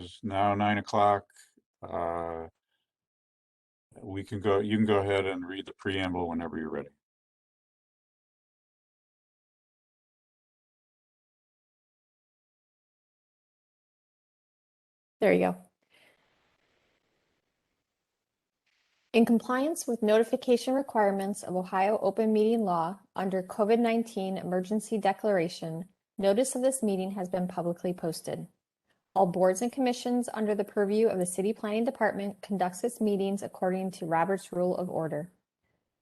is now 9 o'clock. You can go ahead and read the preamble whenever you're ready. There you go. In compliance with notification requirements of Ohio Open Meeting Law under COVID-19 emergency declaration, notice of this meeting has been publicly posted. All boards and commissions under the purview of the City Planning Department conducts its meetings according to Robert's Rule of Order.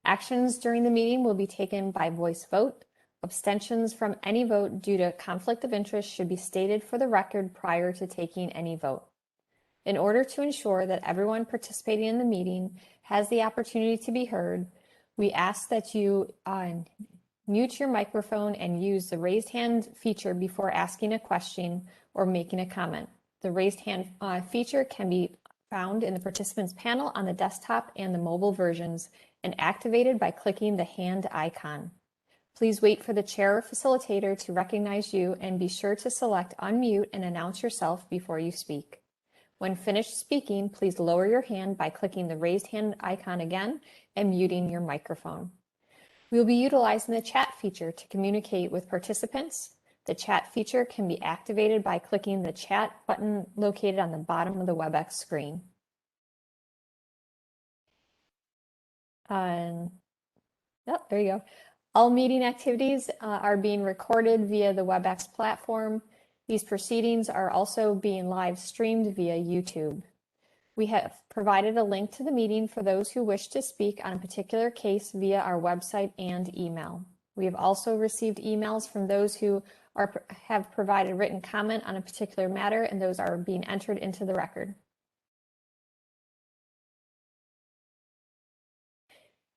Actions during the meeting will be taken by voice vote. Abstentions from any vote due to conflict of interest should be stated for the record prior to taking any vote. In order to ensure that everyone participating in the meeting has the opportunity to be heard, we ask that you mute your microphone and use the raised hand feature before asking a question or making a comment. The raised hand feature can be found in the participants panel on the desktop and the mobile versions and activated by clicking the hand icon. Please wait for the chair or facilitator to recognize you and be sure to select unmute and announce yourself before you speak. When finished speaking, please lower your hand by clicking the raised hand icon again and muting your microphone. We will be utilizing the chat feature to communicate with participants. The chat feature can be activated by clicking the chat button located on the bottom of the WebEx screen. There you go. All meeting activities are being recorded via the WebEx platform. These proceedings are also being live streamed via YouTube. We have provided a link to the meeting for those who wish to speak on a particular case via our website and email. We have also received emails from those who have provided written comment on a particular matter, and those are being entered into the record.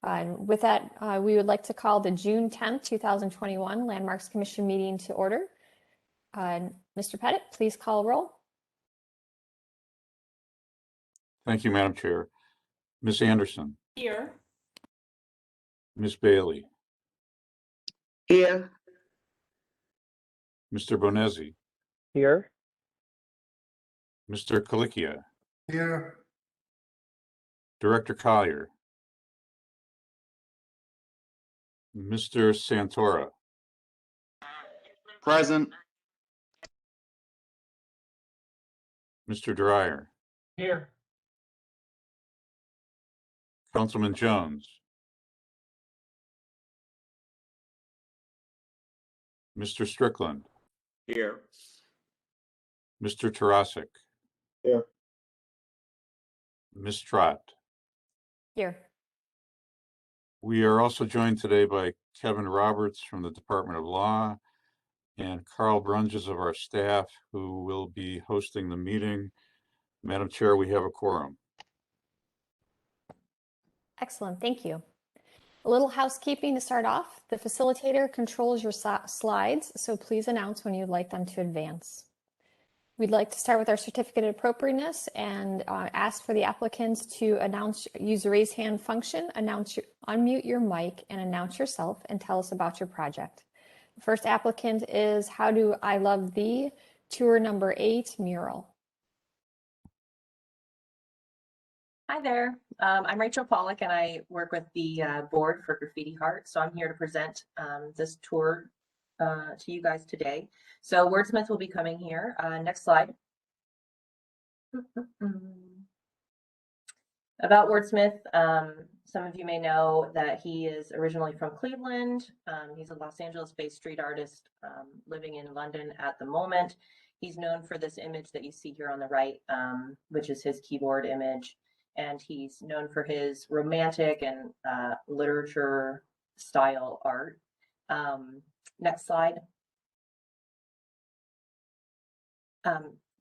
With that, we would like to call the June 10th, 2021 Landmarks Commission meeting to order. Mr. Pettit, please call roll. Thank you, Madam Chair. Ms. Anderson. Here. Ms. Bailey. Here. Mr. Bonezzi. Here. Mr. Colicchia. Here. Director Collier. Mr. Santora. Present. Mr. Dreyer. Here. Councilman Jones. Mr. Strickland. Here. Mr. Tarasik. Here. Ms. Trott. Here. We are also joined today by Kevin Roberts from the Department of Law and Carl Brunges of our staff, who will be hosting the meeting. Madam Chair, we have a quorum. Excellent, thank you. A little housekeeping to start off. The facilitator controls your slides, so please announce when you'd like them to advance. We'd like to start with our certificate of appropriateness and ask for the applicants to use the raise hand function, unmute your mic and announce yourself and tell us about your project. The first applicant is How Do I Love Thee, tour number 8, mural. Hi there. I'm Rachel Pollack and I work with the board for Graffiti Heart. So I'm here to present this tour to you guys today. So Wordsmith will be coming here. Next slide. About Wordsmith, some of you may know that he is originally from Cleveland. He's a Los Angeles-based street artist living in London at the moment. He's known for this image that you see here on the right, which is his keyboard image. And he's known for his romantic and literature style art. Next slide.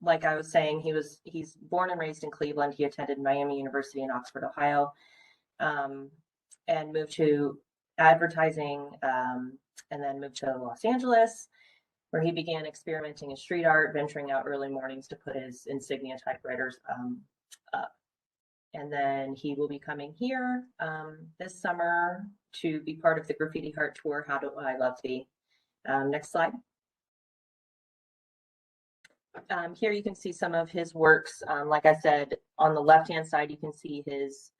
Like I was saying, he's born and raised in Cleveland. He attended Miami University in Oxford, Ohio, and moved to advertising, and then moved to Los Angeles, where he began experimenting in street art, venturing out early mornings to put his insignia typewriters up. And then he will be coming here this summer to be part of the Graffiti Heart Tour, How Do I Love Thee. Next slide. Here you can see some of his works. Like I said, on the left-hand side, you can see his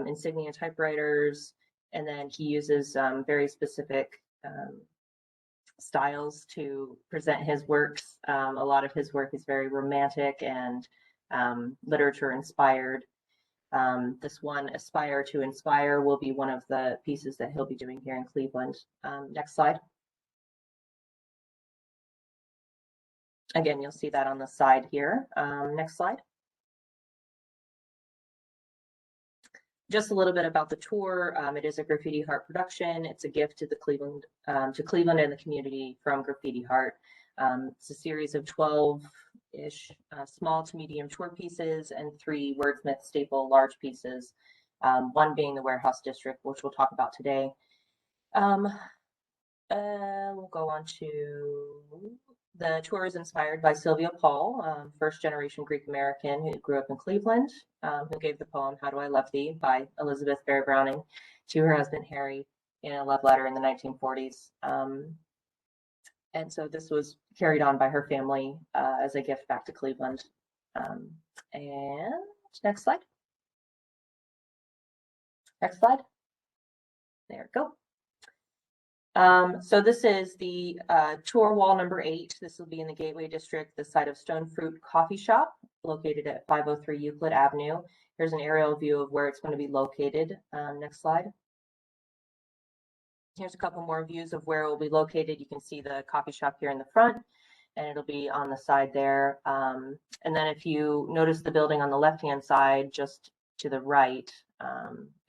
insignia typewriters, and then he uses very specific styles to present his works. A lot of his work is very romantic and literature inspired. This one, Aspire to Inspire, will be one of the pieces that he'll be doing here in Cleveland. Next slide. Again, you'll see that on the side here. Next slide. Just a little bit about the tour. It is a Graffiti Heart production. It's a gift to the Cleveland and the community from Graffiti Heart. It's a series of 12-ish small to medium tour pieces and 3 Wordsmith staple large pieces, one being the Warehouse District, which we'll talk about today. We'll go on to the tour is inspired by Sylvia Paul, first-generation Greek American who grew up in Cleveland, who gave the poem "How Do I Love Thee" by Elizabeth Barry Browning to her husband Harry in a love letter in the 1940s. And so this was carried on by her family as a gift back to Cleveland. And next slide. Next slide. There we go. So this is the tour wall number 8. This will be in the Gateway District, the site of Stone Fruit Coffee Shop, located at 503 Euclid Avenue. Here's an aerial view of where it's going to be located. Next slide. Here's a couple more views of where it will be located. You can see the coffee shop here in the front, and it'll be on the side there. And then if you notice the building on the left-hand side, just to the right,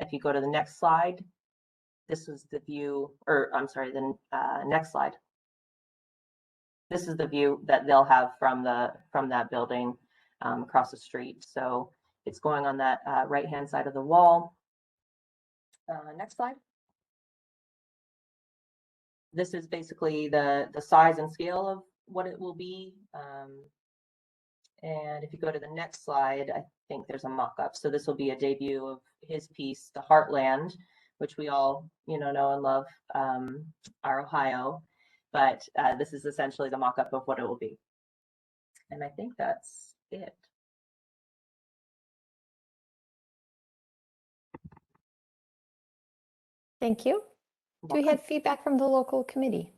if you go to the next slide, this is the view, or I'm sorry, the next slide. This is the view that they'll have from that building across the street. So it's going on that right-hand side of the wall. Next slide. This is basically the size and scale of what it will be. And if you go to the next slide, I think there's a mock-up. So this will be a debut of his piece, The Heartland, which we all, know and love, our Ohio. But this is essentially the mock-up of what it will be. And I think that's it. Thank you. Do we have feedback from the local committee?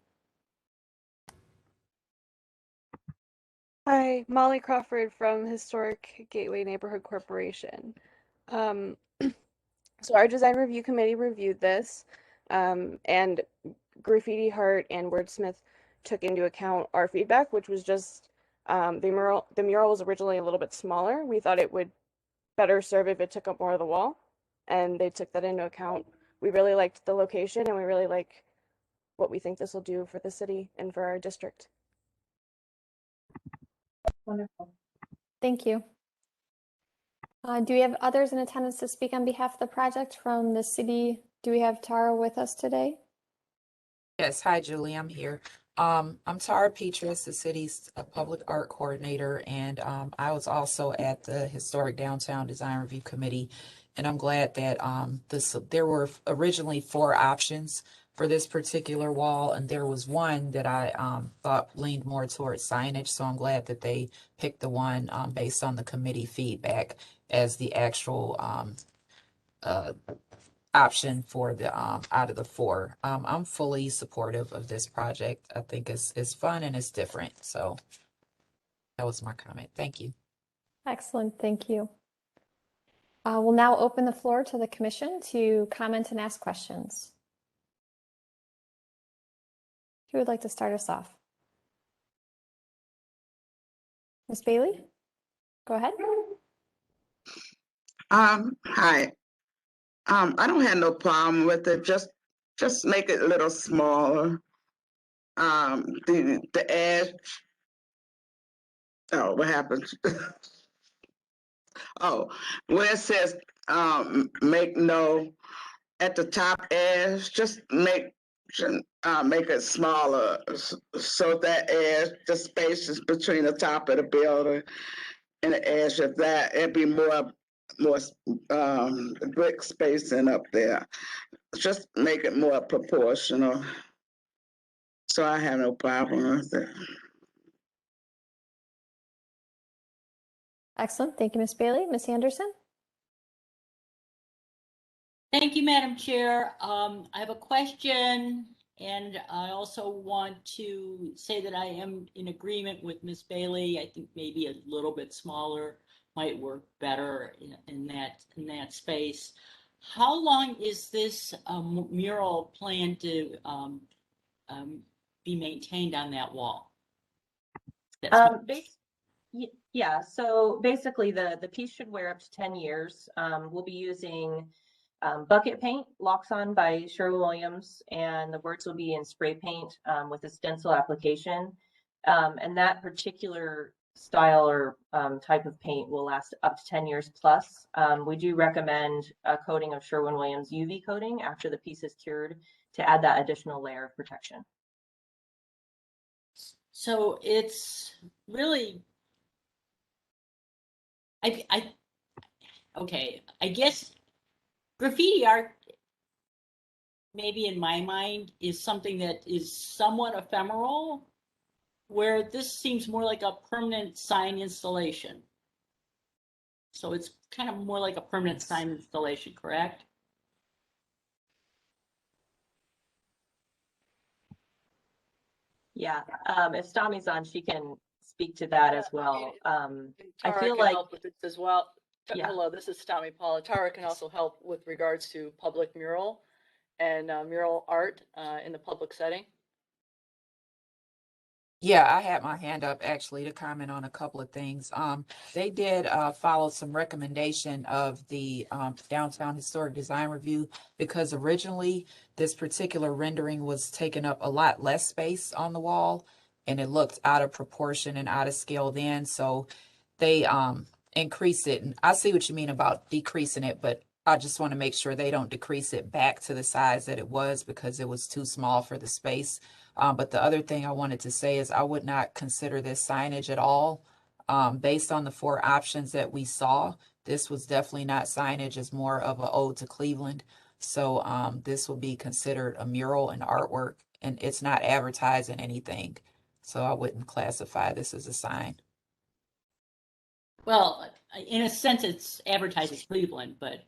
Hi, Molly Crawford from Historic Gateway Neighborhood Corporation. So our design review committee reviewed this, and Graffiti Heart and Wordsmith took into account our feedback, which was just the mural was originally a little bit smaller. We thought it would better serve if it took up more of the wall, and they took that into account. We really liked the location, and we really like what we think this will do for the city and for our district. Wonderful. Thank you. Do we have others in attendance to speak on behalf of the project from the city? Do we have Tara with us today? Yes, hi Julie, I'm here. I'm Tara Petrus, the city's public art coordinator, and I was also at the Historic Downtown Design Review Committee, and I'm glad that there were originally 4 options for this particular wall, and there was one that I thought leaned more towards signage, so I'm glad that they picked the one based on the committee feedback as the actual option for the out of the 4. I'm fully supportive of this project. I think it's fun and it's different. So that was my comment. Thank you. Excellent, thank you. We'll now open the floor to the commission to comment and ask questions. Who would like to start us off? Ms. Bailey, go ahead. Hi. I don't have no problem with it. Just make it a little smaller. The edge. Oh, what happens? Oh, where it says make no at the top edge, just make it smaller so that edge, the spaces between the top of the building and the edge of that, it'd be more brick spacing up there. Just make it more proportional. So I have no problem with it. Excellent. Thank you, Ms. Bailey. Ms. Anderson? Thank you, Madam Chair. I have a question, and I also want to say that I am in agreement with Ms. Bailey. I think maybe a little bit smaller might work better in that space. How long is this mural planned to be maintained on that wall? That's my- Yeah, so basically the piece should wear up to 10 years. We'll be using bucket paint, Loxon by Sherwin-Williams, and the words will be in spray paint with a stencil application. And that particular style or type of paint will last up to 10 years plus. We do recommend a coating of Sherwin-Williams UV coating after the piece is cured to add that additional layer of protection. So it's really, okay, I guess graffiti art, maybe in my mind, is something that is somewhat ephemeral, where this seems more like a permanent sign installation. So it's kind of more like a permanent sign installation, correct? Yeah, if Stami's on, she can speak to that as well. I Tara feel can like, help with this as well. Yeah. Hello, this is Stami Paula. Tara can also help with regards to public mural and mural art in the public setting. Yeah, I had my hand up actually to comment on a couple of things. They did follow some recommendation of the Downtown Historic Design Review, because originally this particular rendering was taking up a lot less space on the wall, and it looked out of proportion and out of scale then. So they increased it, and I see what you mean about decreasing it, but I just want to make sure they don't decrease it back to the size that it was, because it was too small for the space. But the other thing I wanted to say is I would not consider this signage at all. Based on the 4 options that we saw, this was definitely not signage. It's more of an ode to Cleveland. So this will be considered a mural and artwork, and it's not advertising anything. So I wouldn't classify this as a sign. Well, in a sense, it's advertising Cleveland, but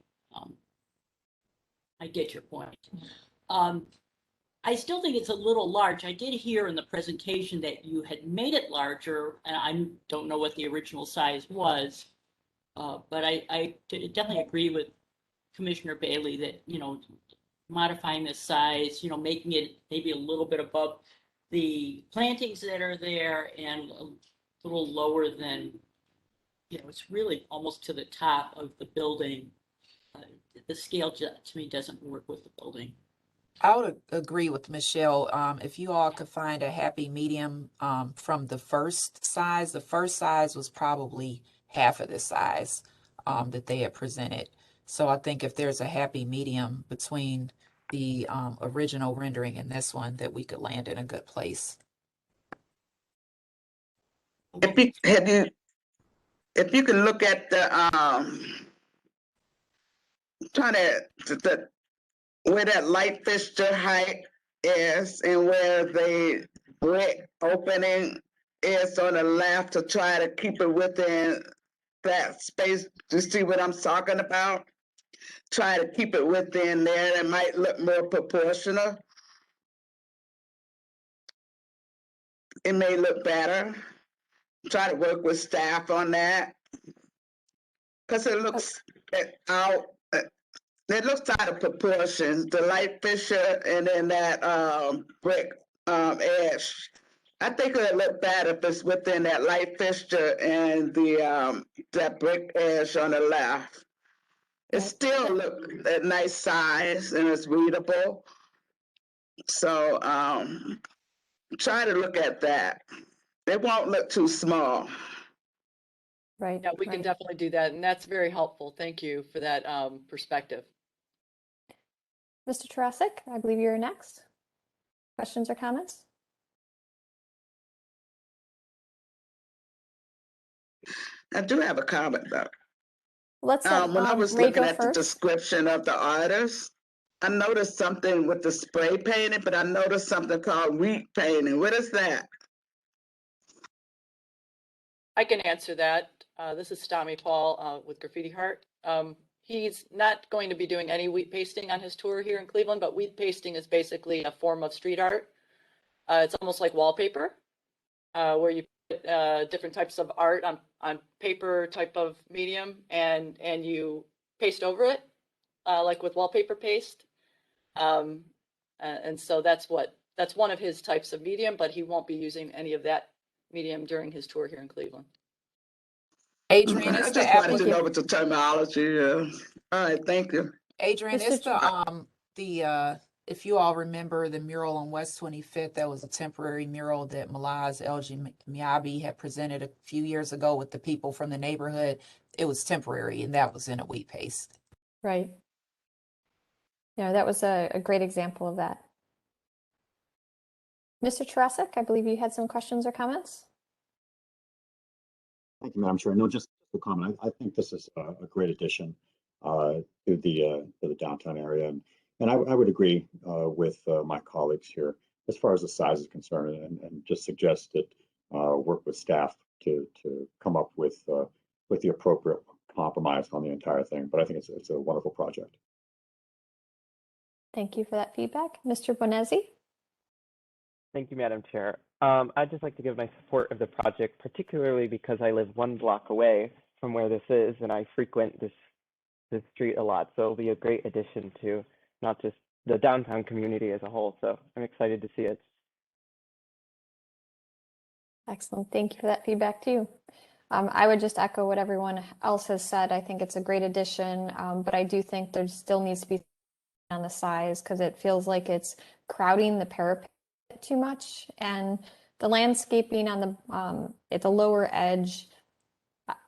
I get your point. I still think it's a little large. I did hear in the presentation that you had made it larger, and I don't know what the original size was, but I definitely agree with Commissioner Bailey that, modifying the size, making it maybe a little bit above the plantings that are there and a little lower than, it's really almost to the top of the building. The scale to me doesn't work with the building. I would agree with Michelle. If you all could find a happy medium from the first size was probably half of the size that they had presented. So I think if there's a happy medium between the original rendering and this one, that we could land in a good place. If you can look at the where that light fixture height is and where the brick opening is on the left, to try to keep it within that space. Do you see what I'm talking about? Try to keep it within there. That might look more proportional. It may look better. Try to work with staff on that, because it looks out. It looks out of proportion, the light fixture and then that brick edge. I think it would look better if it's within that light fixture and the that brick edge on the left. It still looks a nice size and it's readable. So try to look at that. It won't look too small. Right. Yeah, we can definitely do that, and that's very helpful. Thank you for that perspective. Mr. Tarasik, I believe you're next. Questions or comments? I do have a comment though. Let's let when I was Ray looking go at first. the description of the artist, I noticed something with the spray painting, but I noticed something called wheat painting. What is that? I can answer that. This is Stami Paul with Graffiti Heart. He's not going to be doing any wheat pasting on his tour here in Cleveland, but wheat pasting is basically a form of street art. It's almost like wallpaper, where you put different types of art on paper type of medium, and you paste over it, like with wallpaper paste. And so that's one of his types of medium, but he won't be using any of that medium during his tour here in Cleveland. Adrian, I it's the just wanted to applicant. know what the terminology is. All right, thank you. Adrian, Mr. it's if you all remember the mural on West 25th, that was a temporary mural that Malaz Miabi had presented a few years ago with the people from the neighborhood. It was temporary, and that was in a wheat paste. Right. Yeah, that was a great example of that. Mr. Tarasik, I believe you had some questions or comments? Thank you, Madam Chair. No, just a comment. I think this is a great addition to the downtown area, and I would agree with my colleagues here as far as the size is concerned, and just suggest that work with staff to come up with the appropriate compromise on the entire thing. But I think it's a wonderful project. Thank you for that feedback. Mr. Bonezzi? Thank you, Madam Chair. I'd just like to give my support of the project, particularly because I live 1 block away from where this is, and I frequent this street a lot. So it'll be a great addition to not just the downtown community as a whole. So I'm excited to see it. Excellent. Thank you for that feedback too. I would just echo what everyone else has said. I think it's a great addition, but I do think there still needs to be on the size because it feels like it's crowding the parapet too much, and the landscaping on the at the lower edge.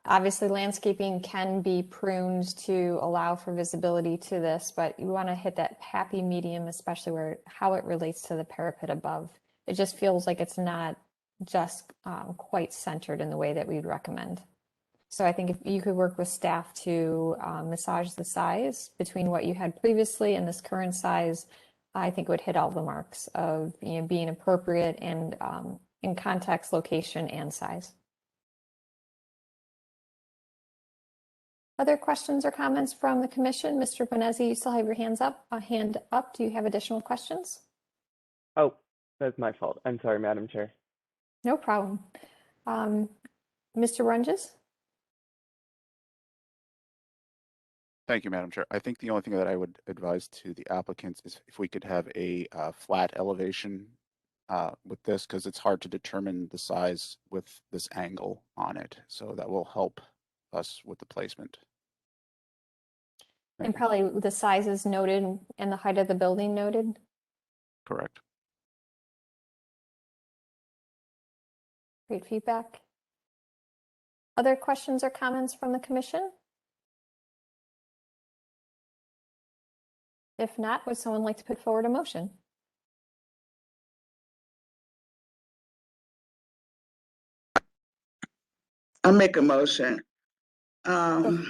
Obviously, landscaping can be pruned to allow for visibility to this, but you want to hit that happy medium, especially how it relates to the parapet above. It just feels like it's not just quite centered in the way that we'd recommend. So I think if you could work with staff to massage the size between what you had previously and this current size, I think it would hit all the marks of being appropriate and in context, location, and size. Other questions or comments from the commission? Mr. Bonezzi, you still have your hand up. Do you have additional questions? Oh, that's my fault. I'm sorry, Madam Chair. No problem. Mr. Runges? Thank you, Madam Chair. I think the only thing that I would advise to the applicants is if we could have a flat elevation with this, because it's hard to determine the size with this angle on it. So that will help us with the placement. And probably the size is noted and the height of the building noted? Correct. Great feedback. Other questions or comments from the commission? If not, would someone like to put forward a motion? I'll make a motion. To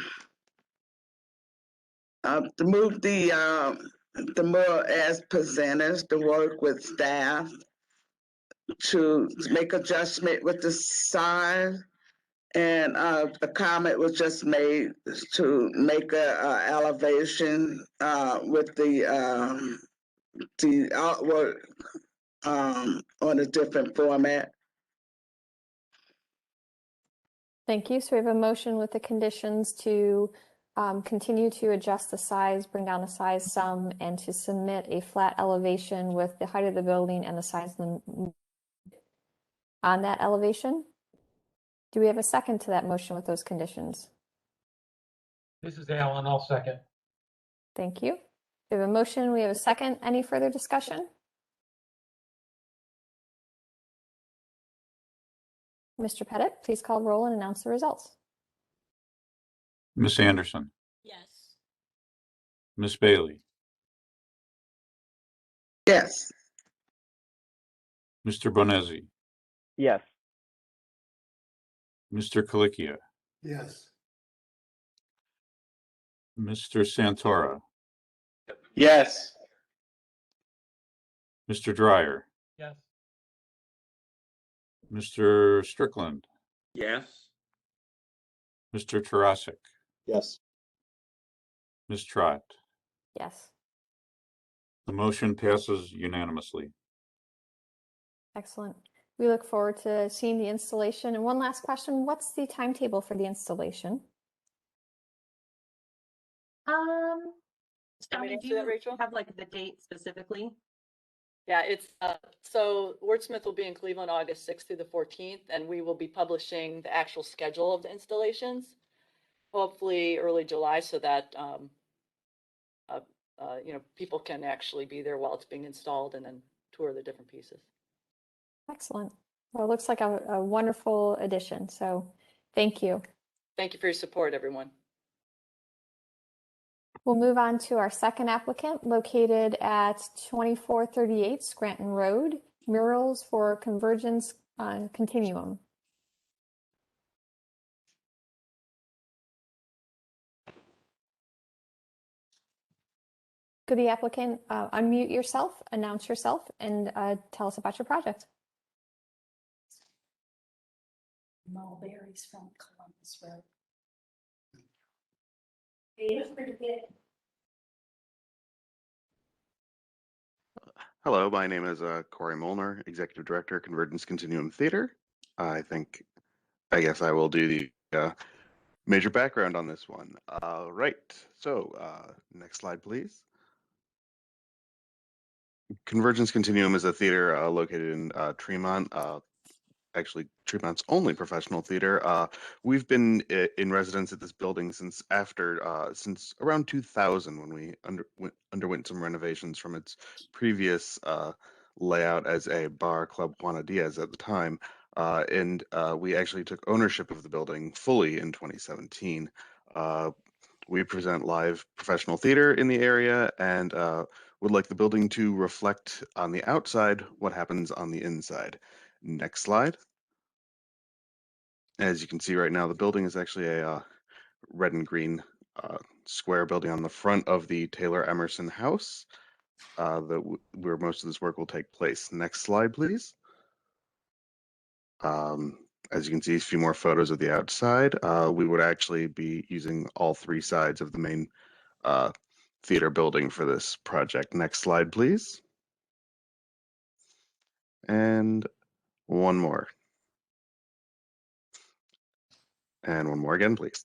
move the more as presented, to work with staff to make adjustment with the size. And a comment was just made to make a elevation with the artwork on a different format. Thank you. So we have a motion with the conditions to continue to adjust the size, bring down the size some, and to submit a flat elevation with the height of the building and the size on that elevation. Do we have a second to that motion with those conditions? This is Alan. I'll second. Thank you. We have a motion. We have a second. Any further discussion? Mr. Pettit, please call roll and announce the results. Miss Anderson, Yes. Miss Bailey, Yes. Mr. Bonezzi, Yes. Mr. Colicchio, Yes. Mr. Santora, Yes. Mr. Dryer, Yes. Mr. Strickland, Yes. Mr. Tarasik, Yes. Ms. Trot. Yes. The motion passes unanimously. Excellent. We look forward to seeing the installation. And one last question, what's the timetable for the installation? I Want me to mean, do answer that, you Rachel? have like the date specifically? Yeah, it's, so Wordsmith will be in Cleveland August 6th through the 14th, and we will be publishing the actual schedule of the installations, hopefully early July, so that, people can actually be there while it's being installed and then tour the different pieces. Excellent. Well, it looks like a wonderful addition. So thank you. Thank you for your support, everyone. We'll move on to our second applicant located at 2438 Scranton Road, Murals for Convergence Continuum. Could the applicant unmute yourself, announce yourself, and tell us about your project? Mulberries from Columbus Road. Hello, my name is Corey Molnar, Executive Director, Convergence Continuum Theater. I guess I will do the major background on this one. Right, so next slide, please. Convergence Continuum is a theater located in Tremont. Actually, Tremont's only professional theater. We've been in residence at this building since around 2000, when we underwent some renovations from its previous layout as a bar, Club Juana Diaz at the time. And we actually took ownership of the building fully in 2017. We present live professional theater in the area and would like the building to reflect on the outside what happens on the inside. Next slide. As you can see right now, the building is actually a red and green square building on the front of the Taylor Emerson House, where most of this work will take place. Next slide, please. As you can see, a few more photos of the outside. We would actually be using all three sides of the main theater building for this project. Next slide, please. And one more. And one more again, please.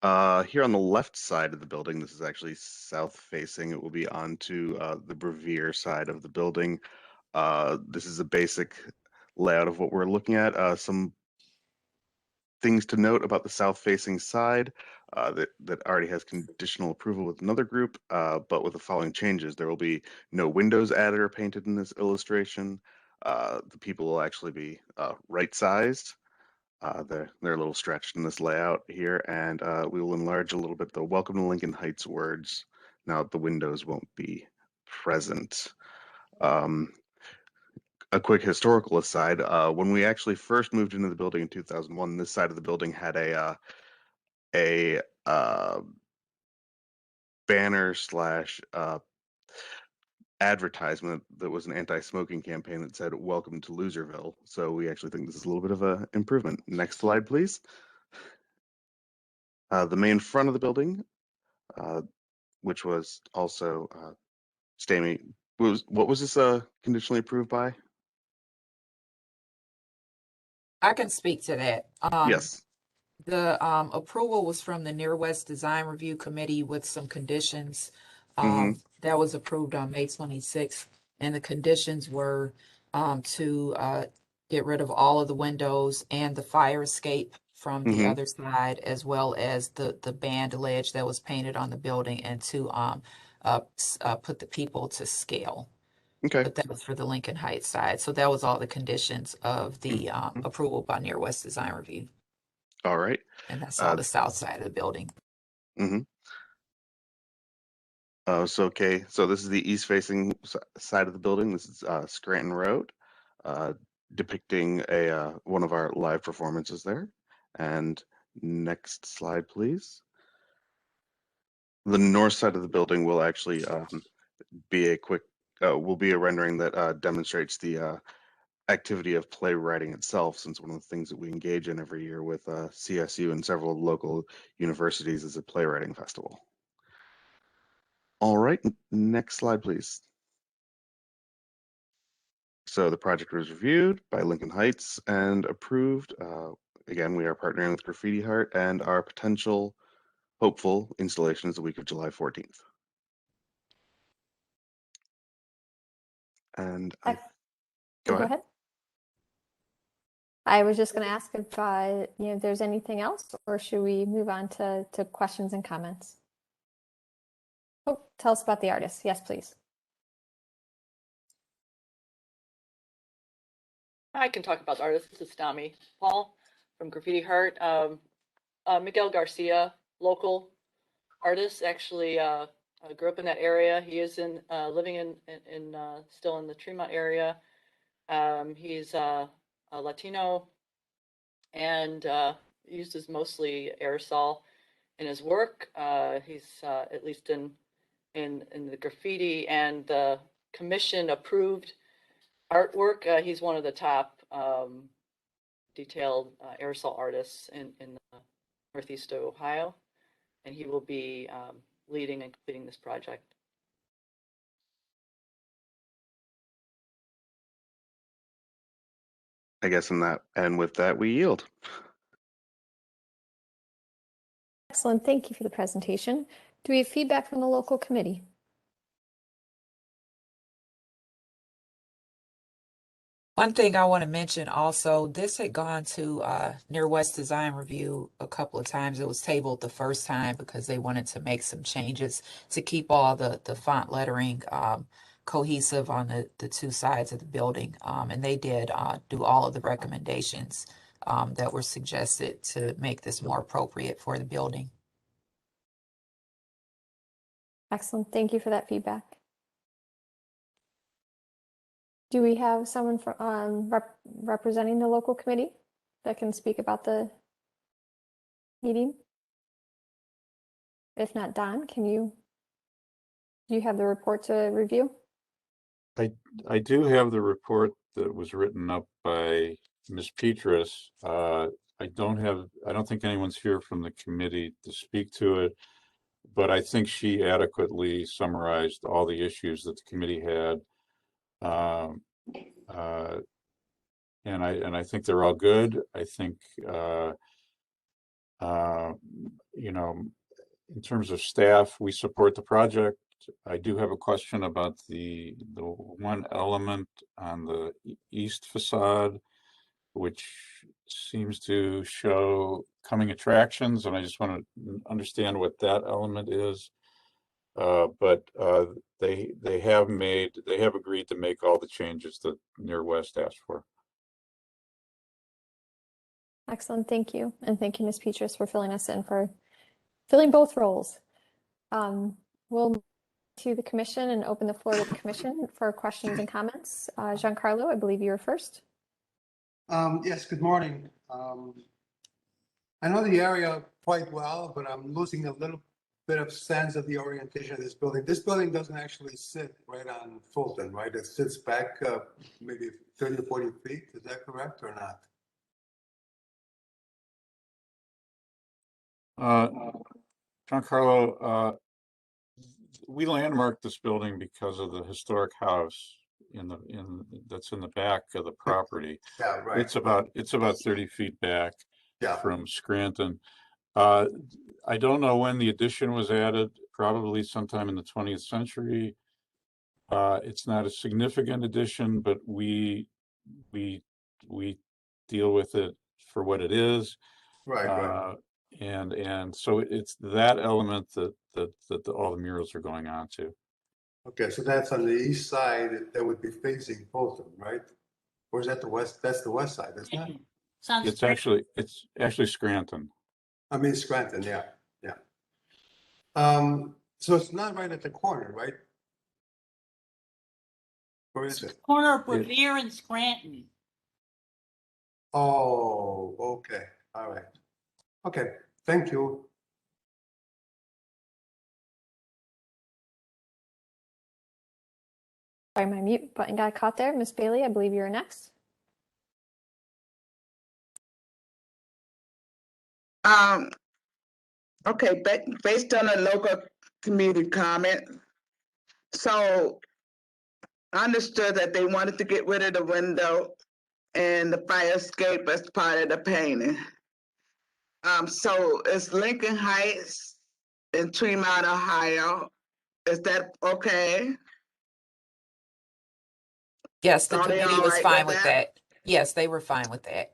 Here on the left side of the building, this is actually south facing. It will be onto the Brevier side of the building. This is a basic layout of what we're looking at. Some things to note about the south facing side that already has conditional approval with another group, but with the following changes. There will be no windows added or painted in this illustration. The people will actually be right sized. They're a little stretched in this layout here, and we will enlarge a little bit the Welcome to Lincoln Heights words now that the windows won't be present. A quick historical aside, when we actually first moved into the building in 2001, this side of the building had a banner slash advertisement that was an anti-smoking campaign that said "Welcome to Loserville." So we actually think this is a little bit of an improvement. Next slide, please. The main front of the building, which was also Stamy. What was this conditionally approved by? I can speak to that. Yes. The approval was from the Near West Design Review Committee with some conditions. That was approved on May 26th, and the conditions were to get rid of all of the windows and the fire escape from the other side, as well as the band ledge that was painted on the building, and to put the people to scale. Okay. But that was for the Lincoln Heights side. So that was all the conditions of the approval by Near West Design Review. All right. And that's on the south side of the building. Okay. So this is the east-facing side of the building. This is Scranton Road, depicting one of our live performances there. And next slide, please. The north side of the building will actually be a rendering that demonstrates the activity of playwriting itself, since one of the things that we engage in every year with CSU and several local universities is a playwriting festival. All right, next slide, please. So the project was reviewed by Lincoln Heights and approved. Again, we are partnering with Graffiti Heart, and our potential hopeful installation is the week of July 14th. And Go ahead. I was just going to ask if if there's anything else, or should we move on to questions and comments? Oh, tell us about the artist. Yes, please. I can talk about the artist. This is Stami Paul from Graffiti Heart. Miguel Garcia, local artist, actually grew up in that area. He is living still in the Tremont area. He's a Latino and uses mostly aerosol in his work. He's at least in the graffiti and the commission approved artwork. He's one of the top detailed aerosol artists in Northeast Ohio, and he will be leading and completing this project. I guess with that, we yield. Excellent. Thank you for the presentation. Do we have feedback from the local committee? One thing I want to mention also, this had gone to Near West Design Review a couple of times. It was tabled the first time because they wanted to make some changes to keep all the font lettering cohesive on the two sides of the building. And they did do all of the recommendations that were suggested to make this more appropriate for the building. Excellent. Thank you for that feedback. Do we have someone representing the local committee that can speak about the meeting? If not, Don, do you have the report to review? I do have the report that was written up by Ms. Petrus. I don't think anyone's here from the committee to speak to it, but I think she adequately summarized all the issues that the committee had. And I think they're all good. I think, in terms of staff, we support the project. I do have a question about the one element on the east facade, which seems to show coming attractions, and I just want to understand what that element is. But they have agreed to make all the changes that Near West asked for. Excellent. Thank you. And thank you, Ms. Petrus, for filling us in for filling both roles. We'll move to the commission and open the floor to the commission for questions and comments. Giancarlo, I believe you were first. Yes, good morning. I know the area quite well, but I'm losing a little bit of sense of the orientation of this building. This building doesn't actually sit right on Fulton, right? It sits back maybe 30 to 40 feet. Is that correct or not? Giancarlo, we landmarked this building because of the historic house that's in the back of the property. Yeah, right. It's about 30 feet back from Scranton. I don't know when the addition was added, probably sometime in the 20th century. It's not a significant addition, but we deal with it for what it is. Right. And so it's that element that all the murals are going on to. Okay, so that's on the east side that would be facing Fulton, right? Or is that the west? That's the west side, isn't it? It's actually Scranton. I mean Scranton, yeah. So it's not right at the corner, right? Or is it? Corner of Revere and Scranton. Oh, okay. All right. Okay, thank you. Sorry, my mute button got caught there. Ms. Bailey, I believe you're next. Okay, based on a local community comment, so I understood that they wanted to get rid of the window and the fire escape as part of the painting. So it's Lincoln Heights in Tremont, Ohio. Is that okay? Yes, the Are they committee all was right fine with with that? that. Yes, they were fine with that.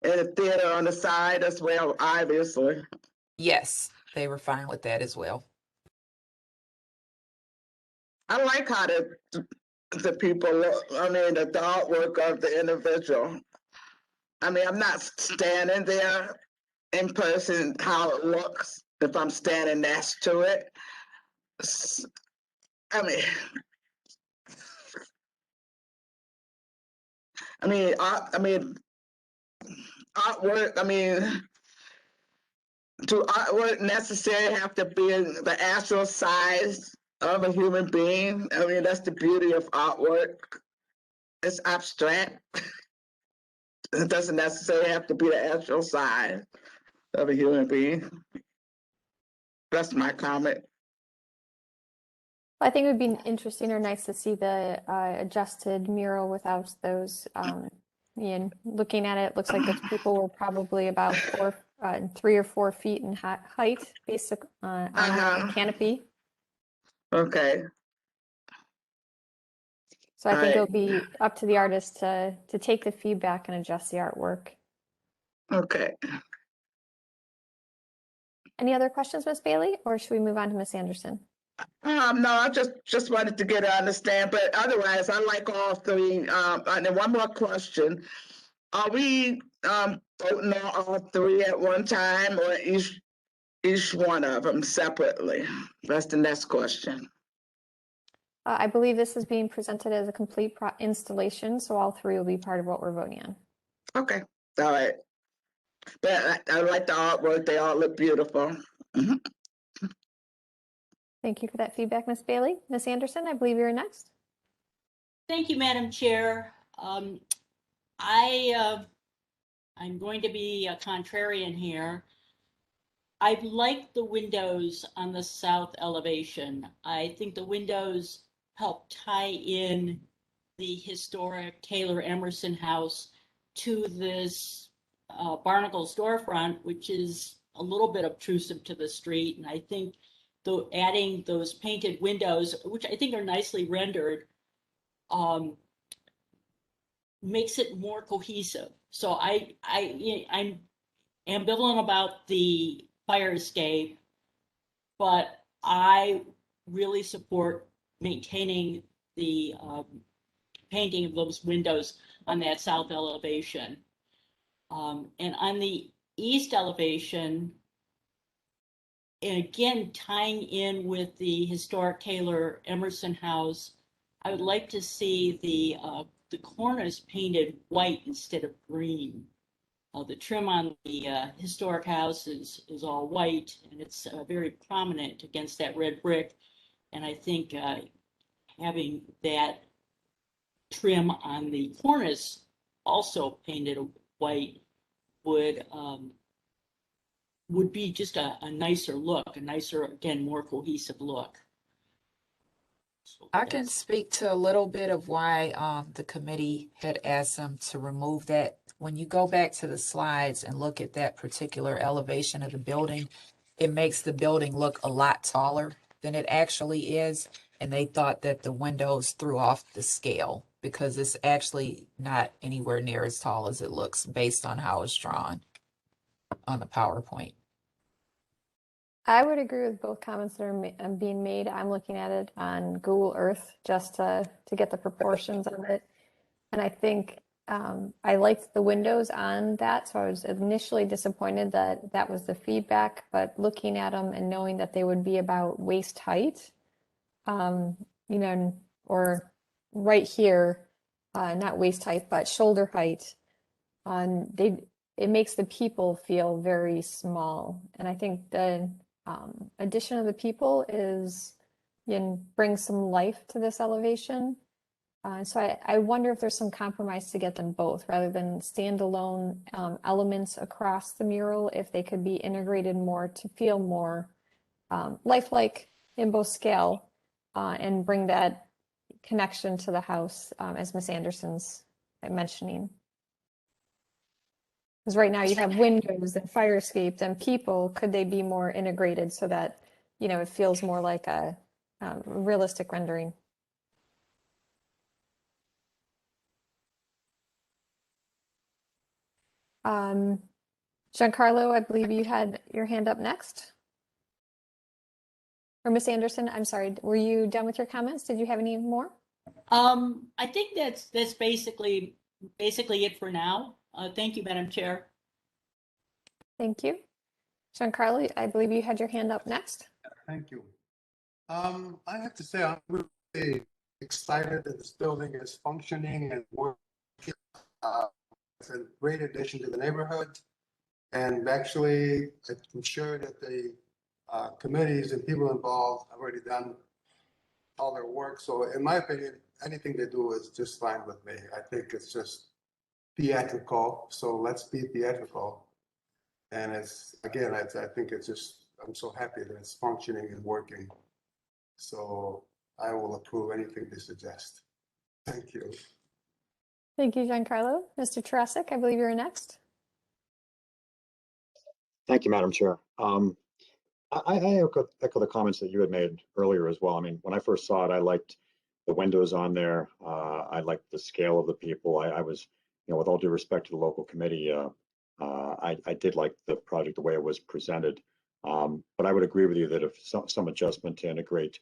And the theater on the side as well, obviously. Yes, they were fine with that as well. I like how the people look, I mean, the artwork of the individual. I mean, I'm not standing there in person how it looks if I'm standing next to it. I mean, artwork, I mean, do artwork necessarily have to be in the actual size of a human being? I mean, that's the beauty of artwork. It's abstract. It doesn't necessarily have to be the actual size of a human being. That's my comment. I think it would be interesting or nice to see the adjusted mural without those. Ian, looking at it, looks like those people were probably about 3 or 4 feet in height, based on the canopy. Okay. So I think Right. it'll be up to the artist to take the feedback and adjust the artwork. Okay. Any other questions, Ms. Bailey, or should we move on to Ms. Anderson? No, I just wanted to get an understand, but otherwise, I like all three. And then one more question: are we voting on all three at one time, or each one of them separately? That's the next question. I believe this is being presented as a complete installation, so all 3 will be part of what we're voting on. Okay, all right. But I like the artwork; they all look beautiful. Mhm. Thank you for that feedback, Ms. Bailey. Ms. Anderson, I believe you're next. Thank you, Madam Chair. I'm going to be a contrarian here. I like the windows on the south elevation. I think the windows help tie in the historic Taylor Emerson house to this Barnacle storefront, which is a little bit obtrusive to the street. And I think adding those painted windows, which I think are nicely rendered, makes it more cohesive. So I'm ambivalent about the fire escape, but I really support maintaining the painting of those windows on that south elevation. And on the east elevation, and again, tying in with the historic Taylor Emerson house, I would like to see the cornice painted white instead of green. The trim on the historic house is all white, and it's very prominent against that red brick. And I think having that trim on the cornice also painted white would be just a nicer look, a nicer, again, more cohesive look. So I can speak to a little bit of why the committee had asked them to remove that. When you go back to the slides and look at that particular elevation of the building, it makes the building look a lot taller than it actually is. And they thought that the windows threw off the scale because it's actually not anywhere near as tall as it looks based on how it's drawn on the PowerPoint. I would agree with both comments that are being made. I'm looking at it on Google Earth just to get the proportions of it. And I think I liked the windows on that. So I was initially disappointed that that was the feedback, but looking at them and knowing that they would be about waist height, you know, or right here, not waist height, but shoulder height, it makes the people feel very small. And I think the addition of the people brings some life to this elevation. So I wonder if there's some compromise to get them both rather than standalone elements across the mural, if they could be integrated more to feel more lifelike in both scale and bring that connection to the house, as Miss Anderson's mentioning. Because right now you have windows and fire escape and people, could they be more integrated so that, you know, it feels more like a realistic rendering? Giancarlo, I believe you had your hand up next. Or Miss Anderson, I'm sorry, were you done with your comments? Did you have any more? I think that's basically it for now. Thank you, Madam Chair. Thank you. Giancarlo, I believe you had your hand up next. Thank you. I have to say, I'm really excited that this building is functioning and working. It's a great addition to the neighborhood. And actually, I'm sure that the committees and people involved have already done all their work. So in my opinion, anything they do is just fine with me. I think it's just theatrical. So let's be theatrical. And it's, again, I think it's just, I'm so happy that it's functioning and working. So I will approve anything they suggest. Thank you. Thank you, Giancarlo. Mr. Tarasic, I believe you're next. Thank you, Madam Chair. I echo the comments that you had made earlier as well. I mean, when I first saw it, I liked the windows on there. I liked the scale of the people. I was, you know, with all due respect to the local committee, I did like the project the way it was presented. But I would agree with you that if some adjustment to integrate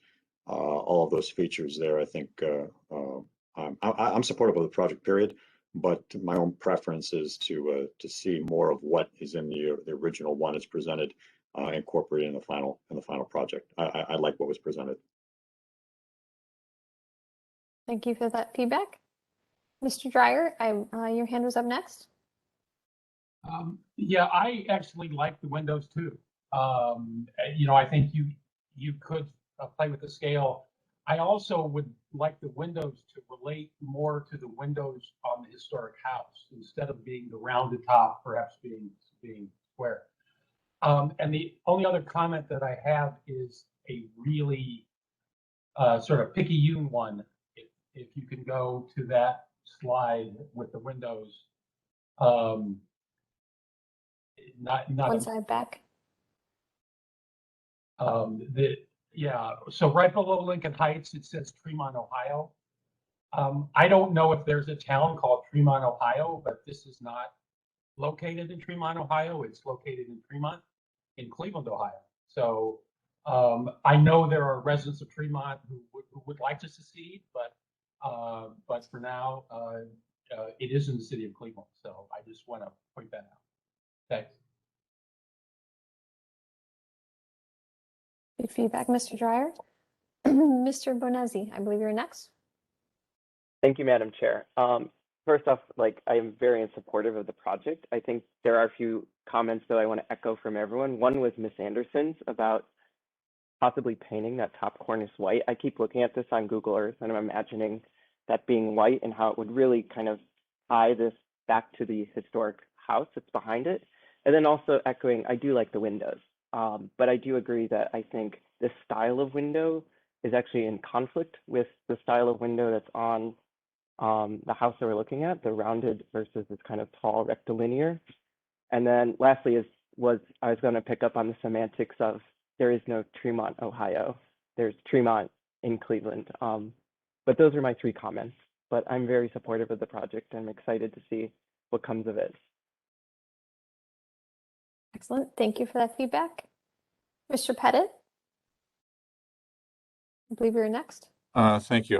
all of those features there, I think I'm supportive of the project, period. But my own preference is to see more of what is in the original one as presented, incorporated in the final project. I like what was presented. Thank you for that feedback. Mr. Dreyer, your hand was up next. Yeah, I actually like the windows too. You know, I think you could play with the scale. I also would like the windows to relate more to the windows on the historic house instead of being the rounded top, perhaps being square. And the only other comment that I have is a really sort of picayune one. If you can go to that slide with the windows, not One side back. Yeah, so right below Lincoln Heights, it says Tremont, Ohio. I don't know if there's a town called Tremont, Ohio, but this is not located in Tremont, Ohio. It's located in Tremont, in Cleveland, Ohio. So I know there are residents of Tremont who would like to secede, but for now, it is in the city of Cleveland. So I just want to point that out. Thanks. Good feedback, Mr. Dreyer. Mr. Bonazzi, I believe you're next. Thank you, Madam Chair. First off, like, I am very supportive of the project. I think there are a few comments that I want to echo from everyone. One was Miss Anderson's about possibly painting that top cornice white. I keep looking at this on Google Earth and I'm imagining that being white and how it would really kind of tie this back to the historic house that's behind it. And then also echoing, I do like the windows. But I do agree that I think this style of window is actually in conflict with the style of window that's on the house that we're looking at, the rounded versus this kind of tall rectilinear. And then lastly I was going to pick up on the semantics of there is no Tremont, Ohio. There's Tremont in Cleveland. But those are my three comments. But I'm very supportive of the project. I'm excited to see what comes of it. Excellent. Thank you for that feedback. Mr. Pettit, I believe you're next. Thank you.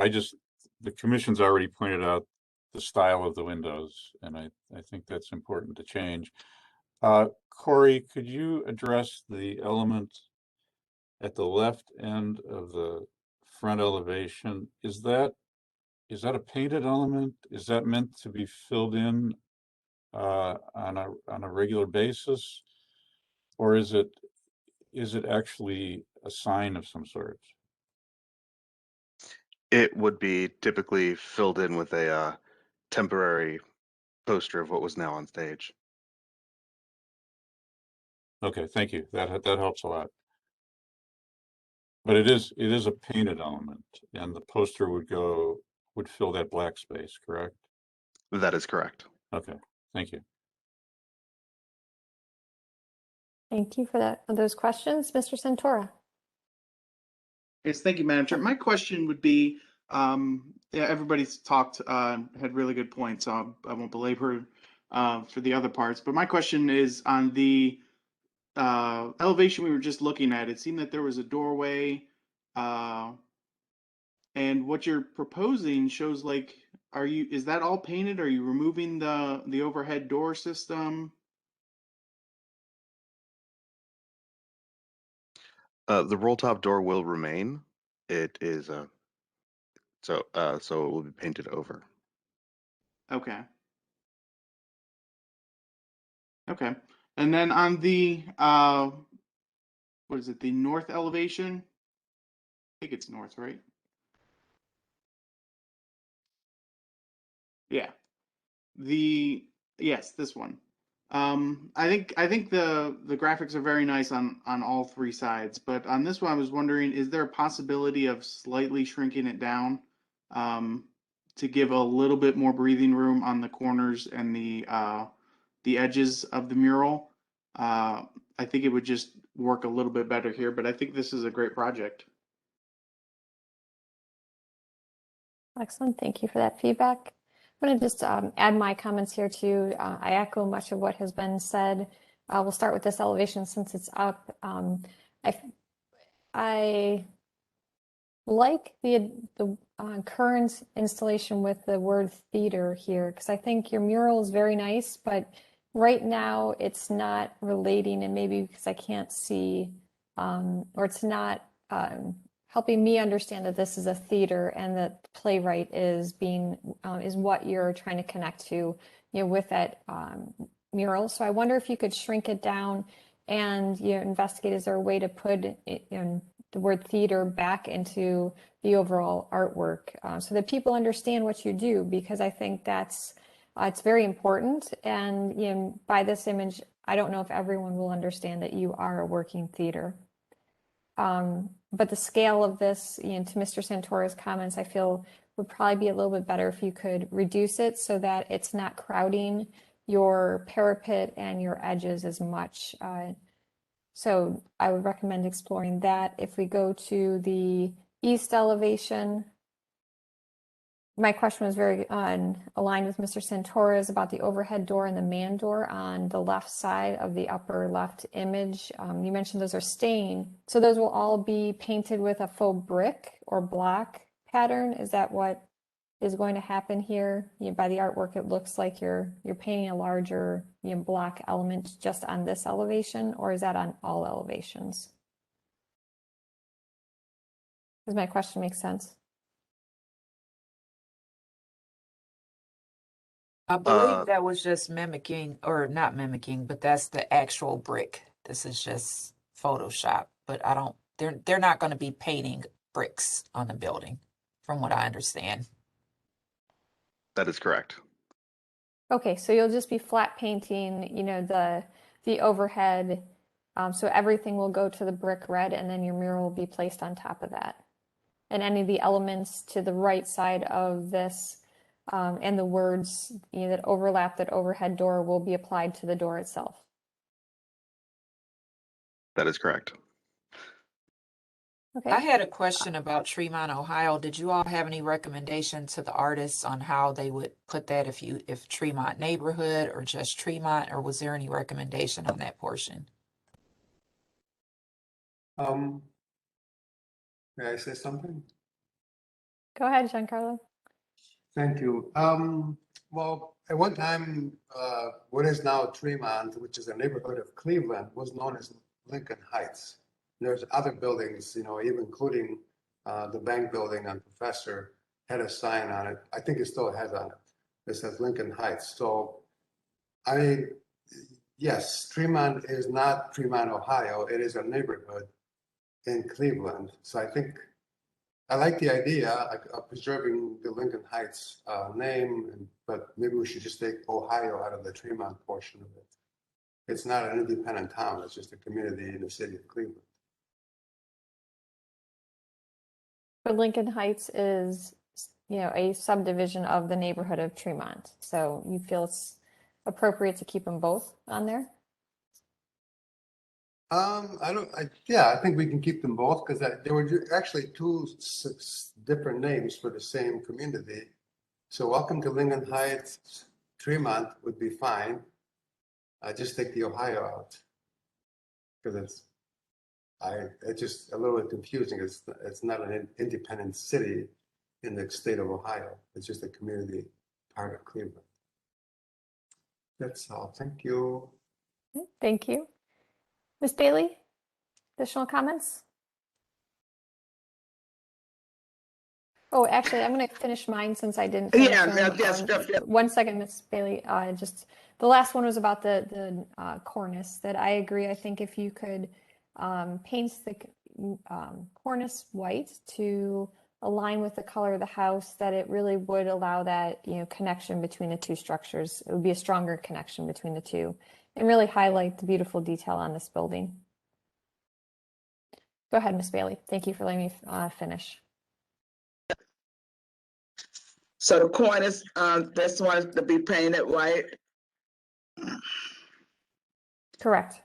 The commission's already pointed out the style of the windows, and I think that's important to change. Corey, could you address the element at the left end of the front elevation? Is that a painted element? Is that meant to be filled in on a regular basis, or is it actually a sign of some sort? It would be typically filled in with a temporary poster of what was now on stage. Okay, thank you. That helps a lot. But it is a painted element, and the poster would fill that black space, correct? That is correct. Okay, thank you. Thank you for those questions. Mr. Santora. Yes, thank you, Madam Chair. My question would be, yeah, everybody's talked, had really good points, so I won't belabor for the other parts. But my question is on the elevation we were just looking at. It seemed that there was a doorway, and what you're proposing shows like, is that all painted? Are you removing the overhead door system? The roll top door will remain. It is so it will be painted over. Okay. Okay. And then on the what is it, the north elevation? I think it's north, right? Yeah. Yes, this one. I think the graphics are very nice on all three sides, but on this one I was wondering, is there a possibility of slightly shrinking it down to give a little bit more breathing room on the corners and the edges of the mural? I think it would just work a little bit better here, but I think this is a great project. Excellent. Thank you for that feedback. I'm going to just add my comments here too. I echo much of what has been said. We'll start with this elevation since it's up. I like the current installation with the word theater here, because I think your mural is very nice, but right now it's not relating, and maybe because I can't see, or it's not helping me understand that this is a theater and that the playwright is what you're trying to connect to, with that mural. So I wonder if you could shrink it down and investigate, is there a way to put the word theater back into the overall artwork so that people understand what you do, because I think that's it's very important. And by this image, I don't know if everyone will understand that you are a working theater. But the scale of this, to Mr. Santora's comments, I feel would probably be a little bit better if you could reduce it so that it's not crowding your parapet and your edges as much. So I would recommend exploring that. If we go to the east elevation, my question was very aligned with Mr. Santora's about the overhead door and the man door on the left side of the upper left image. You mentioned those are stained. So those will all be painted with a faux brick or block pattern. Is that what is going to happen here? By the artwork, it looks like you're painting a larger block element just on this elevation, or is that on all elevations? Does my question make sense? I believe that was just mimicking, or not mimicking, but that's the actual brick. This is just Photoshop, but they're not going to be painting bricks on the building, from what I understand. That is correct. Okay, so you'll just be flat painting, the overhead. So everything will go to the brick red, and then your mural will be placed on top of that. And any of the elements to the right side of this and the words that overlap that overhead door will be applied to the door itself. That is correct. Okay. I had a question about Tremont, Ohio. Did you all have any recommendation to the artists on how they would put that, if Tremont neighborhood or just Tremont, or was there any recommendation on that portion? May I say something? Go ahead, Giancarlo. Thank you. Well, at one time, what is now Tremont, which is a neighborhood of Cleveland, was known as Lincoln Heights. There's other buildings, even including the bank building on Professor had a sign on it. I think it still has on it. It says Lincoln Heights. So, yes, Tremont is not Tremont, Ohio. It is a neighborhood in Cleveland. So I think I like the idea of preserving the Lincoln Heights name, but maybe we should just take Ohio out of the Tremont portion of it. It's not an independent town, it's just a community in the city of Cleveland. But Lincoln Heights is, a subdivision of the neighborhood of Tremont. So you feel it's appropriate to keep them both on there? I think we can keep them both because there were actually two different names for the same community. So welcome to Lincoln Heights, Tremont would be fine. Just take the Ohio out because it's just a little bit confusing. It's not an independent city in the state of Ohio. It's just a community part of Cleveland. That's all. Thank you. Thank you. Ms. Bailey, additional comments? Oh, actually, I'm going to finish mine since I didn't finish them. Yes. 1 second, Ms. Bailey. Just the last one was about the cornice. That I agree. I think if you could paint the cornice white to align with the color of the house, that it really would allow that connection between the two structures. It would be a stronger connection between the two, and really highlight the beautiful detail on this building. Go ahead, Ms. Bailey. Thank you for letting me finish. So the cornice, this one to be painted white? Correct.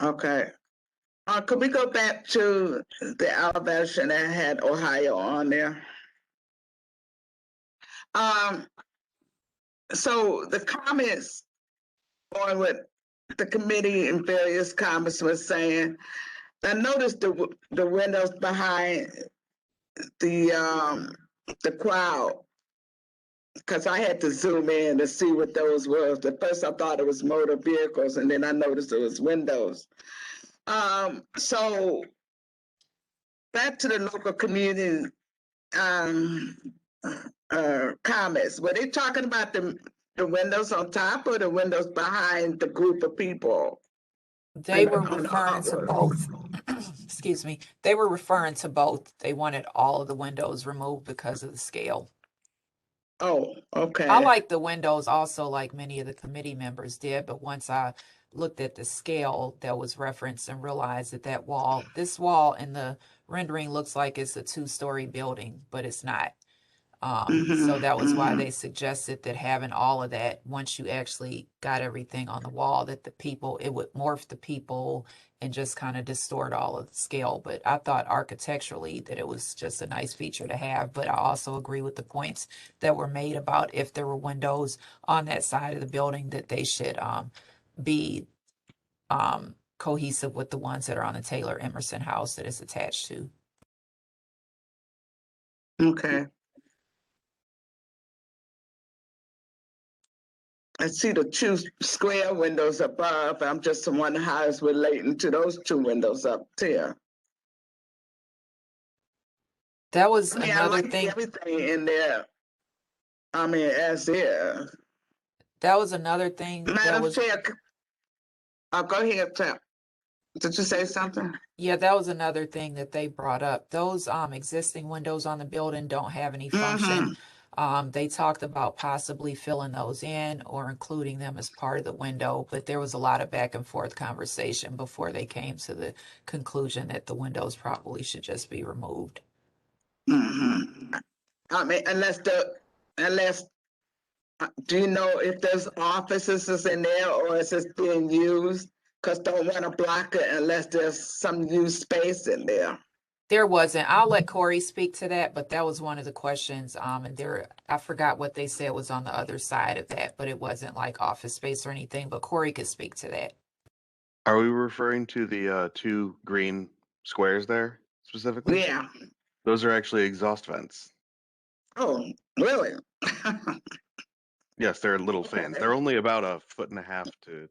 Okay. Could we go back to the elevation that had Ohio on there? So the comments on what the committee and various comments were saying, I noticed the windows behind the crowd, because I had to zoom in to see what those were. At first I thought it was motor vehicles, and then I noticed it was windows. So back to the local community comments. Were they talking about the windows on top or the windows behind the group of people? They were referring to both. Excuse me. They were referring to both. They wanted all of the windows removed because of the scale. Oh, okay. I like the windows also, like many of the committee members did, but once I looked at the scale that was referenced and realized that this wall in the rendering looks like it's a 2-story building, but it's not. So that was why they suggested that having all of that, once you actually got everything on the wall, that it would morph the people and just kind of distort all of the scale. But I thought architecturally that it was just a nice feature to have. But I also agree with the points that were made about if there were windows on that side of the building, that they should be cohesive with the ones that are on the Taylor Emerson house that it's attached to. Okay. I see the 2 square windows above. I'm just wondering how it's relating to those 2 windows up there. That was I another like thing. everything in there. As is. That was another thing. Madam Chair, go ahead, Tim. Did you say something? Yeah, that was another thing that they brought up. Those existing windows on the building don't have any function. They talked about possibly filling those in or including them as part of the window, but there was a lot of back and forth conversation before they came to the conclusion that the windows probably should just be removed. Unless do you know if there's offices is in there or is it being used? Because don't want to block it unless there's some new space in there. There wasn't. I'll let Corey speak to that, but that was one of the questions. And I forgot what they said was on the other side of that, but it wasn't like office space or anything, but Corey could speak to that. Are we referring to the 2 green squares there specifically? Yeah. Those are actually exhaust vents. Oh, really? Yes, they're little fans. They're only about 1.5 feet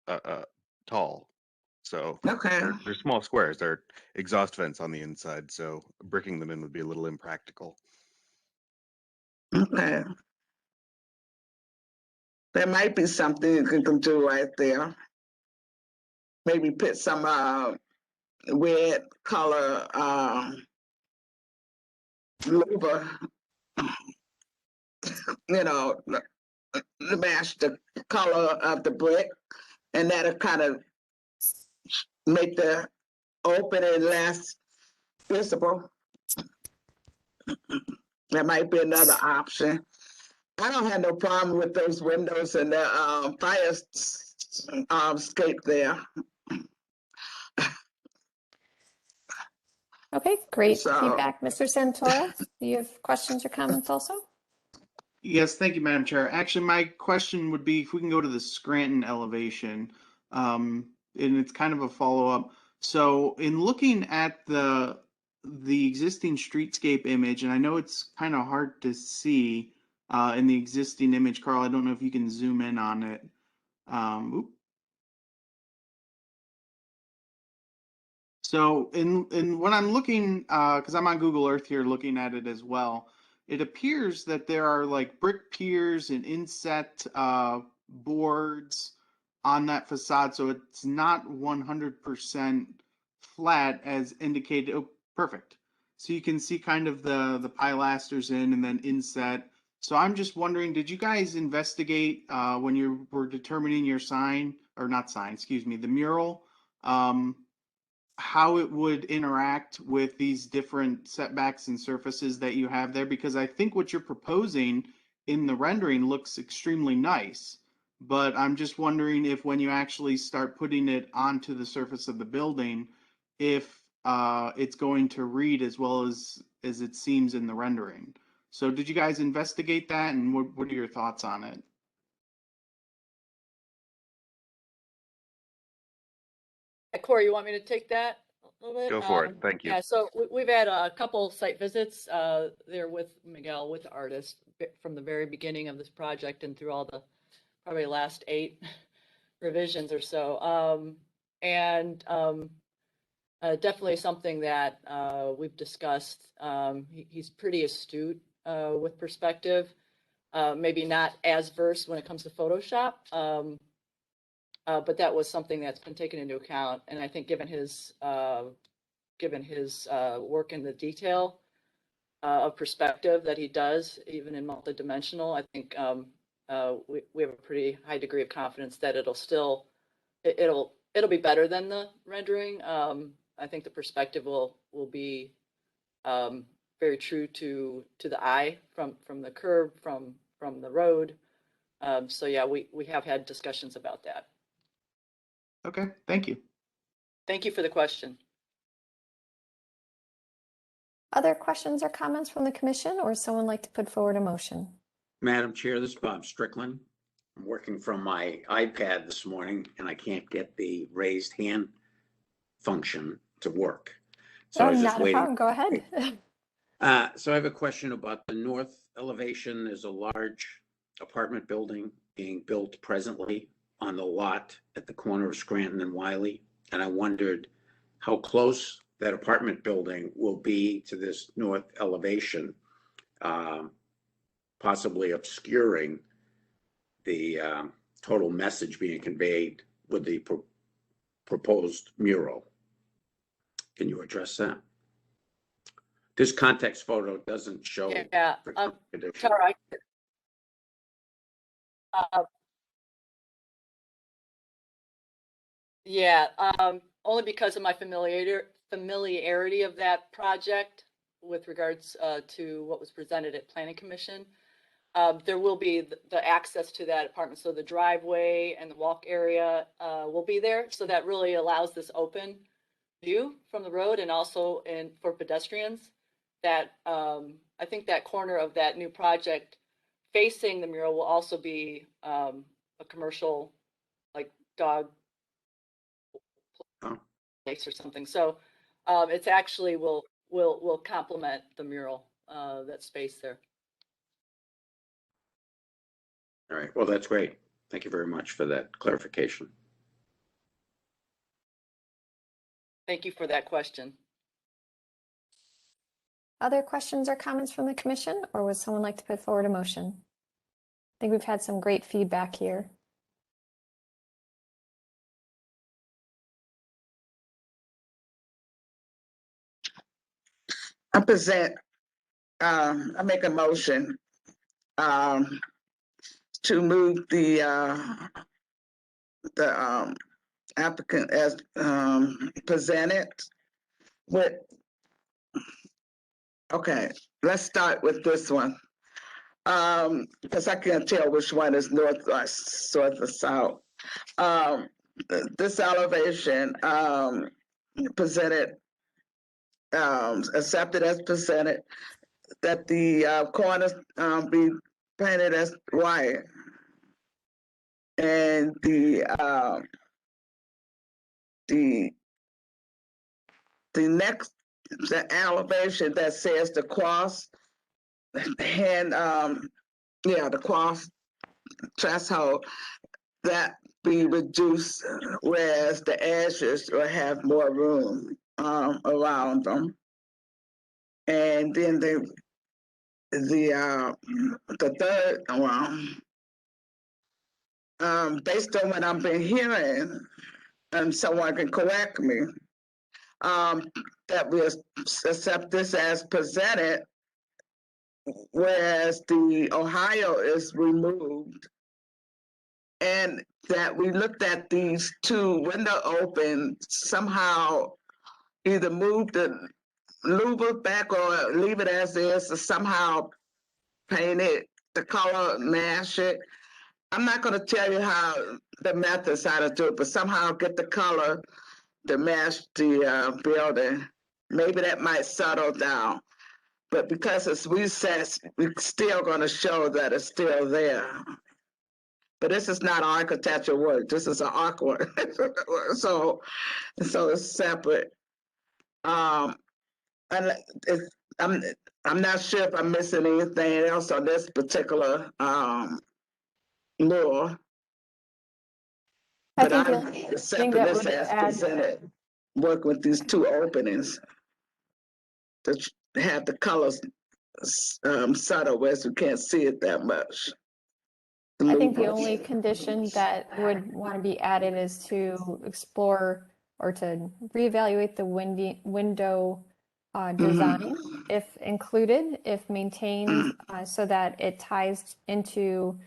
to tall. So they're small squares. They're exhaust vents on the inside. So bricking them in would be a little impractical. Okay. There might be something you can do right there. Maybe put some red color louver, you know, to match the color of the brick, and that'll kind of make the opening less visible. That might be another option. I don't have no problem with those windows and the fire escape there. Okay, great So- feedback. Mr. Santora, do you have questions or comments also? Yes, thank you, Madam Chair. Actually, my question would be if we can go to the Scranton elevation, and it's kind of a follow-up. So in looking at the existing streetscape image, and I know it's kind of hard to see in the existing image, Carl, I don't know if you can zoom in on it. Oop. So in when I'm looking, because I'm on Google Earth here looking at it as well, it appears that there are like brick piers and inset boards on that facade, so it's not 100% flat as indicated. Oh, perfect. So you can see kind of the pilasters in and then inset. So I'm just wondering, did you guys investigate when you were determining your sign, or not sign, excuse me, the mural? How it would interact with these different setbacks and surfaces that you have there, because I think what you're proposing in the rendering looks extremely nice, but I'm just wondering if when you actually start putting it onto the surface of the building, if it's going to read as well as it seems in the rendering. So did you guys investigate that, and what are your thoughts on it? Corey, you want me to take that a little bit? Go for it. Thank you. Yeah, so we've had a couple site visits there with Miguel, with the artist, from the very beginning of this project and through all the probably last 8 revisions or so. Definitely something that we've discussed. He's pretty astute with perspective, maybe not as versed when it comes to Photoshop. But that was something that's been taken into account, and I think given his work in the detail of perspective that he does, even in multidimensional, I think we have a pretty high degree of confidence that it'll be better than the rendering. I think the perspective will be very true to the eye from the curb, from the road. So yeah, we have had discussions about that. Okay, thank you. Thank you for the question. Other questions or comments from the commission, or someone like to put forward a motion? Madam Chair, this is Bob Strickland. I'm working from my iPad this morning and I can't get the raised hand function to work. So I was just Not a waiting. problem. Go ahead. So I have a question about the north elevation. There's a large apartment building being built presently on the lot at the corner of Scranton and Wiley. And I wondered how close that apartment building will be to this north elevation, possibly obscuring the total message being conveyed with the proposed mural. Can you address that? This context photo doesn't show. Yeah, Tara, yeah, only because of my familiarity of that project with regards to what was presented at Planning Commission. There will be the access to that apartment, so the driveway and the walk area will be there. So that really allows this open view from the road, and also for pedestrians. That I think that corner of that new project facing the mural will also be a commercial, like dog place or something. So it's actually will complement the mural, that space there. All right, well, that's great. Thank you very much for that clarification. Thank you for that question. Other questions or comments from the commission, or would someone like to put forward a motion? I think we've had some great feedback here. I present I make a motion, to move the applicant as, presented with, okay, let's start with this one. Because I can't tell which one is north or south or south. This elevation, presented, accepted as presented, that the corners be painted as white, and the next, the elevation that says the cross and the cross threshold, that be reduced, whereas the edges will have more room around them. And then the third one, based on what I've been hearing, and someone can correct me, that we accept this as presented, whereas the Ohio is removed, and that we looked at these two window open, somehow either move the louver back or leave it as is, or somehow paint it, the color, mash it. I'm not going to tell you how the methods how to do it, but somehow get the color to match the building. Maybe that might settle down. But because it's recessed, we're still going to show that it's still there. But this is not architectural work. This is an art work. so it's separate. And I'm not sure if I'm missing anything else on this particular law. I But think the I'm only thing accepting that this would as add, presented. Work with these two openings to have the colors subtle, whereas you can't see it that much. I think the only condition that would want to be added is to explore or to reevaluate the window design, if included, if maintained, so that it ties into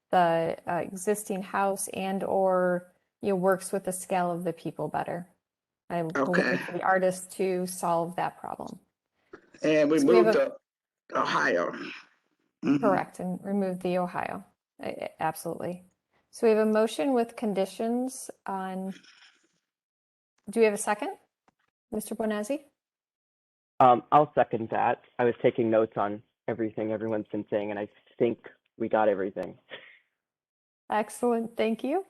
the existing house and or works with the scale of the people better. I'm looking for the artist to solve that problem. And we So moved to Ohio. Correct, and remove the Ohio. Absolutely. So we have a motion with conditions on. Do we have a second, Mr. Bonazzi? I'll second that. I was taking notes on everything everyone's been saying, and I think we got everything. Excellent, thank you.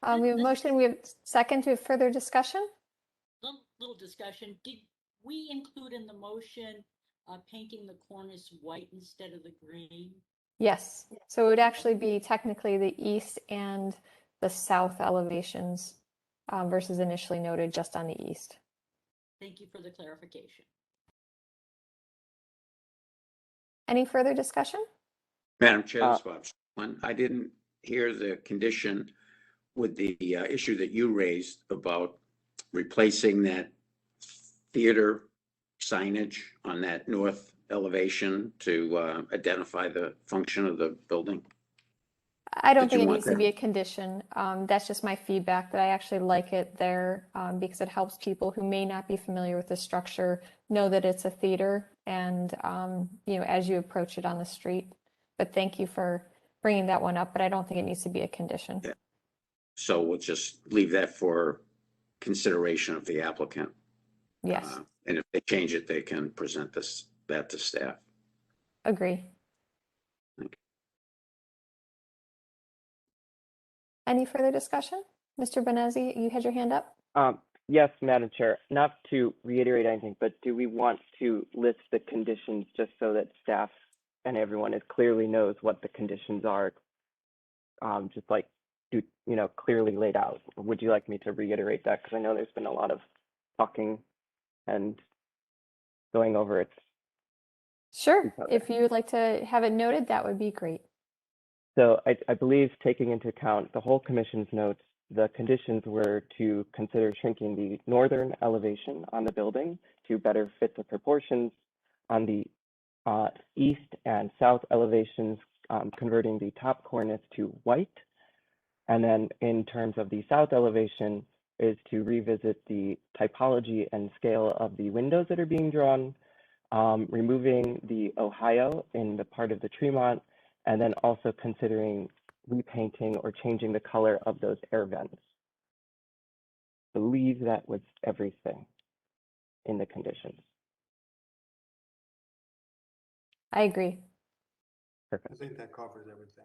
We have a motion, we have second. To have further discussion? Little discussion. Did we include in the motion painting the cornice white instead of the green? Yes, so it would actually be technically the east and the south elevations versus initially noted just on the east. Thank you for the clarification. Any further discussion? Madam Chair, this is Bob Schwinn. I didn't hear the condition with the issue that you raised about replacing that theater signage on that north elevation to identify the function of the building. I don't think it needs to be a condition. That's just my feedback, that I actually like it there because it helps people who may not be familiar with the structure know that it's a theater and, as you approach it on the street. But thank you for bringing that one up, but I don't think it needs to be a condition. Yeah. So we'll just leave that for consideration of the applicant. Yes. And if they change it, they can present that to staff. Agree. Any further discussion? Mr. Bonazzi, you had your hand up? Yes, Madam Chair. Not to reiterate anything, but do we want to list the conditions just so that staff and everyone clearly knows what the conditions are? Just like, clearly laid out. Would you like me to reiterate that? Because I know there's been a lot of talking and going over it. Sure. If you would like to have it noted, that would be great. So I believe, taking into account the whole commission's notes, the conditions were to consider shrinking the northern elevation on the building to better fit the proportions on the east and south elevations, converting the top cornice to white. And then in terms of the south elevation is to revisit the typology and scale of the windows that are being drawn, removing the Ohio in the part of the Tremont, and then also considering repainting or changing the color of those air vents. I believe that was everything in the conditions. I agree. Perfect. I think that covers everything.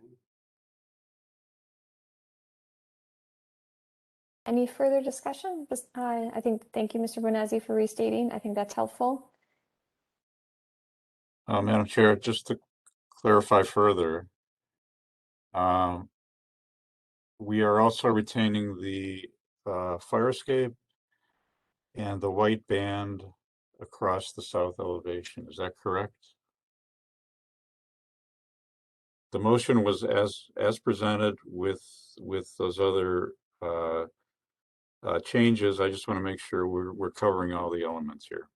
Any further discussion? I think, thank you, Mr. Bonazzi, for restating. I think that's helpful. Madam Chair, just to clarify further, we are also retaining the fire escape and the white band across the south elevation. Is that correct? The motion was as presented with those other changes. I just want to make sure we're covering all the elements here.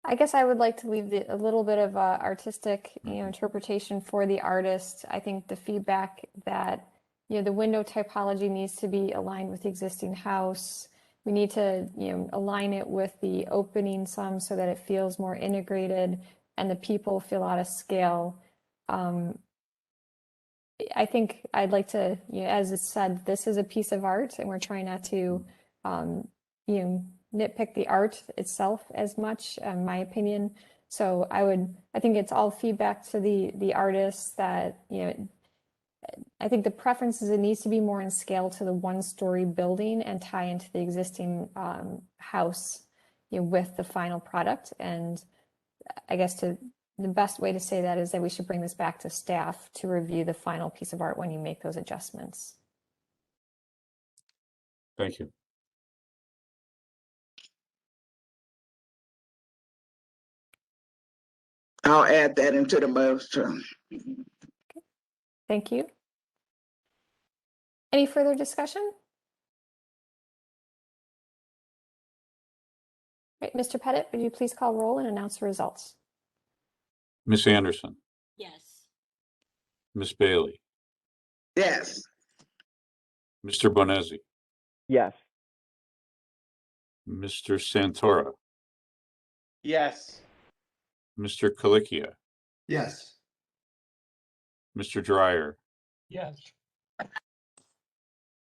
I guess I would like to leave a little bit of artistic, interpretation for the artist. I think the feedback that, the window typology needs to be aligned with the existing house. We need to, align it with the opening some so that it feels more integrated and the people feel out of scale. I think I'd like to, as it said, this is a piece of art and we're trying not to, nitpick the art itself as much, in my opinion. So I think it's all feedback to the artists that, I think the preference is it needs to be more in scale to the one-story building and tie into the existing house, with the final product. And I guess the best way to say that is that we should bring this back to staff to review the final piece of art when you make those adjustments. Thank you. I'll add that into the motion. Thank you. Any further discussion? Right, Mr. Pettit, would you please call roll and announce the results? Ms. Anderson, Yes. Ms. Bailey, Yes. Mr. Bonazzi, Yes. Mr. Santora, Yes. Mr. Colicchia, Yes. Mr. Dryer, Yes.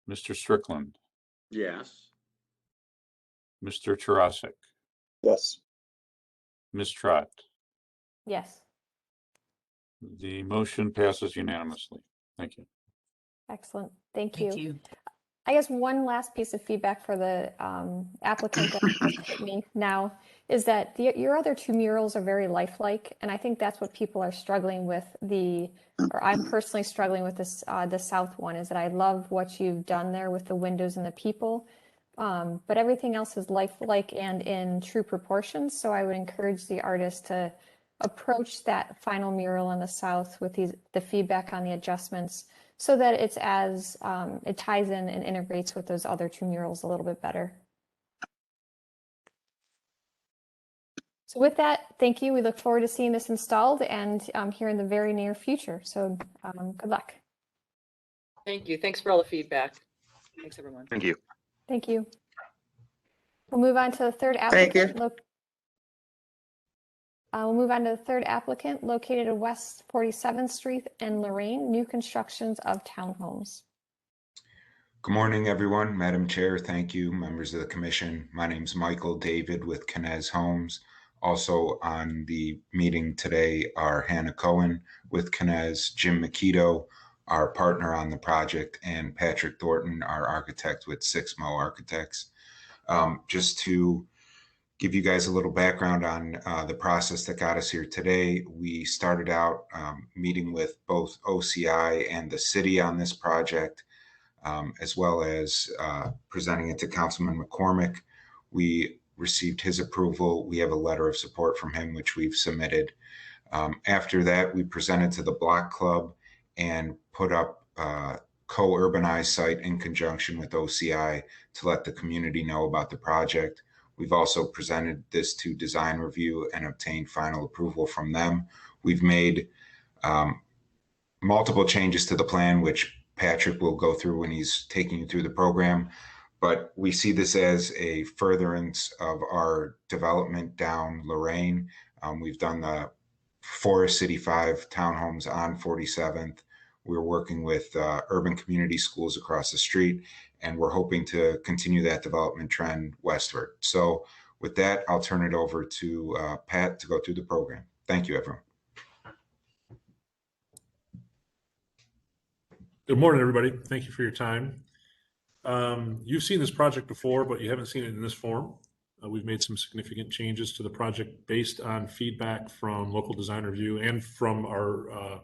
Mr. Strickland, Yes. Mr. Tarasik, Yes. Ms. Trott. Yes. The motion passes unanimously. Thank you. Excellent. Thank Thank you. you. I guess one last piece of feedback for the applicant that just hit me now is that your other two murals are very lifelike, and I think that's what people are struggling with. Or I'm personally struggling with this. The south one is that I love what you've done there with the windows and the people, but everything else is lifelike and in true proportions. So I would encourage the artist to approach that final mural in the south with the feedback on the adjustments, so that it's as it ties in and integrates with those other two murals a little bit better. So with that, thank you. We look forward to seeing this installed and here in the very near future. So good luck. Thank you. Thanks for all the feedback. Thanks, everyone. Thank you. Thank you. We'll move on to the third Thank you. applicant. We'll move on to the third applicant located at West 47th Street in Lorraine, new constructions of townhomes. Good morning, everyone. Madam Chair, thank you. Members of the commission. My name is Michael David with Kenez Homes. Also on the meeting today are Hannah Cohen with Kenez, Jim Makito, our partner on the project, and Patrick Thornton, our architect with 6 Mo Architects. Just to give you guys a little background on the process that got us here today, we started out meeting with both OCI and the city on this project, as well as presenting it to Councilman McCormick. We received his approval. We have a letter of support from him, which we've submitted. After that, we presented to the Block Club and put up a co-urbanized site in conjunction with OCI to let the community know about the project. We've also presented this to design review and obtained final approval from them. We've made multiple changes to the plan, which Patrick will go through when he's taking you through the program. But we see this as a furtherance of our development down Lorraine. We've done the Forest City 5 townhomes on 47th. We're working with urban community schools across the street, and we're hoping to continue that development trend westward. So with that, I'll turn it over to Pat to go through the program. Thank you, everyone. Good morning, everybody. Thank you for your time. You've seen this project before, but you haven't seen it in this form. We've made some significant changes to the project based on feedback from local design review and from our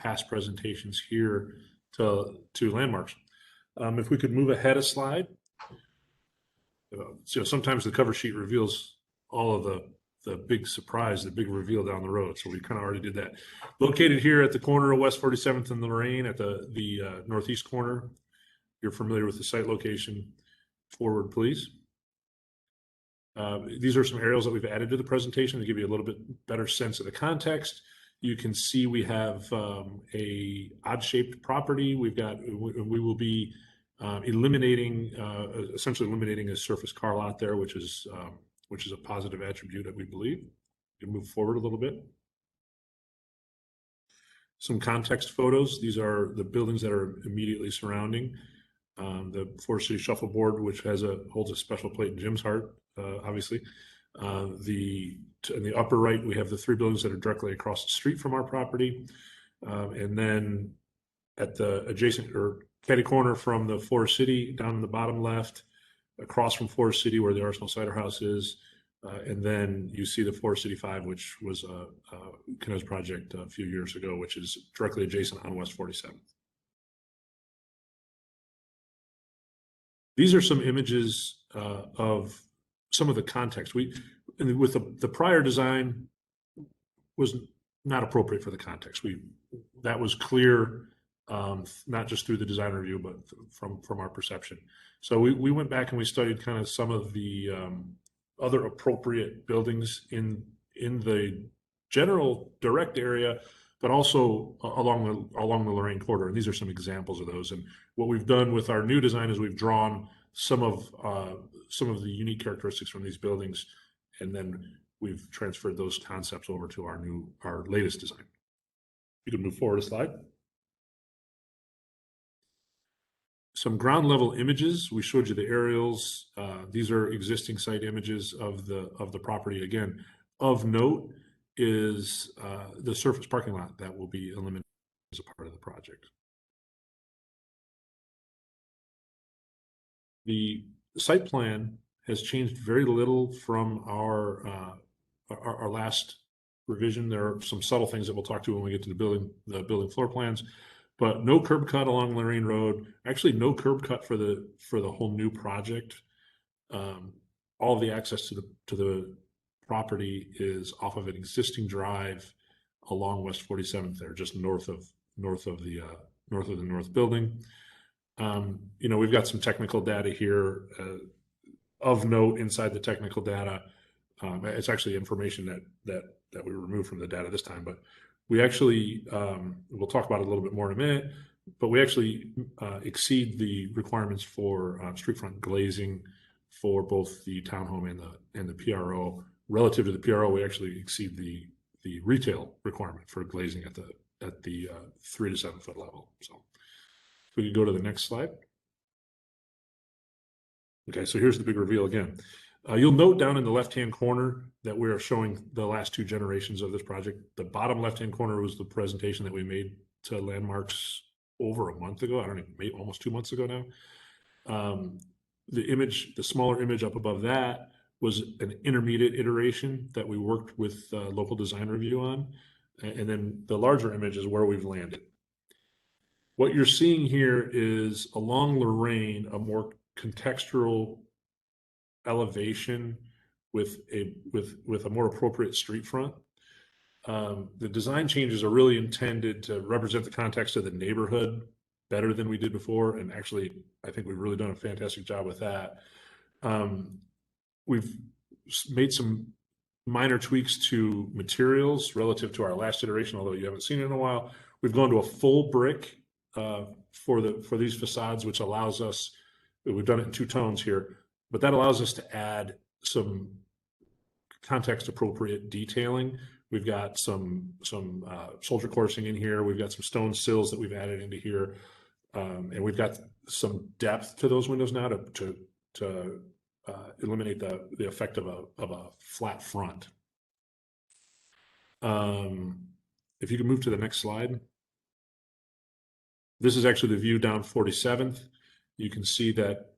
past presentations here to Landmarks. If we could move ahead a slide. So sometimes the cover sheet reveals all of the big surprise, the big reveal down the road. So we kind of already did that. Located here at the corner of West 47th and Lorraine at the northeast corner. You're familiar with the site location. Forward, please. These are some aerials that we've added to the presentation to give you a little bit better sense of the context. You can see we have a odd-shaped property. We will be essentially eliminating a surface car lot there, which is a positive attribute that we believe. You can move forward a little bit. Some context photos. These are the buildings that are immediately surrounding the Forest City Shuffleboard, which holds a special plate in Jim's heart, obviously. In the upper right, we have the 3 buildings that are directly across the street from our property. And then at the adjacent or catty corner from the Forest City, down in the bottom left, across from Forest City where the Arsenal Cider House is. And then you see the Forest City 5, which was a Knez project a few years ago, which is directly adjacent on West 47th. These are some images of some of the context. With the prior design was not appropriate for the context. That was clear, not just through the design review, but from our perception. So we went back and we studied kind of some of the other appropriate buildings in the general direct area, but also along the Lorraine corridor. And these are some examples of those. And what we've done with our new design is we've drawn some of the unique characteristics from these buildings, and then we've transferred those concepts over to our latest design. You can move forward a slide. Some ground level images. We showed you the aerials. These are existing site images of the property. Again, of note is the surface parking lot that will be eliminated as a part of the project. The site plan has changed very little from our last revision. There are some subtle things that we'll talk to when we get to the building floor plans, but no curb cut along Lorraine Road. Actually, no curb cut for the whole new project. All of the access to the property is off of an existing drive along West 47th there, just north of the north building. We've got some technical data here of note inside the technical data. It's actually information that we removed from the data this time, but we actually, we'll talk about it a little bit more in a minute, but we actually exceed the requirements for street front glazing for both the townhome and the PRO. Relative to the PRO, we actually exceed the retail requirement for glazing at the 3 to 7 foot level. So if we could go to the next slide. Okay, so here's the big reveal again. You'll note down in the left-hand corner that we are showing the last 2 generations of this project. The bottom left-hand corner was the presentation that we made to Landmarks over a month ago. I don't even, maybe almost 2 months ago now. The smaller image up above that was an intermediate iteration that we worked with local design review on. And then the larger image is where we've landed. What you're seeing here is along Lorraine, a more contextual elevation with a more appropriate street front. The design changes are really intended to represent the context of the neighborhood better than we did before. And actually, I think we've really done a fantastic job with that. we've made some minor tweaks to materials relative to our last iteration, although you haven't seen it in a while. We've gone to a full brick for these facades, which allows us, we've done it in 2 tones here, but that allows us to add some context appropriate detailing. We've got some soldier coursing in here. We've got some stone sills that we've added into here. And we've got some depth to those windows now to eliminate the effect of a flat front. If you can move to the next slide. This is actually the view down 47th. You can see that,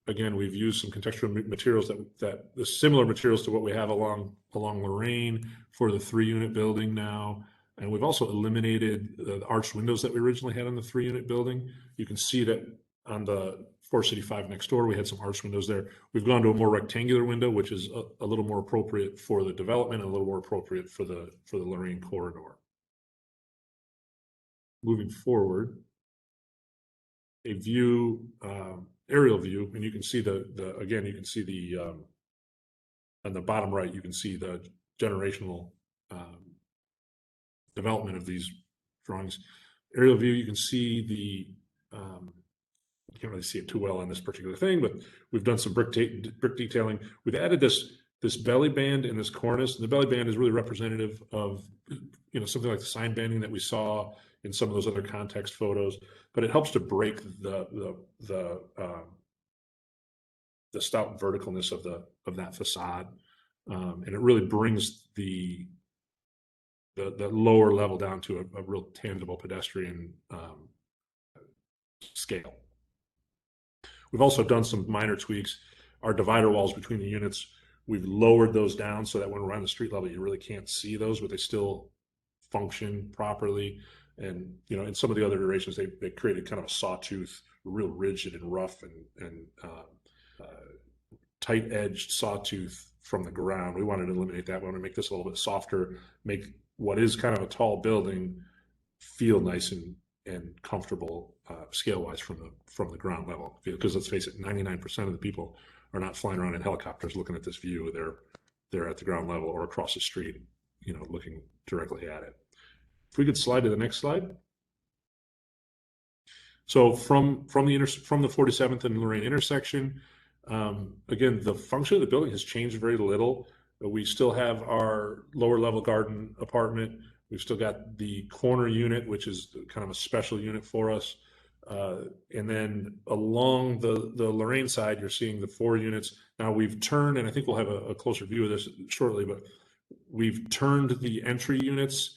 again, we've used some contextual materials that the similar materials to what we have along Lorraine for the 3-unit building now. And we've also eliminated the arched windows that we originally had on the 3-unit building. You can see that on the Forest City 5 next door, we had some arched windows there. We've gone to a more rectangular window, which is a little more appropriate for the development and a little more appropriate for the Lorraine corridor. Moving forward, a view, aerial view, and you can see again, you can see on the bottom right, you can see the generational development of these drawings. Aerial view, you can see the, you can't really see it too well on this particular thing, but we've done some brick detailing. We've added this belly band and this cornice. And the belly band is really representative of, something like the sign banding that we saw in some of those other context photos, but it helps to break the stout verticalness of that facade. And it really brings the lower level down to a real tangible pedestrian scale. We've also done some minor tweaks. Our divider walls between the units, we've lowered those down so that when we're on the street level, you really can't see those, but they still function properly. And, in some of the other iterations, they created kind of a sawtooth, real rigid and rough and tight-edged sawtooth from the ground. We wanted to eliminate that. We want to make this a little bit softer, make what is kind of a tall building feel nice and comfortable scale-wise from the ground level. Because let's face it, 99% of the people are not flying around in helicopters looking at this view. They're at the ground level or across the street, looking directly at it. If we could slide to the next slide. So from the 47th and Lorraine intersection, again, the function of the building has changed very little. We still have our lower level garden apartment. We've still got the corner unit, which is kind of a special unit for us. And then along the Lorraine side, you're seeing the 4 units. Now we've turned, and I think we'll have a closer view of this shortly, but we've turned the entry units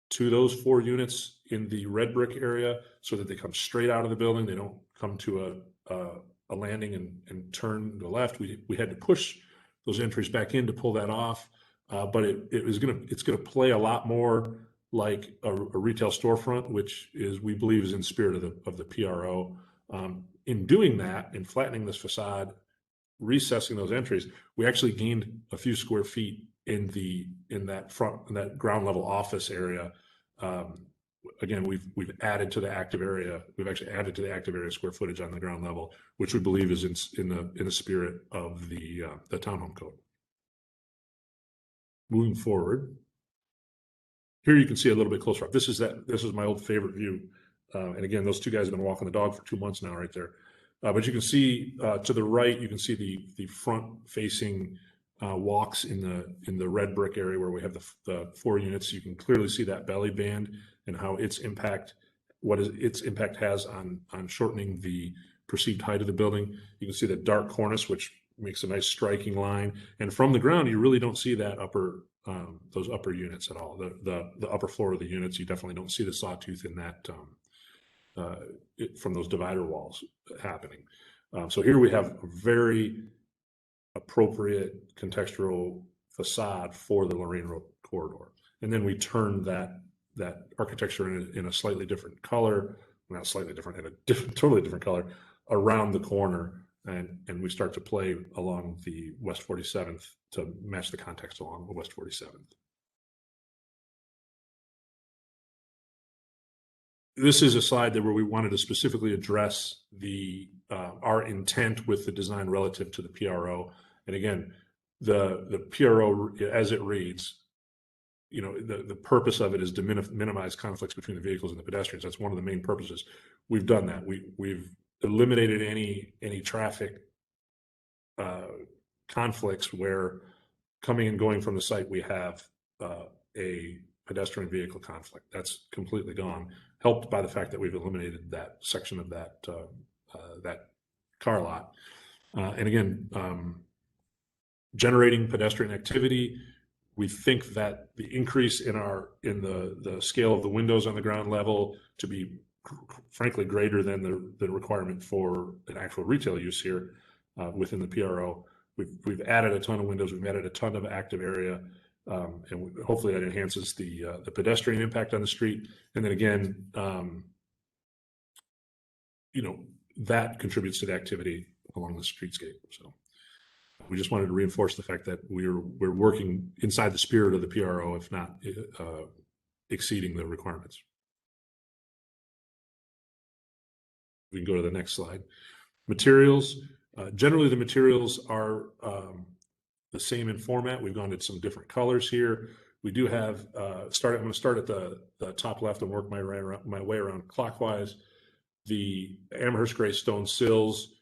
to those 4 units in the red brick area so that they come straight out of the building. They don't come to a landing and turn to the left. We had to push those entries back in to pull that off. But it's gonna play a lot more like a retail storefront, which we believe is in spirit of the PRO. In doing that, in flattening this facade, recessing those entries, we actually gained a few square feet in that ground level office area. Again, we've added to the active area. We've actually added to the active area square footage on the ground level, which we believe is in the spirit of the townhome code. Moving forward, here you can see a little bit closer up. This is my old favorite view. And again, those 2 guys have been walking the dog for 2 months now, right there. But you can see to the right, you can see the front facing walks in the red brick area where we have the 4 units. You can clearly see that belly band and how its impact has on shortening the perceived height of the building. You can see the dark cornice, which makes a nice striking line. And from the ground, you really don't see that those upper units at all. The upper floor of the units, you definitely don't see the sawtooth in that from those divider walls happening. So here we have a very appropriate contextual facade for the Lorraine Road corridor. And then we turn that architecture in a slightly different color, not slightly different, in a totally different color around the corner. And we start to play along the West 47th to match the context along the West 47th. This is a slide where we wanted to specifically address our intent with the design relative to the PRO. And again, the PRO, as it reads, the purpose of it is to minimize conflicts between the vehicles and the pedestrians. That's one of the main purposes. We've done that. We've eliminated any traffic conflicts where coming and going from the site, we have a pedestrian vehicle conflict. That's completely gone, helped by the fact that we've eliminated that section of that car lot. And again, generating pedestrian activity. We think that the increase in the scale of the windows on the ground level to be frankly greater than the requirement for an actual retail use here within the PRO. We've added a ton of windows. We've added a ton of active area, and hopefully that enhances the pedestrian impact on the street. And then again, that contributes to the activity along the streetscape. So we just wanted to reinforce the fact that we're working inside the spirit of the PRO, if not exceeding the requirements. We can go to the next slide. Materials. Generally, the materials are the same in format. We've gone to some different colors here. We do have, I'm going to start at the top left and work my way around clockwise. The Amherst gray stone sills,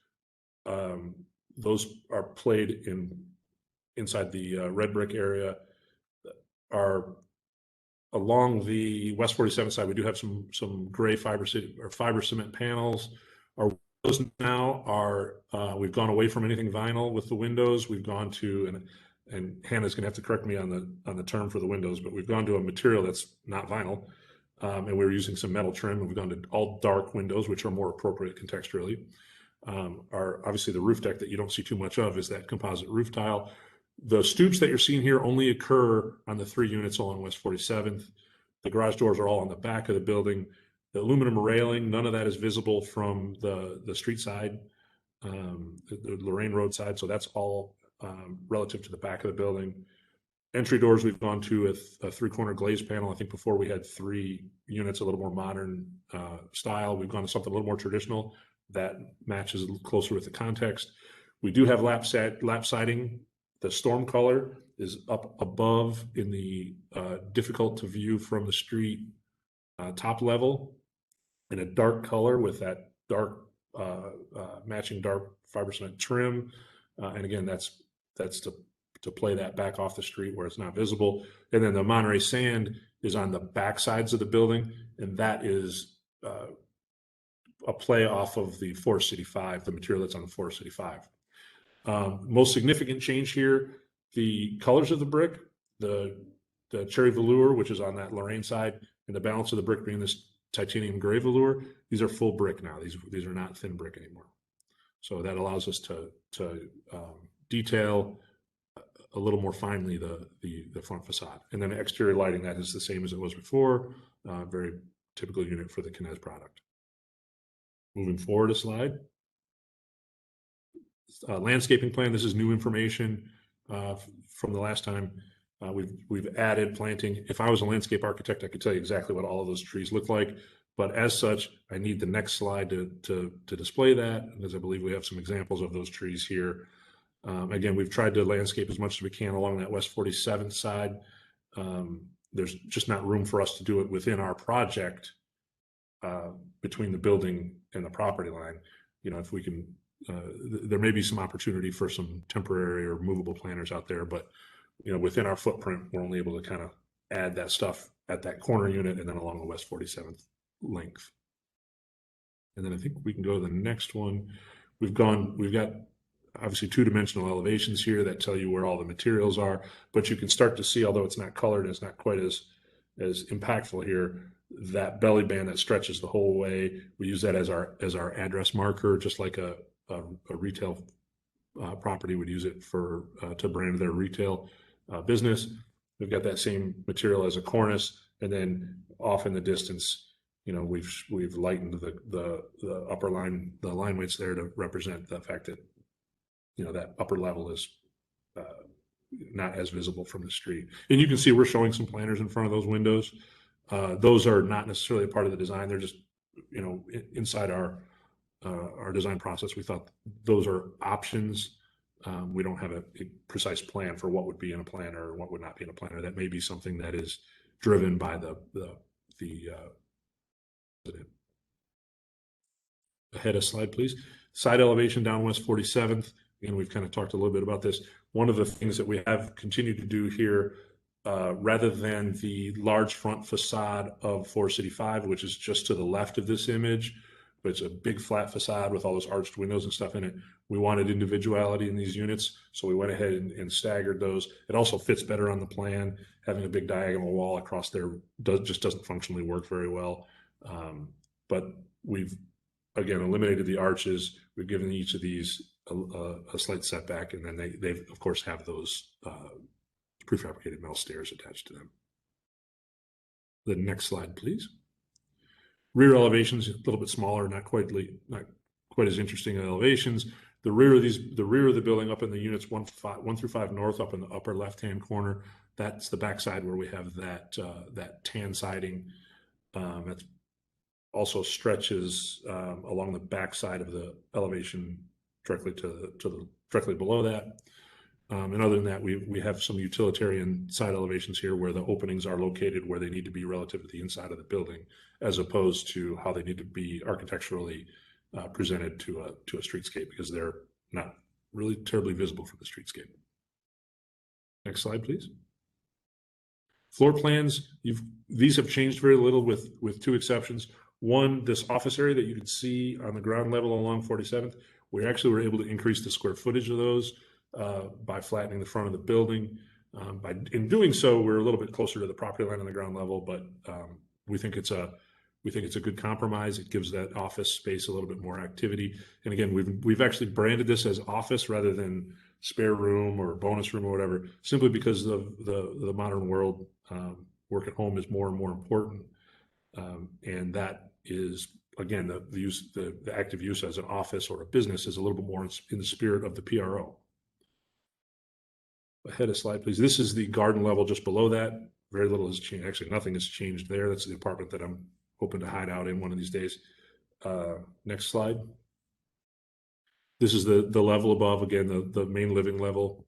those are played inside the red brick area. Are along the West 47th side, we do have some gray fiber cement panels. Our windows now are, we've gone away from anything vinyl with the windows. We've gone to, and Hannah's going to have to correct me on the term for the windows, but we've gone to a material that's not vinyl, and we're using some metal trim. And we've gone to all dark windows, which are more appropriate contextually. Obviously the roof deck that you don't see too much of is that composite roof tile. The stoops that you're seeing here only occur on the 3 units along West 47th. The garage doors are all on the back of the building. The aluminum railing, none of that is visible from the street side, the Lorraine Road side. So that's all relative to the back of the building. Entry doors, we've gone to a 3-corner glazed panel. I think before we had 3 units, a little more modern style. We've gone to something a little more traditional that matches closer with the context. We do have lap siding. The storm color is up above in the difficult to view from the street top level in a dark color with that dark matching dark fiber cement trim. And again, that's to play that back off the street where it's not visible. And then the Monterey sand is on the back sides of the building, and that is a play off of the Forest City 5, the material that's on the Forest City 5. Most significant change here, the colors of the brick, the cherry velour, which is on that Lorraine side, and the balance of the brick being this titanium gray velour. These are full brick now. These are not thin brick anymore. So that allows us to detail a little more finely the front facade. And then exterior lighting, that is the same as it was before. Very typical unit for the Knez product. Moving forward a slide. Landscaping plan. This is new information from the last time. We've added planting. If I was a landscape architect, I could tell you exactly what all of those trees look like. But as such, I need the next slide to display that, because I believe we have some examples of those trees here. Again, we've tried to landscape as much as we can along that West 47th side. There's just not room for us to do it within our project between the building and the property line. If we can, there may be some opportunity for some temporary or movable planters out there, but within our footprint, we're only able to kind of add that stuff at that corner unit and then along the West 47th length. And then I think we can go to the next one. We've got obviously 2-dimensional elevations here that tell you where all the materials are, but you can start to see, although it's not colored, it's not quite as impactful here, that belly band that stretches the whole way. We use that as our address marker, just like a retail property would use it to brand their retail business. We've got that same material as a cornice, and then off in the distance, we've lightened the upper line, the line weights there to represent the fact that that upper level is not as visible from the street. And you can see we're showing some planters in front of those windows. Those are not necessarily a part of the design. They're just inside our design process. We thought those are options We don't have a precise plan for what would be in a planner or what would not be in a planner. That may be something that is driven by the ahead a slide, please. Side elevation down West 47th. Again, we've kind of talked a little bit about this. One of the things that we have continued to do here, rather than the large front facade of Forest City 5, which is just to the left of this image, but it's a big flat facade with all those arched windows and stuff in it. We wanted individuality in these units, so we went ahead and staggered those. It also fits better on the plan. Having a big diagonal wall across there just doesn't functionally work very well. But we've, again, eliminated the arches. We've given each of these a slight setback, and then they of course have those prefabricated metal stairs attached to them. The next slide, please. Rear elevations a little bit smaller, not quite as interesting elevations. The rear of the building up in the units 1 through 5 north, up in the upper left-hand corner. That's the backside where we have that tan siding. That's also stretches along the backside of the elevation directly below that. And other than that, we have some utilitarian side elevations here where the openings are located where they need to be relative to the inside of the building, as opposed to how they need to be architecturally presented to a streetscape, because they're not really terribly visible from the streetscape. Next slide, please. Floor plans, these have changed very little with two exceptions. One, this office area that you can see on the ground level along 47th, we actually were able to increase the square footage of those by flattening the front of the building. In doing so, we're a little bit closer to the property line on the ground level, but we think it's a good compromise. It gives that office space a little bit more activity. And again, we've actually branded this as office rather than spare room or bonus room or whatever, simply because of the modern world, work at home is more and more important. And that is, again, the active use as an office or a business is a little bit more in the spirit of the PRO. Ahead a slide, please. This is the garden level just below that. Very little has changed. Actually, nothing has changed there. That's the apartment that I'm hoping to hide out in one of these days. Next slide. This is the level above, again, the main living level.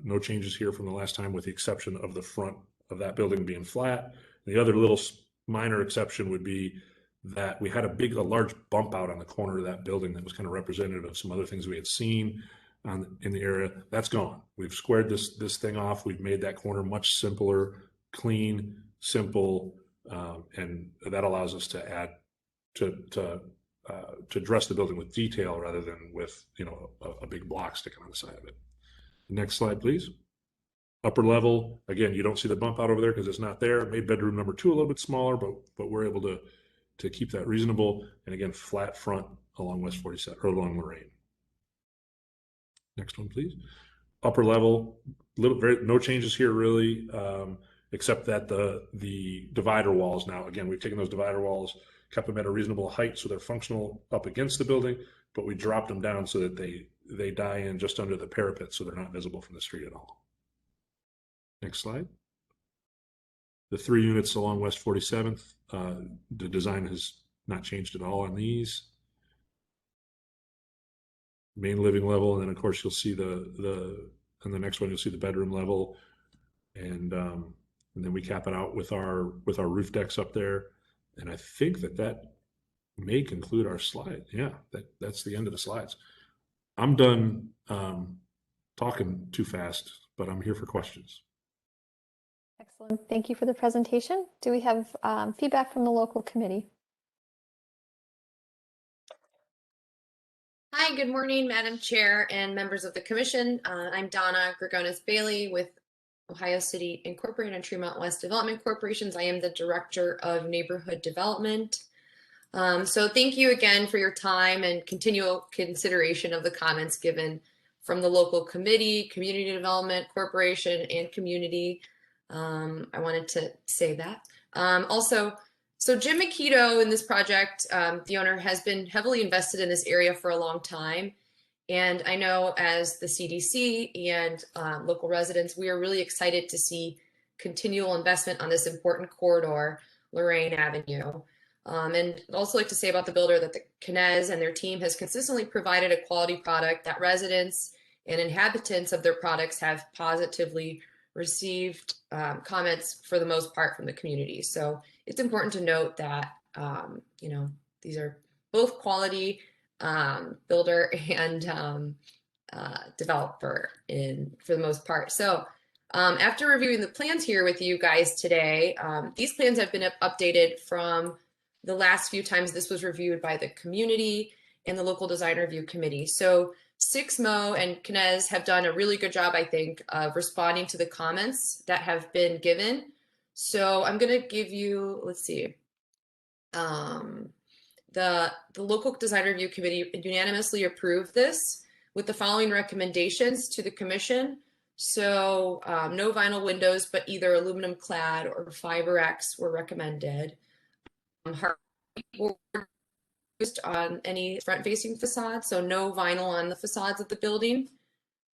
No changes here from the last time, with the exception of the front of that building being flat. The other little minor exception would be that we had a large bump out on the corner of that building that was kind of representative of some other things we had seen in the area. That's gone. We've squared this thing off. We've made that corner much simpler, clean, simple, and that allows us to add to dress the building with detail rather than with a big block sticking on the side of it. Next slide, please. Upper level, again, you don't see the bump out over there because it's not there. It made bedroom number 2 a little bit smaller, but we're able to keep that reasonable. And again, flat front along West 47 or along Lorraine. Next one, please. Upper level, no changes here really, except that the divider walls now, again, we've taken those divider walls, kept them at a reasonable height so they're functional up against the building, but we dropped them down so that they die in just under the parapet so they're not visible from the street at all. Next slide. The 3 units along West 47th, the design has not changed at all on these. Main living level, and then of course you'll see on the next one you'll see the bedroom level, and then we cap it out with our roof decks up there. And I think that may conclude our slide. Yeah, that's the end of the slides. I'm done talking too fast, but I'm here for questions. Excellent. Thank you for the presentation. Do we have feedback from the local committee? Hi, good morning, Madam Chair and members of the Commission. I'm Donna Gregonis Bailey with Ohio City Incorporated and Tremont West Development Corporations. I am the Director of Neighborhood Development. So thank you again for your time and continual consideration of the comments given from the local committee, Community Development Corporation, and community. I wanted to say that. So Jim Makito in this project, the owner, has been heavily invested in this area for a long time. And I know as the CDC and local residents, we are really excited to see continual investment on this important corridor, Lorraine Avenue. And I'd also like to say about the builder that the Knez and their team has consistently provided a quality product that residents and inhabitants of their products have positively received comments for the most part from the community. So it's important to note that, you know, these are both quality builder and developer for the most part. So after reviewing the plans here with you guys today, these plans have been updated from the last few times this was reviewed by the community and the local design review committee. So Sixmo and Knez have done a really good job, I think, of responding to the comments that have been given. So I'm going to give you, let's see, the local design review committee unanimously approved this with the following recommendations to the commission. So no vinyl windows, but either aluminum clad or FiberX were recommended. Used on any front-facing facade, so no vinyl on the facades of the building,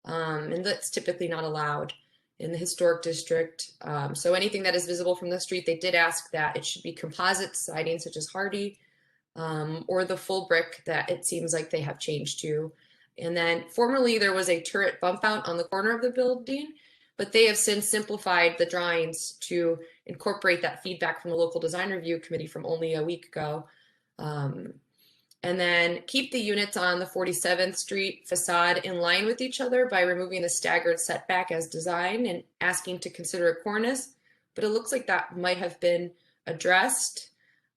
and that's typically not allowed in the historic district. So anything that is visible from the street, they did ask that it should be composite siding such as Hardie, or the full brick that it seems like they have changed to. And then formerly there was a turret bump out on the corner of the building, but they have since simplified the drawings to incorporate that feedback from the local design review committee from only a week ago. And then keep the units on the 47th Street facade in line with each other by removing the staggered setback as designed and asking to consider a cornice. But it looks like that might have been addressed.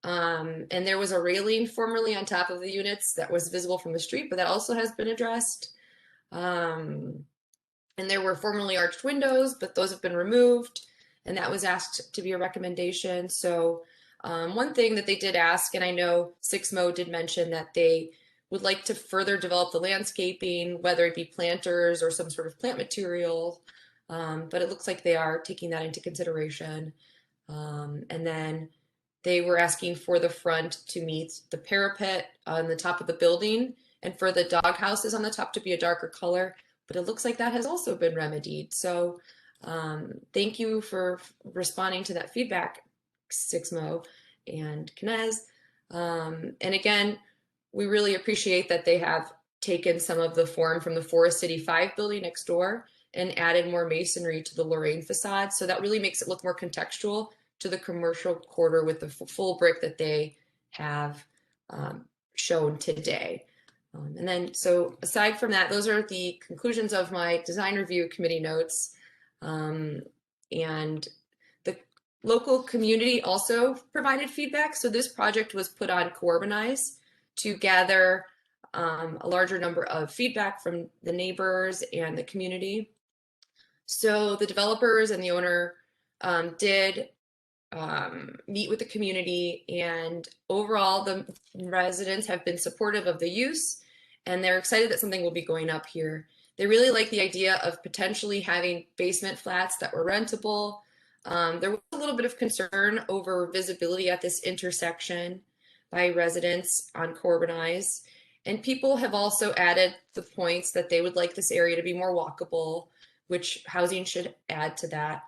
And there was a railing formerly on top of the units that was visible from the street, but that also has been addressed. And there were formerly arched windows, but those have been removed. And that was asked to be a recommendation. So one thing that they did ask, and I know Sixmo did mention that they would like to further develop the landscaping, whether it be planters or some sort of plant material, but it looks like they are taking that into consideration. And then they were asking for the front to meet the parapet on the top of the building and for the dog houses on the top to be a darker color, but it looks like that has also been remedied. So thank you for responding to that feedback, Sixmo and Knez. And again, we really appreciate that they have taken some of the form from the Forest City 5 building next door and added more masonry to the Lorraine facade. So that really makes it look more contextual to the commercial quarter with the full brick that they have shown today. And then, so aside from that, those are the conclusions of my design review committee notes. And the local community also provided feedback. So this project was put on Courbanize to gather a larger number of feedback from the neighbors and the community. So the developers and the owner did meet with the community, and overall the residents have been supportive of the use and they're excited that something will be going up here. They really like the idea of potentially having basement flats that were rentable. There was a little bit of concern over visibility at this intersection by residents on Courbanize, and people have also added the points that they would like this area to be more walkable, which housing should add to that.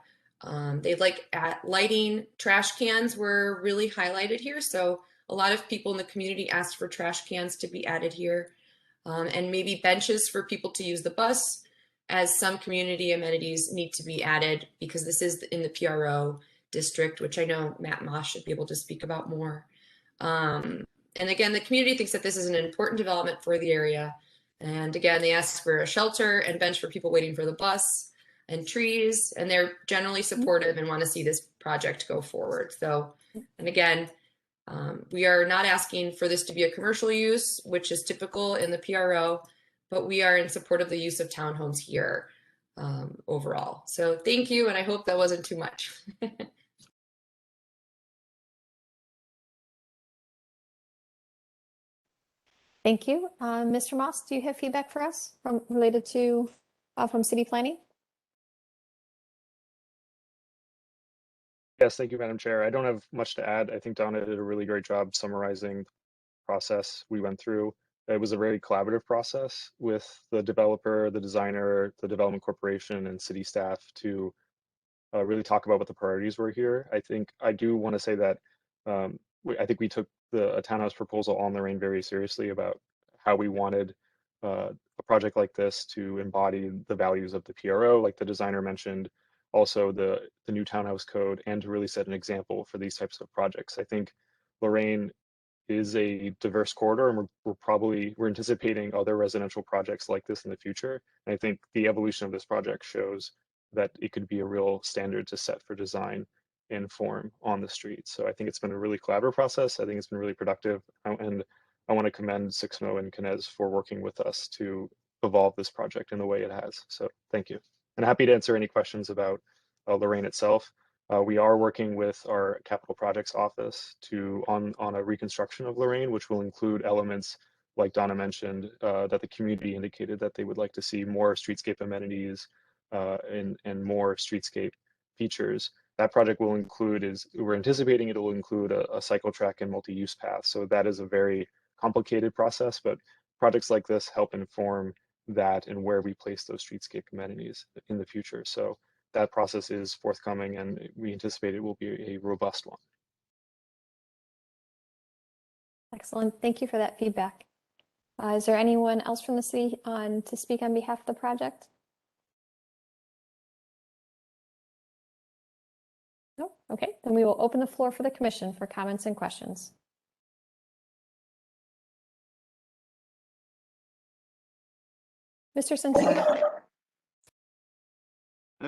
They'd like lighting. Trash cans were really highlighted here, so a lot of people in the community asked for trash cans to be added here, and maybe benches for people to use the bus, as some community amenities need to be added because this is in the PRO district, which I know Matt Moss should be able to speak about more. And again, the community thinks that this is an important development for the area. And again, they asked for a shelter and bench for people waiting for the bus and trees, and they're generally supportive and want to see this project go forward. So, and again, we are not asking for this to be a commercial use, which is typical in the PRO, but we are in support of the use of townhomes here overall. So thank you, and I hope that wasn't too much. Thank you. Mr. Moss, do you have feedback for us related to from city planning? Yes, thank you, Madam Chair. I don't have much to add. I think Donna did a really great job summarizing the process we went through. It was a very collaborative process with the developer, the designer, the development corporation, and city staff to really talk about what the priorities were here. I think I do want to say that I think we took the townhouse proposal on Lorraine very seriously about how we wanted a project like this to embody the values of the PRO, like the designer mentioned, also the new townhouse code, and to really set an example for these types of projects. I think Lorraine is a diverse corridor, and we're anticipating other residential projects like this in the future. And I think the evolution of this project shows that it could be a real standard to set for design and form on the street. So I think it's been a really collaborative process. I think it's been really productive, and I want to commend Sixmo and Kinez for working with us to evolve this project in the way it has. So thank you, and happy to answer any questions about Lorraine itself. We are working with our capital projects office on a reconstruction of Lorraine, which will include elements like Donna mentioned, that the community indicated that they would like to see more streetscape amenities and more streetscape features. That project will include, we're anticipating it will include a cycle track and multi-use path. So that is a very complicated process, but projects like this help inform that and where we place those streetscape amenities in the future. So that process is forthcoming, and we anticipate it will be a robust one. Excellent. Thank you for that feedback. Is there anyone else from the city to speak on behalf of the project? No? Okay, then we will open the floor for the commission for comments and questions. Mr. Santoro.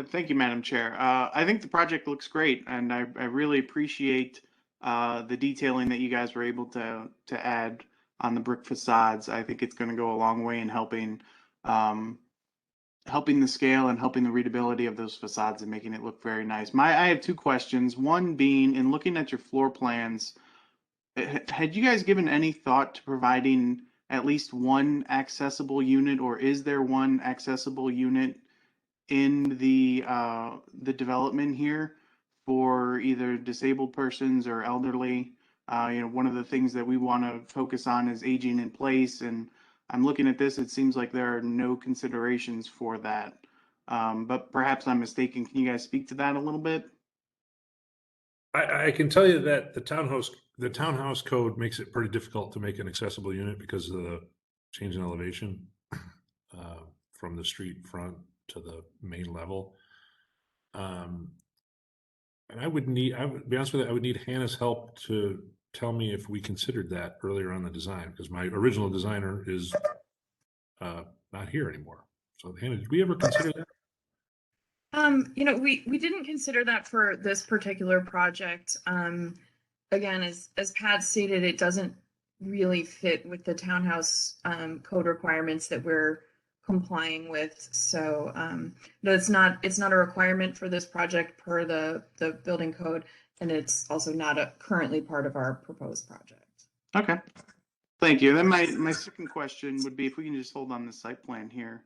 Thank you, Madam Chair. I think the project looks great, and I really appreciate the detailing that you guys were able to add on the brick facades. I think it's going to go a long way in helping the scale and helping the readability of those facades and making it look very nice. I have two questions. One being, in looking at your floor plans, had you guys given any thought to providing at least one accessible unit, or is there one accessible unit in the development here for either disabled persons or elderly? One of the things that we want to focus on is aging in place, and I'm looking at this, it seems like there are no considerations for that. But perhaps I'm mistaken. Can you guys speak to that a little bit? I can tell you that the townhouse code makes it pretty difficult to make an accessible unit because of the change in elevation from the street front to the main level. And I would be honest with you, I would need Hannah's help to tell me if we considered that earlier on the design, because my original designer is not here anymore. So Hannah, did we ever consider that? We didn't consider that for this particular project. Again, as Pat stated, it doesn't really fit with the townhouse code requirements that we're complying with. So no, it's not a requirement for this project per the building code, and it's also not currently part of our proposed project. Okay, thank you. Then my second question would be if we can just hold on the site plan here.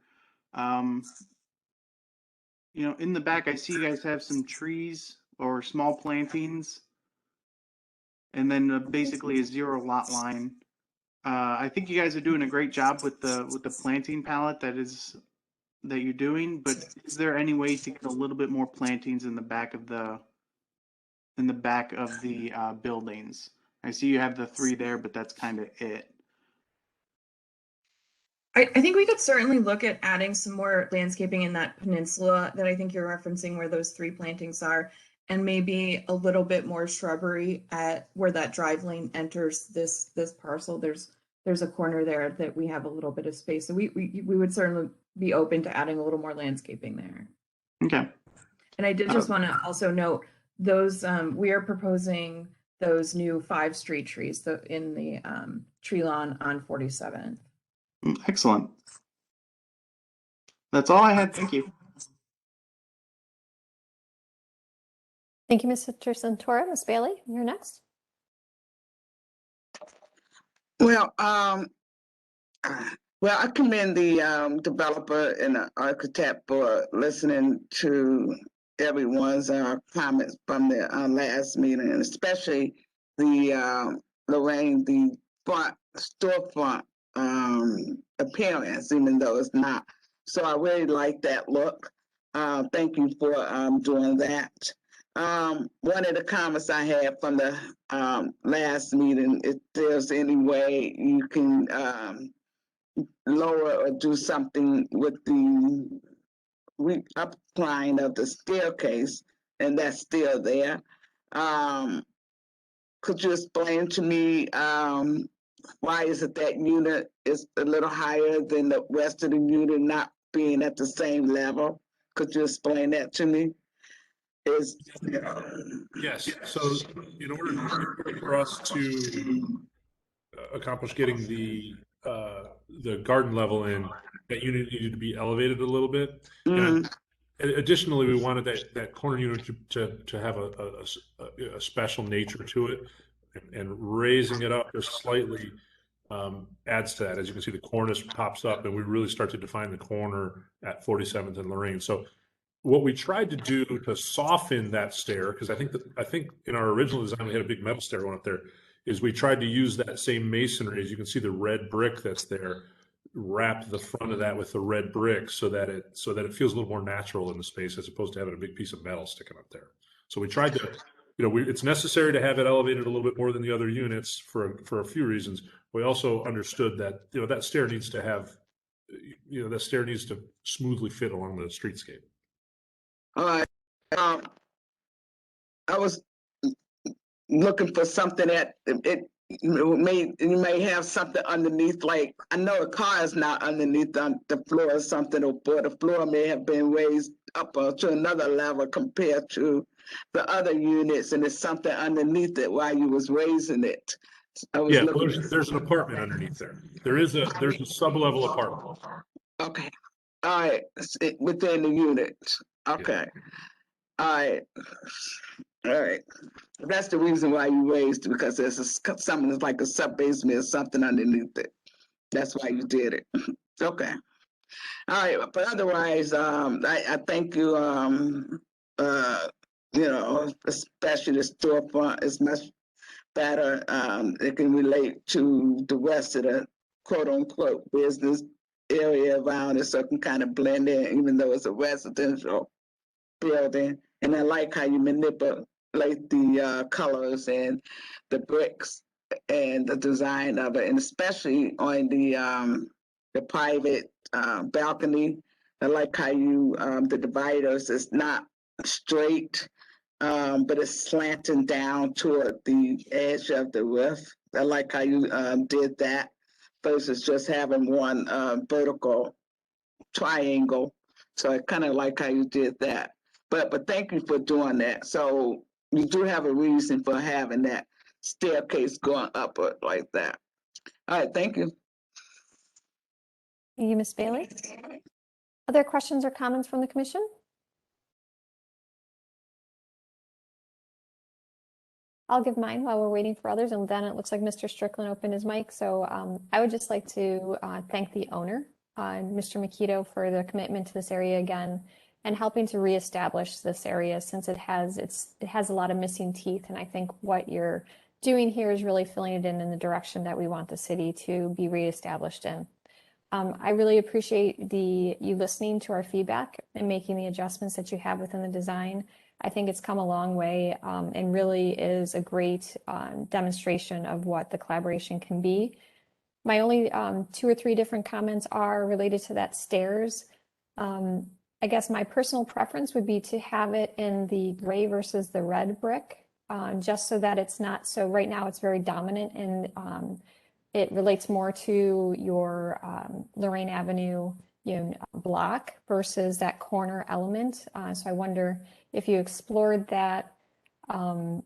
In the back, I see you guys have some trees or small plantings, and then basically a zero lot line. I think you guys are doing a great job with the planting palette that you're doing, but is there any way to get a little bit more plantings in the back of the buildings? I see you have the 3 there, but that's kind of it. I think we could certainly look at adding some more landscaping in that peninsula that I think you're referencing, where those 3 plantings are, and maybe a little bit more shrubbery at where that drive lane enters this parcel. There's a corner there that we have a little bit of space, so we would certainly be open to adding a little more landscaping there. Okay. And I did just want to also note those we are proposing those new 5 street trees in the tree lawn on 47th. Excellent. That's all I had. Thank you. Thank you, Mr. Santoro. Ms. Bailey, you're next. Well, I commend the developer and the architect for listening to everyone's comments from the last meeting, and especially the Lorraine, the storefront appearance, even though it's not. So I really like that look. Thank you for doing that. One of the comments I had from the last meeting, if there's any way you can lower or do something with the upline of the staircase, and that's still there. Could you explain to me why is it that unit is a little higher than the rest of the unit not being at the same level? Could you explain that to me? Yes, so in order for us to accomplish getting the garden level in, that unit needed to be elevated a little bit. And additionally, we wanted that corner unit to have a special nature to it, and raising it up just slightly adds to that. As you can see, the cornice pops up, and we really start to define the corner at 47th and Lorraine. So what we tried to do to soften that stair, because I think in our original design we had a big metal stair going up there, is we tried to use that same masonry. As you can see, the red brick that's there, wrap the front of that with the red brick so that it feels a little more natural in the space, as opposed to having a big piece of metal sticking up there. So we tried to, it's necessary to have it elevated a little bit more than the other units for a few reasons. We also understood that that stair needs to have, that stair needs to smoothly fit along the streetscape. All right. I was looking for something that you may have something underneath, like I know a car is not underneath the floor or something, or the floor may have been raised up to another level compared to the other units, and there's something underneath it while you was raising it. Yeah, well, there's an apartment underneath there. There's a sub-level apartment. Okay. All right. Within the unit. Okay. All right. All right. That's the reason why you raised it, because there's something that's like a sub basement or something underneath it. That's why you did it. Okay. All right. But otherwise, I thank you. Especially the storefront is much better. It can relate to the rest of the quote unquote business area around it, so it can kind of blend in, even though it's a residential building. And I like how you manipulate the colors and the bricks and the design of it, and especially on the private balcony. I like how you the dividers is not straight, but it's slanting down toward the edge of the roof. I like how you did that versus just having one vertical triangle. So I kind of like how you did that. But thank you for doing that. So you do have a reason for having that staircase going upward like that. All right, thank you. Thank you, Ms. Bailey. Other questions or comments from the commission? I'll give mine while we're waiting for others, and then it looks like Mr. Strickland opened his mic. So I would just like to thank the owner, Mr. Makito, for the commitment to this area again and helping to reestablish this area, since it has a lot of missing teeth. And I think what you're doing here is really filling it in the direction that we want the city to be reestablished in. I really appreciate you listening to our feedback and making the adjustments that you have within the design. I think it's come a long way and really is a great demonstration of what the collaboration can be. My only 2 or 3 different comments are related to that stairs. I guess my personal preference would be to have it in the gray versus the red brick, just so that it's not, so right now it's very dominant and it relates more to your Lorraine Avenue block versus that corner element. So I wonder if you explored that. And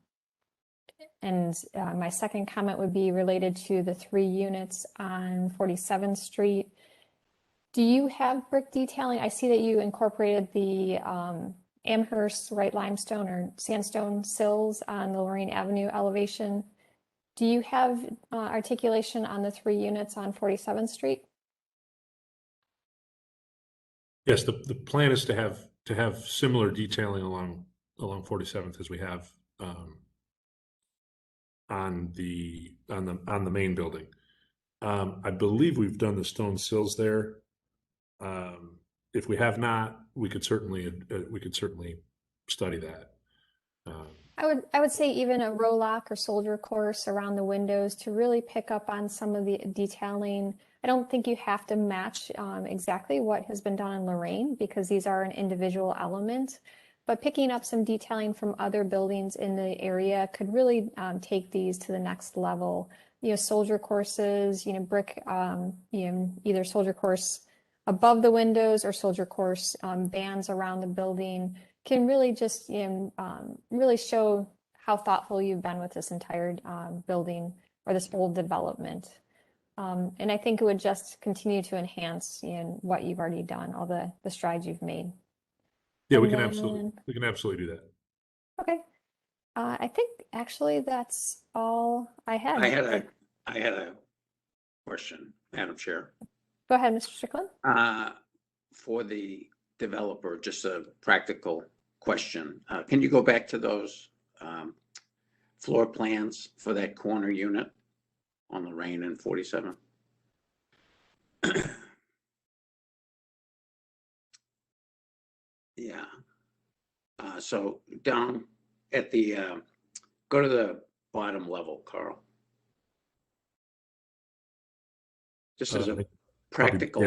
my second comment would be related to the 3 units on 47th Street. Do you have brick detailing? I see that you incorporated the Amherst white limestone or sandstone sills on the Lorraine Avenue elevation. Do you have articulation on the 3 units on 47th Street? Yes, the plan is to have similar detailing along 47th as we have on the main building. I believe we've done the stone sills there. If we have not, we could certainly study that. I would say even a row lock or soldier course around the windows to really pick up on some of the detailing. I don't think you have to match exactly what has been done in Lorraine because these are an individual element. But picking up some detailing from other buildings in the area could really take these to the next level. You know, soldier courses, you know, brick, you know, either soldier course above the windows or soldier course bands around the building can really just, you know, really show how thoughtful you've been with this entire building or this whole development. And I think it would just continue to enhance, you know, what you've already done, all the strides you've made. Yeah, And we can then- absolutely do that. Okay. I think actually that's all I had. I had a question, Madam Chair. Go ahead, Mr. Strickland. For the developer, just a practical question. Can you go back to those floor plans for that corner unit on Lorraine and 47? Yeah. So down at the, go to the bottom level, Carl. Just as a practical.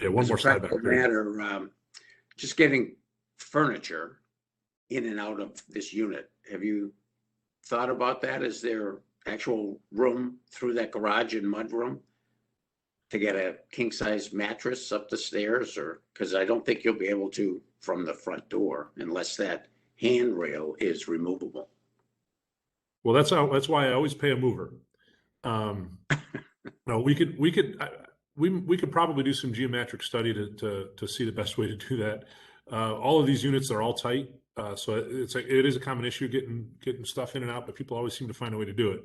Yeah, one as a more slide back practical there. matter, just getting furniture in and out of this unit. Have you thought about that? Is there actual room through that garage and mudroom to get a king size mattress up the stairs? Or, because I don't think you'll be able to from the front door unless that handrail is removable. Well, that's why I always pay a mover. No, we could probably do some geometric study to see the best way to do that. All of these units are all tight, so it is a common issue getting stuff in and out, but people always seem to find a way to do it.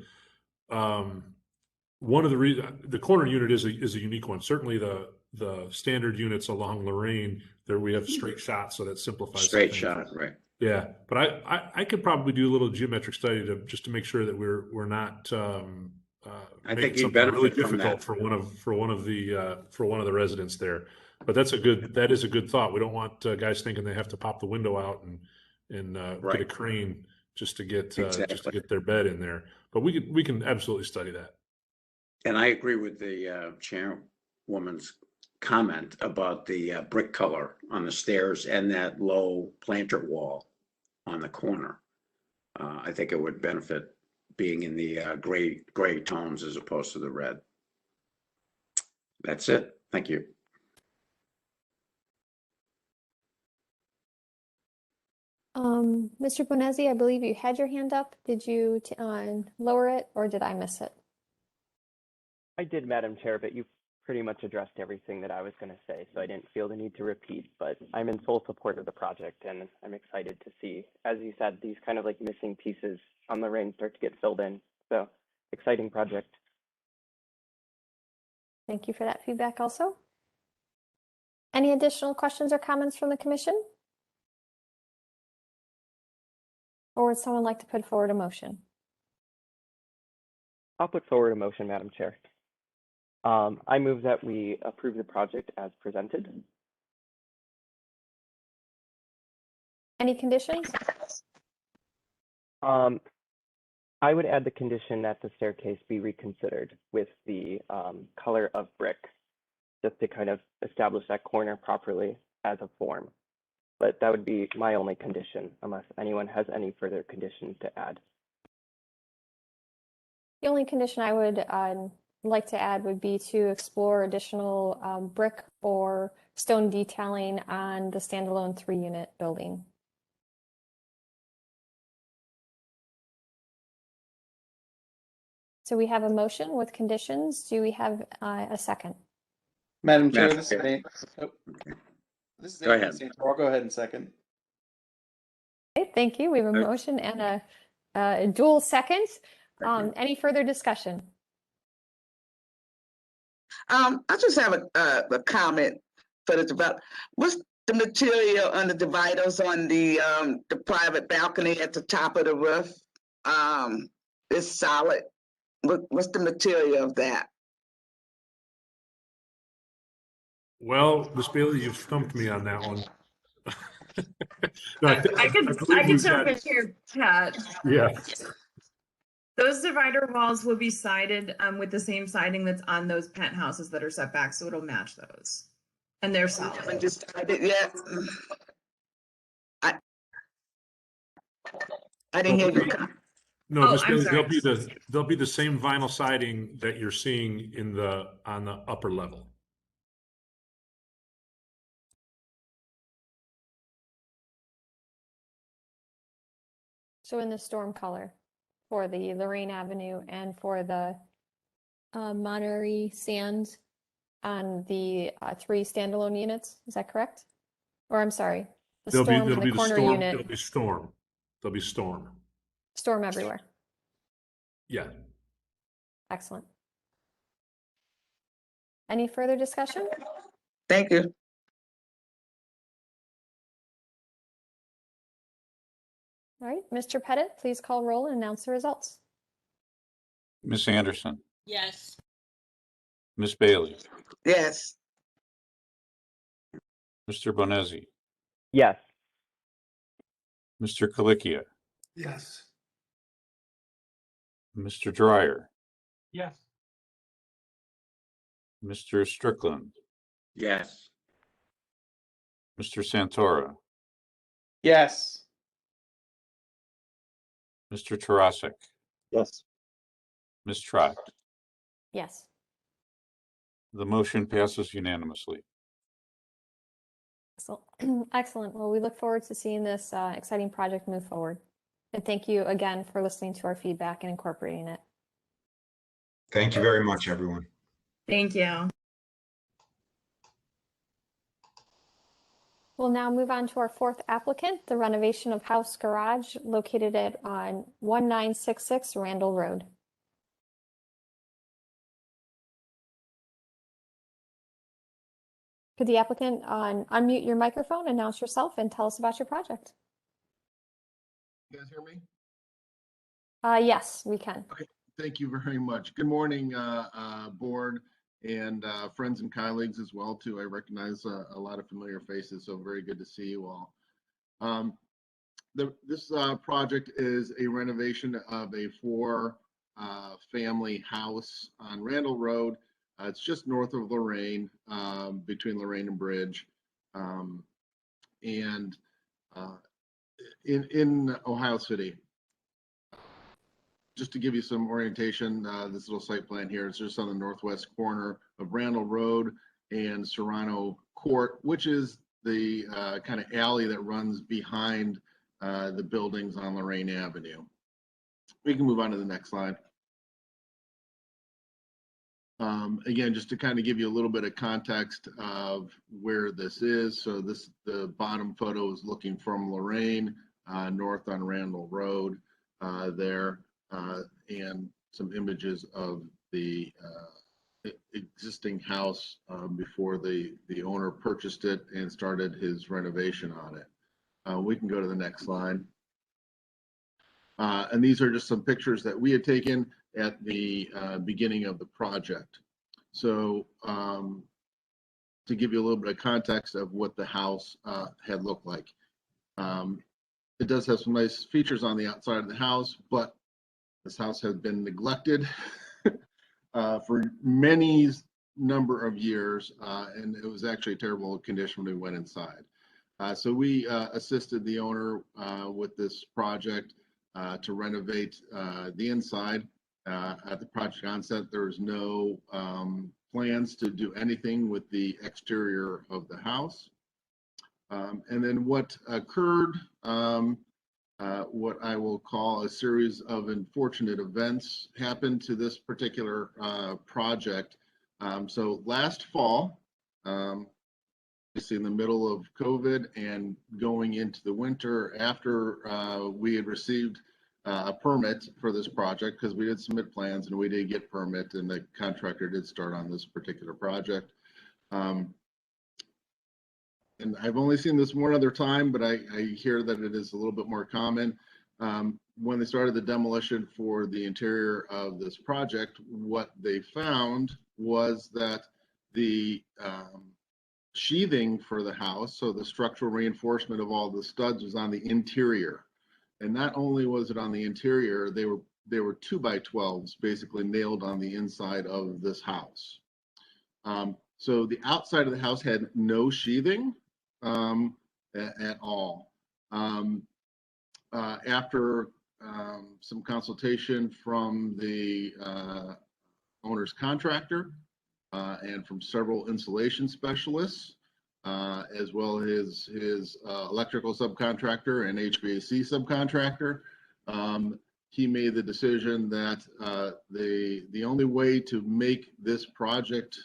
One of the reasons the corner unit is a unique one. Certainly the standard units along Lorraine, there we have straight shots, so that simplifies Straight things. shot, right? Yeah, but I could probably do a little geometric study just to make sure that we're not. I making think you'd something really benefit from difficult that. for one of the residents there. But that is a good thought. We don't want guys thinking they have to pop the window out and get a Right. crane just to get Exactly. their bed in there. But we can absolutely study that. And I agree with the chairwoman's comment about the brick color on the stairs and that low planter wall on the corner. I think it would benefit being in the gray tones as opposed to the red. That's it. Thank you. Mr. Bonezzi, I believe you had your hand up. Did you lower it or did I miss it? I did, Madam Chair, but you pretty much addressed everything that I was going to say, so I didn't feel the need to repeat, but I'm in full support of the project, and I'm excited to see, as you said, these kind of like missing pieces on the Lorraine start to get filled in. So, exciting project. Thank you for that feedback also. Any additional questions or comments from the commission? Or would someone like to put forward a motion? I'll put forward a motion, Madam Chair. I move that we approve the project as presented. Any conditions? I would add the condition that the staircase be reconsidered with the color of brick, just to kind of establish that corner properly as a form. But that would be my only condition, unless anyone has any further conditions to add. The only condition I would like to add would be to explore additional brick or stone detailing on the standalone 3-unit building. So we have a motion with conditions. Do we have a second? Madam Chair, Madam this is Chair. Nate. Oh, this is Go Nate ahead. Santor. I'll go ahead and second. Okay, thank you. We have a motion and a dual second. Any further discussion? I just have a comment for the develop. What's the material on the dividers on the private balcony at the top of the roof? It's solid. What's the material of that? Well, Ms. Bailey, you've stumped me on that one. No, I could believe we've jump got- in here, Pat. Yeah. Those divider walls will be sided with the same siding that's on those penthouses that are set back, so it'll match those. And they're solid. haven't decided yet. I didn't hear you. No, Oh, Ms. I'm Bailey, sorry. they'll be the same vinyl siding that you're seeing on the upper level. So in the storm color for the Lorraine Avenue and for the Monterey Sands on the 3 standalone units, is that correct? Or I'm sorry, the storm on It'll the be the corner storm, unit, it'll be storm. There'll be storm. storm everywhere. Yeah. Excellent. Any further discussion? Thank you. All right, Mr. Pettit, please call roll and announce the results. Miss Anderson, Yes. Miss Bailey, Yes. Mr. Bonesi, Yes. Mr. Colicchia, Yes. Mr. Dryer, Yes. Mr. Strickland, Yes. Mr. Santora, Yes. Mr. Tarasek, Yes. Ms. Trot. Yes. The motion passes unanimously. Excellent. Well, we look forward to seeing this exciting project move forward. And thank you again for listening to our feedback and incorporating it. Thank you very much, everyone. Thank you. We'll now move on to our 4th applicant, the renovation of House Garage located on 1966 Randall Road. Could the applicant unmute your microphone, announce yourself, and tell us about your project? You guys hear me? Yes, we can. Okay, thank you very much. Good morning, board and friends and colleagues as well too. I recognize a lot of familiar faces, so very good to see you all. This project is a renovation of a 4-family house on Randall Road. It's just north of Lorraine, between Lorraine and Bridge, and in Ohio City. Just to give you some orientation, this little site plan here is just on the northwest corner of Randall Road and Serrano Court, which is the kind of alley that runs behind the buildings on Lorraine Avenue. We can move on to the next slide. Again, just to kind of give you a little bit of context of where this is. So the bottom photo is looking from Lorraine, north on Randall Road there, and some images of the existing house before the owner purchased it and started his renovation on it. We can go to the next slide. And these are just some pictures that we had taken at the beginning of the project. So to give you a little bit of context of what the house had looked like. It does have some nice features on the outside of the house, but this house has been neglected for many number of years, and it was actually a terrible condition when we went inside. So we assisted the owner with this project to renovate the inside. At the project onset, there was no plans to do anything with the exterior of the house. And then what occurred, what I will call a series of unfortunate events happened to this particular project. So last fall, obviously in the middle of COVID and going into the winter after we had received a permit for this project, because we did submit plans and we did get permit and the contractor did start on this particular project. And I've only seen this one other time, but I hear that it is a little bit more common. When they started the demolition for the interior of this project, what they found was that the sheathing for the house, so the structural reinforcement of all the studs, was on the interior. And not only was it on the interior, they were they were 2x12s basically nailed on the inside of this house. So the outside of the house had no sheathing at all. After some consultation from the owner's contractor and from several insulation specialists, as well as his electrical subcontractor and HVAC subcontractor, he made the decision that the only way to make this project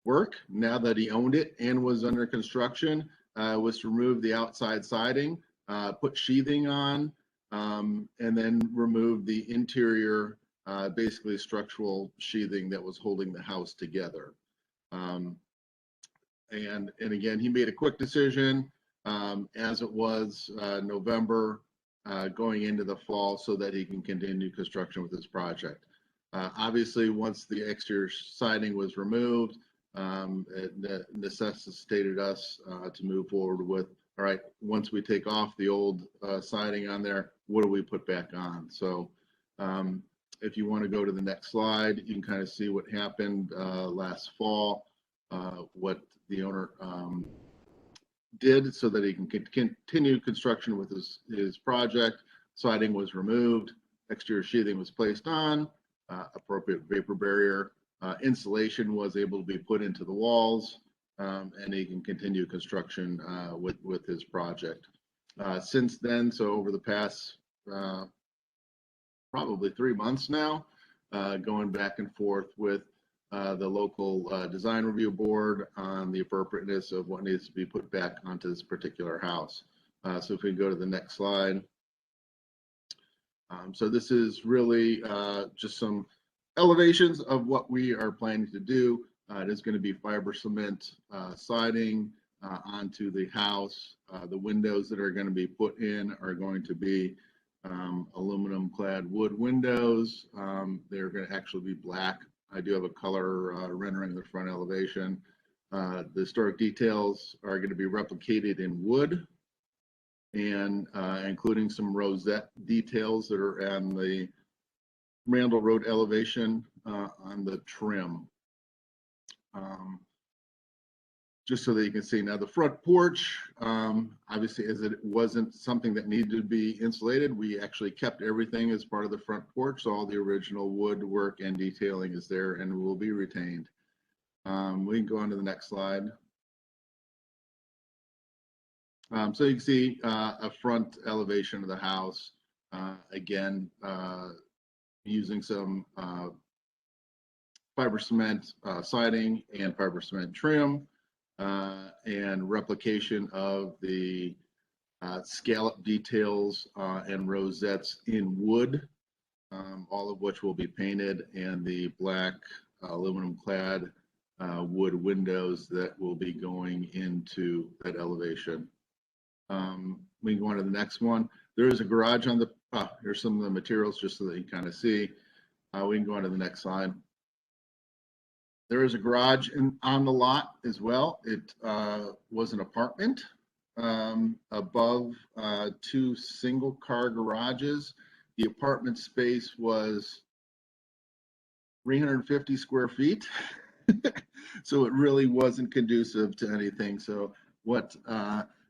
work, now that he owned it and was under construction, was to remove the outside siding, put sheathing on, and then remove the interior, basically structural sheathing that was holding the house together. And again, he made a quick decision as it was November going into the fall so that he can continue construction with this project. Obviously, once the exterior siding was removed, it necessitated us to move forward with, all right, once we take off the old siding on there, what do we put back on? So if you want to go to the next slide, you can kind of see what happened last fall, what the owner did so that he can continue construction with his project. Siding was removed, exterior sheathing was placed on, appropriate vapor barrier, insulation was able to be put into the walls, and he can continue construction with his project. Since then, so over the past probably 3 months now, going back and forth with the local design review board on the appropriateness of what needs to be put back onto this particular house. So if we go to the next slide. So this is really just some elevations of what we are planning to do. It is going to be fiber cement siding onto the house. The windows that are going to be put in are going to be aluminum clad wood windows. They're going to actually be black. I do have a color rendering the front elevation. The historic details are going to be replicated in wood, and including some rosette details that are on the Randall Road elevation on the trim. Just so that you can see now the front porch, obviously, as it wasn't something that needed to be insulated, we actually kept everything as part of the front porch. So all the original woodwork and detailing is there and will be retained. We can go on to the next slide. So you can see a front elevation of the house, again, using some fiber cement siding and fiber cement trim, and replication of the scallop details and rosettes in wood, all of which will be painted, and the black aluminum clad wood windows that will be going into that elevation. We can go on to the next one. There is a garage on the, here's some of the materials just so that you kind of see. We can go on to the next slide. There is a garage on the lot as well. It was an apartment above 2 single car garages. The apartment space was 350 square feet. So it really wasn't conducive to anything. So what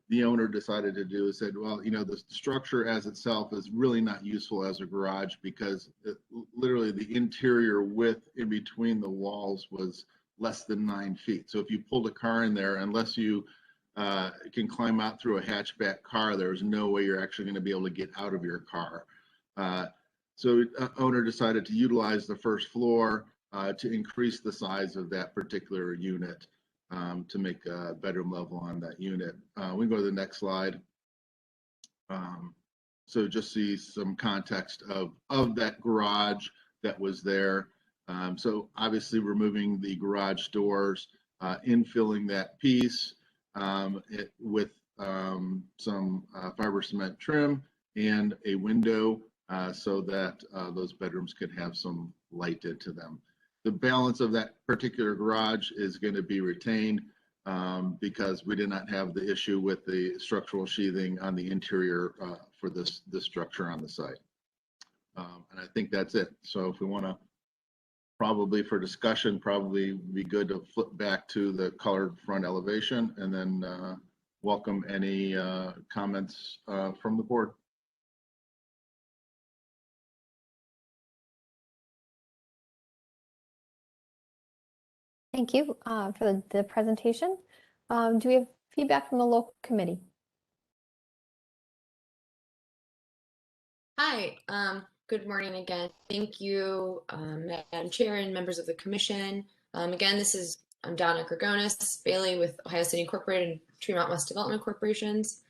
the owner decided to do is said, well, you know, the structure as itself is really not useful as a garage because literally the interior width in between the walls was less than 9 feet. So if you pulled a car in there, unless you can climb out through a hatchback car, there's no way you're actually going to be able to get out of your car. So owner decided to utilize the first floor to increase the size of that particular unit. To make a bedroom level on that unit. We can go to the next slide. So just see some context of that garage that was there. So obviously removing the garage doors, infilling that piece with some fiber cement trim and a window so that those bedrooms could have some light into them. The balance of that particular garage is going to be retained because we did not have the issue with the structural sheathing on the interior for this structure on the site. And I think that's it. So if we want to, probably for discussion, probably be good to flip back to the colored front elevation and then welcome any comments from the board. Thank you for the presentation. Do we have feedback from the local committee? Hi, good morning again. Thank you, Madam Chair and members of the commission. Again, I'm Donna Gregonis Bailey with Ohio City Incorporated and Tremont West Development Corporations.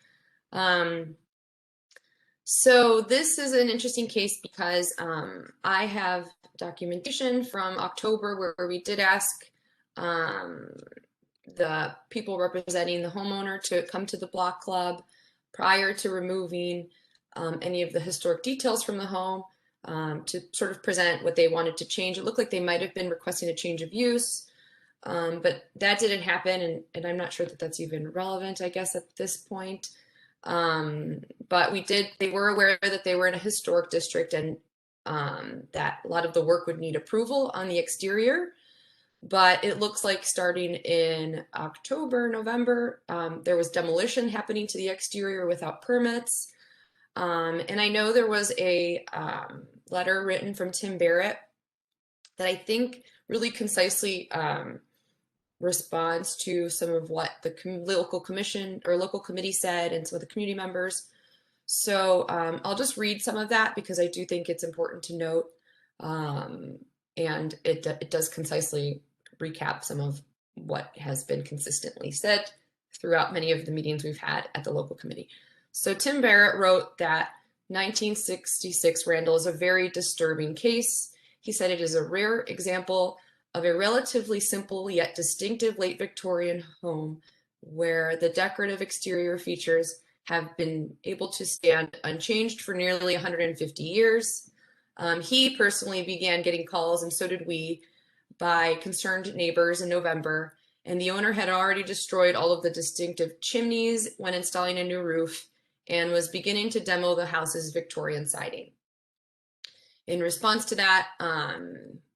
So this is an interesting case because I have documentation from October where we did ask the people representing the homeowner to come to the block club prior to removing any of the historic details from the home to sort of present what they wanted to change. It looked like they might have been requesting a change of use, but that didn't happen, and I'm not sure that that's even relevant, I guess, at this point. But they were aware that they were in a historic district and that a lot of the work would need approval on the exterior. But it looks like starting in October, November, there was demolition happening to the exterior without permits. And I know there was a letter written from Tim Barrett that I think really concisely responds to some of what the local commission or local committee said and some of the community members. So I'll just read some of that because I do think it's important to note. And it does concisely recap some of what has been consistently said throughout many of the meetings we've had at the local committee. So Tim Barrett wrote that 1966 Randall is a very disturbing case. He said it is a rare example of a relatively simple yet distinctive late Victorian home where the decorative exterior features have been able to stand unchanged for nearly 150 years. He personally began getting calls, and so did we, by concerned neighbors in November, and the owner had already destroyed all of the distinctive chimneys when installing a new roof and was beginning to demo the house's Victorian siding. In response to that,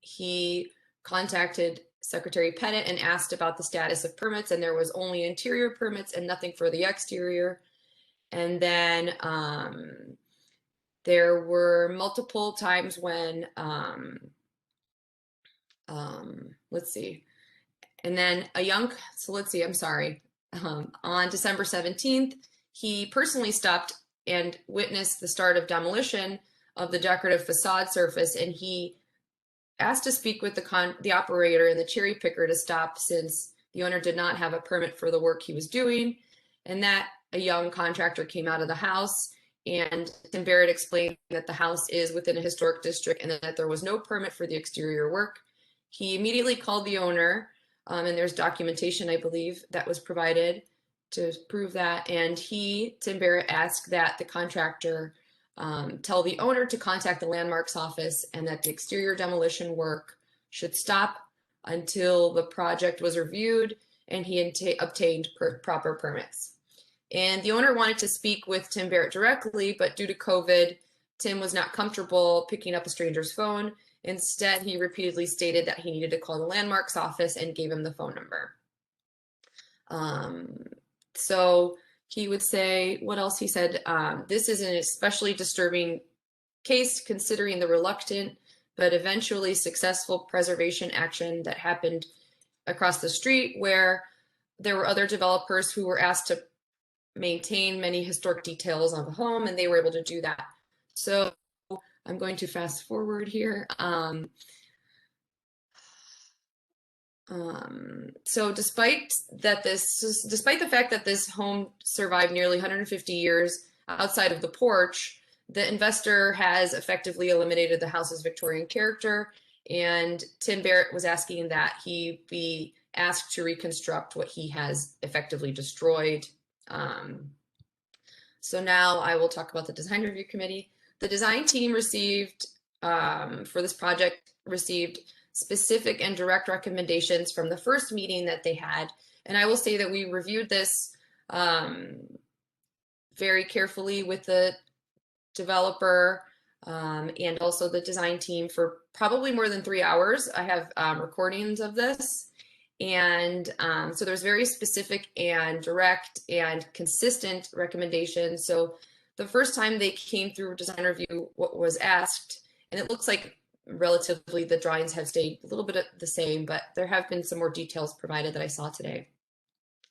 he contacted Secretary Pettit and asked about the status of permits, and there was only interior permits and nothing for the exterior. And then there were multiple times when, let's see, and then on December 17th, he personally stopped and witnessed the start of demolition of the decorative facade surface, and he asked to speak with the operator and the cherry picker to stop since the owner did not have a permit for the work he was doing, and that a young contractor came out of the house, and Tim Barrett explained that the house is within a historic district and that there was no permit for the exterior work. He immediately called the owner, and there's documentation, I believe, that was provided to prove that. And Tim Barrett, asked that the contractor tell the owner to contact the landmarks office and that the exterior demolition work should stop until the project was reviewed and he obtained proper permits. And the owner wanted to speak with Tim Barrett directly, but due to COVID, Tim was not comfortable picking up a stranger's phone. Instead, he repeatedly stated that he needed to call the landmarks office and gave him the phone number. So he would say, what else he said? This is an especially disturbing case considering the reluctant but eventually successful preservation action that happened across the street, where there were other developers who were asked to maintain many historic details of the home, and they were able to do that. So I'm going to fast forward here. So despite the fact that this home survived nearly 150 years outside of the porch, the investor has effectively eliminated the house's Victorian character, and Tim Barrett was asking that he be asked to reconstruct what he has effectively destroyed. So now I will talk about the design review committee. The design team for this project received specific and direct recommendations from the first meeting that they had. And I will say that we reviewed this very carefully with the developer. and also the design team for probably more than 3 hours. I have recordings of this. And so there's very specific and direct and consistent recommendations. So the first time they came through design review, what was asked, and it looks like relatively the drawings have stayed a little bit the same, but there have been some more details provided that I saw today.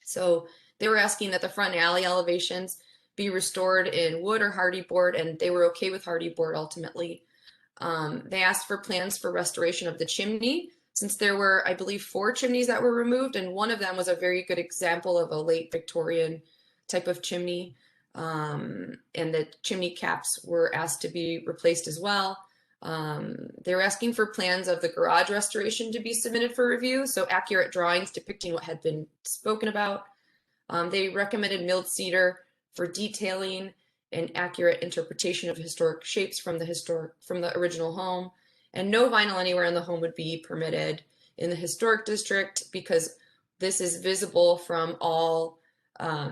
So they were asking that the front alley elevations be restored in wood or hardy board, and they were okay with hardy board ultimately. They asked for plans for restoration of the chimney, since there were, I believe, 4 chimneys that were removed, and one of them was a very good example of a late Victorian type of chimney. And the chimney caps were asked to be replaced as well. They were asking for plans of the garage restoration to be submitted for review, so accurate drawings depicting what had been spoken about. They recommended milled cedar for detailing and accurate interpretation of historic shapes from the original home, and no vinyl anywhere in the home would be permitted in the historic district because this is visible from all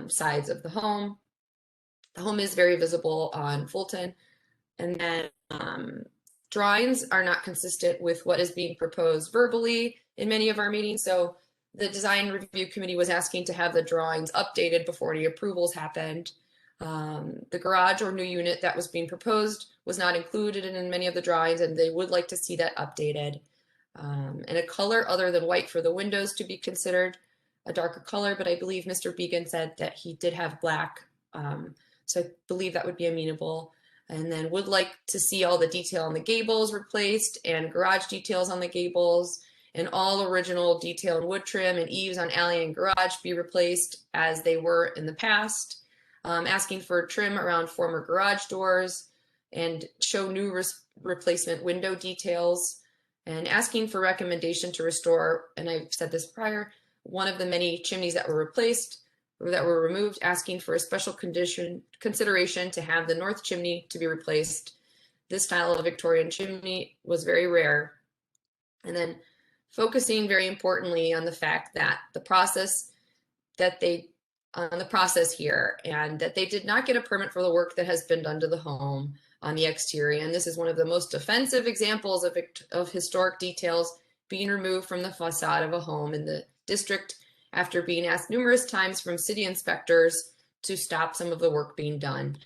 sides of the home. The home is very visible on Fulton, and then drawings are not consistent with what is being proposed verbally in many of our meetings. So the design review committee was asking to have the drawings updated before any approvals happened. The garage or new unit that was being proposed was not included in many of the drawings, and they would like to see that updated. And a color other than white for the windows to be considered a darker color, but I believe Mr. Began said that he did have black. So I believe that would be amenable. And then would like to see all the detail on the gables replaced and garage details on the gables, and all original detail and wood trim and eaves on alley and garage be replaced as they were in the past. Asking for trim around former garage doors and show new replacement window details, and asking for recommendation to restore, and I've said this prior, one of the many chimneys that were replaced or that were removed, asking for a special consideration to have the north chimney to be replaced. This style of Victorian chimney was very rare. And then focusing very importantly on the fact that the process here, and that they did not get a permit for the work that has been done to the home on the exterior. And this is one of the most offensive examples of historic details being removed from the facade of a home in the district after being asked numerous times from city inspectors to stop some of the work being done.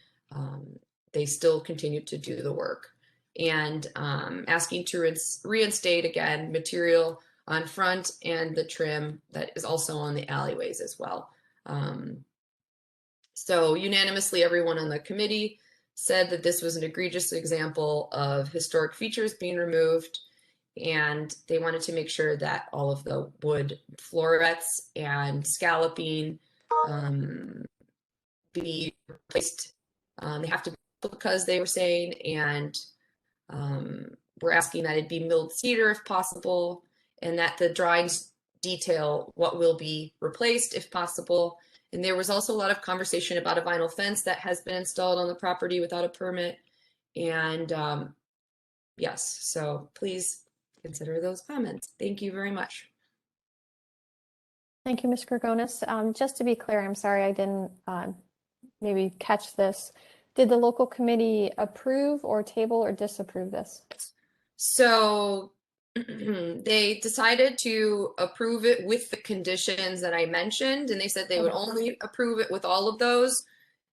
They still continued to do the work, and asking to reinstate again material on front and the trim that is also on the alleyways as well. So unanimously, everyone on the committee said that this was an egregious example of historic features being removed, and they wanted to make sure that all of the wood florets and scalloping be replaced. They have to be because they were saying, and we're asking that it be milled cedar if possible, and that the drawings detail what will be replaced if possible. And there was also a lot of conversation about a vinyl fence that has been installed on the property without a permit. And yes, so please consider those comments. Thank you very much. Thank you, Ms. Grigonis. Just to be clear, I'm sorry I didn't maybe catch this. Did the local committee approve or table or disapprove this? So they decided to approve it with the conditions that I mentioned, and they said they would only approve it with all of those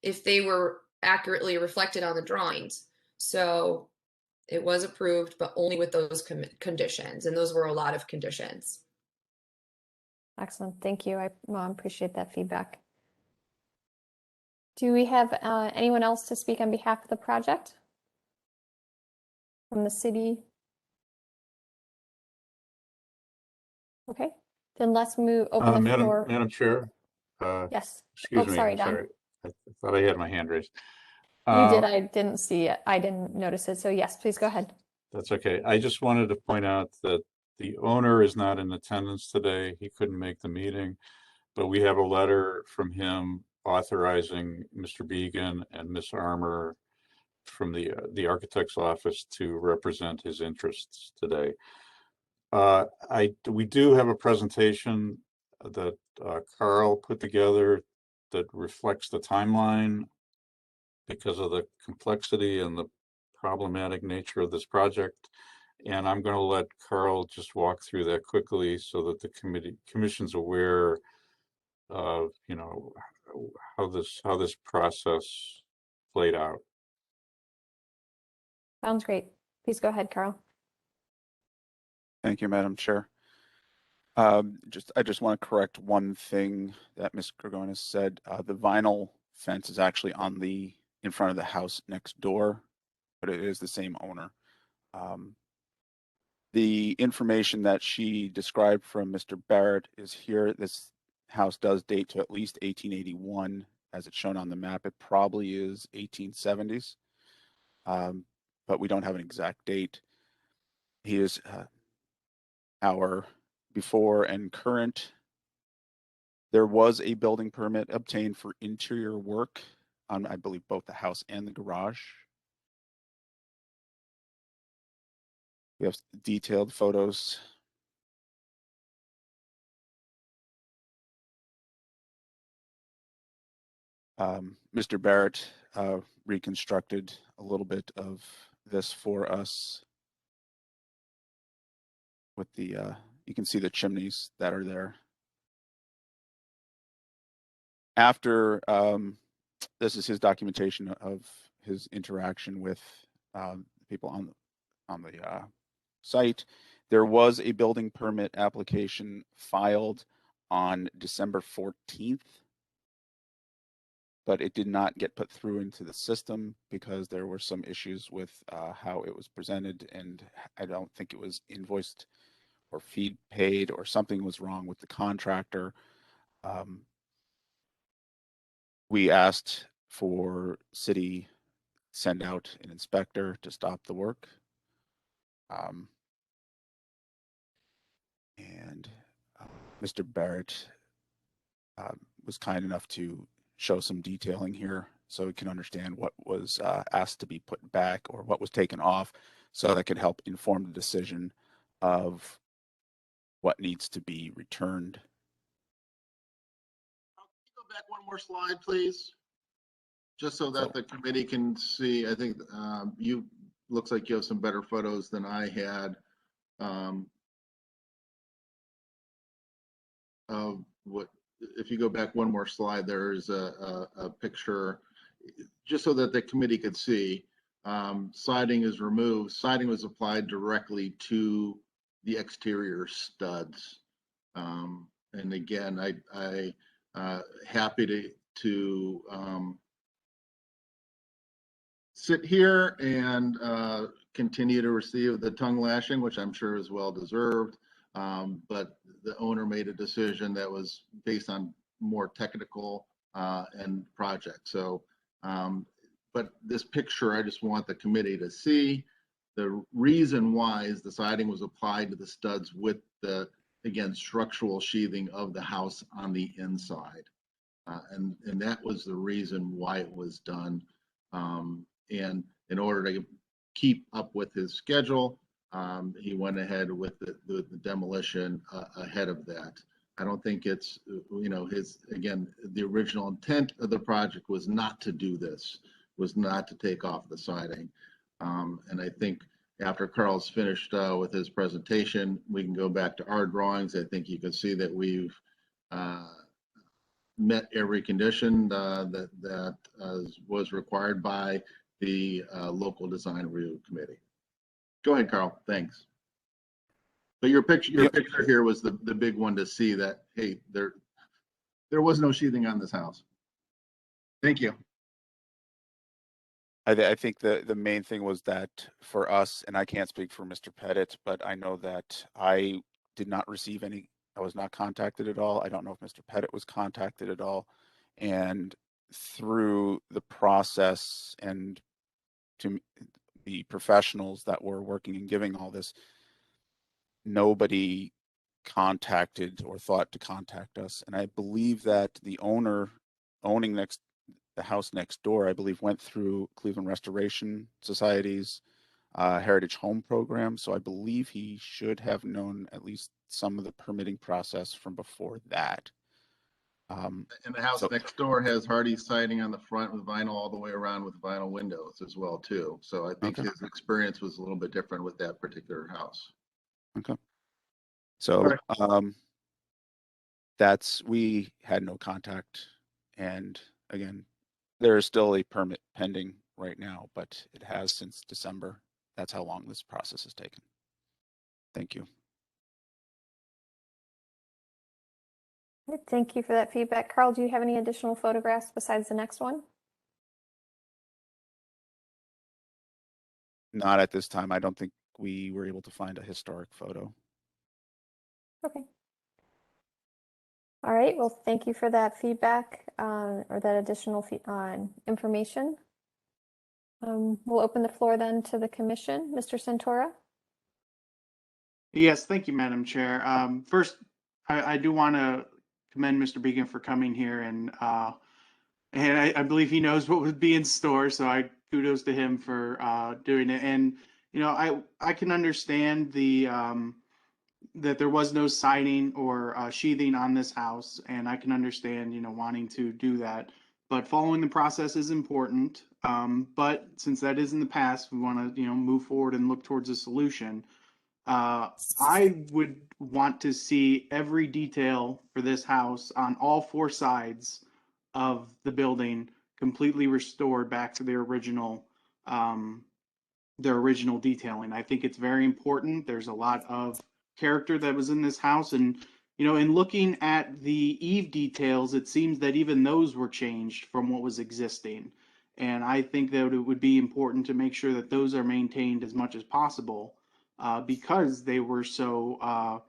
if they were accurately reflected on the drawings. So it was approved, but only with those conditions, and those were a lot of conditions. Excellent, thank you. I appreciate that feedback. Do we have anyone else to speak on behalf of the project from the city? Okay, then let's open the floor. Madam Chair. Yes. Excuse me. Sorry, Don. Sorry. I thought I had my hand raised. You did. I didn't see it. I didn't notice it. So yes, please go ahead. That's okay. I just wanted to point out that the owner is not in attendance today. He couldn't make the meeting, but we have a letter from him authorizing Mr. Began and Ms. Armour from the architect's office to represent his interests today. We do have a presentation that Carl put together that reflects the timeline because of the complexity and the problematic nature of this project. And I'm going to let Carl just walk through that quickly so that the commission's aware of, you know, how this process played out. Sounds great. Please go ahead, Carl. Thank you, Madam Chair. I just want to correct one thing that Ms. Gregonis said. The vinyl fence is actually in front of the house next door, but it is the same owner. The information that she described from Mr. Barrett is here. This house does date to at least 1881, as it's shown on the map. It probably is 1870s, but we don't have an exact date. He is our before and current. There was a building permit obtained for interior work on, I believe, both the house and the garage. We have detailed photos. Mr. Barrett reconstructed a little bit of this for us with the, you can see the chimneys that are there. After, this is his documentation of his interaction with people on the site. There was a building permit application filed on December 14th, but it did not get put through into the system because there were some issues with how it was presented, and I don't think it was invoiced or fee paid, or something was wrong with the contractor. We asked for city send out an inspector to stop the work. And Mr. Barrett was kind enough to show some detailing here so we can understand what was asked to be put back or what was taken off, so that could help inform the decision of what needs to be returned. Go back one more slide, please. Just so that the committee can see. I think looks like you have some better photos than I had. Of what, if you go back one more slide, there is a picture, just so that the committee could see. Siding is removed. Siding was applied directly to the exterior studs. And again, I happy to sit here and continue to receive the tongue lashing, which I'm sure is well deserved. But the owner made a decision that was based on more technical and project. So, but this picture, I just want the committee to see. The reason why is the siding was applied to the studs with the, again, structural sheathing of the house on the inside. And that was the reason why it was done. And in order to keep up with his schedule, he went ahead with the demolition ahead of that. I don't think it's, you know, again, the original intent of the project was not to do this, was not to take off the siding. And I think after Carl's finished with his presentation, we can go back to our drawings. I think you can see that we've met every condition that was required by the local design review committee. Go ahead, Carl. Thanks. But your picture here was the big one to see that, hey, there was no sheathing on this house. Thank you. I think the main thing was that for us, and I can't speak for Mr. Pettit, but I know that I did not receive any, I was not contacted at all. I don't know if Mr. Pettit was contacted at all. And through the process and to the professionals that were working and giving all this, nobody contacted or thought to contact us. And I believe that the owner owning the house next door, I believe, went through Cleveland Restoration Society's Heritage Home Program. So I believe he should have known at least some of the permitting process from before that. And the house So- next door has hardy siding on the front with vinyl all the way around with vinyl windows as well too. So I think Okay. his experience was a little bit different with that particular house. Okay. So, we had no contact, and again, there is still a permit pending right now, but it has since December. That's how long this process has taken. Thank you. Thank you for that feedback. Carl, do you have any additional photographs besides the next one? Not at this time. I don't think we were able to find a historic photo. Okay. All right, well, thank you for that feedback or that additional information. We'll open the floor then to the commission. Mr. Santora? Yes, thank you, Madam Chair. First, I do want to commend Mr. Beacon for coming here, and I believe he knows what would be in store, so I kudos to him for doing it. And you know, I can understand the that there was no siding or sheathing on this house, and I can understand, you know, wanting to do that. But following the process is important. But since that is in the past, we want to, you know, move forward and look towards a solution. I would want to see every detail for this house on all four sides of the building completely restored back to their original detailing. I think it's very important. There's a lot of character that was in this house, and you know, in looking at the eave details, it seems that even those were changed from what was existing. And I think that it would be important to make sure that those are maintained as much as possible, because they were so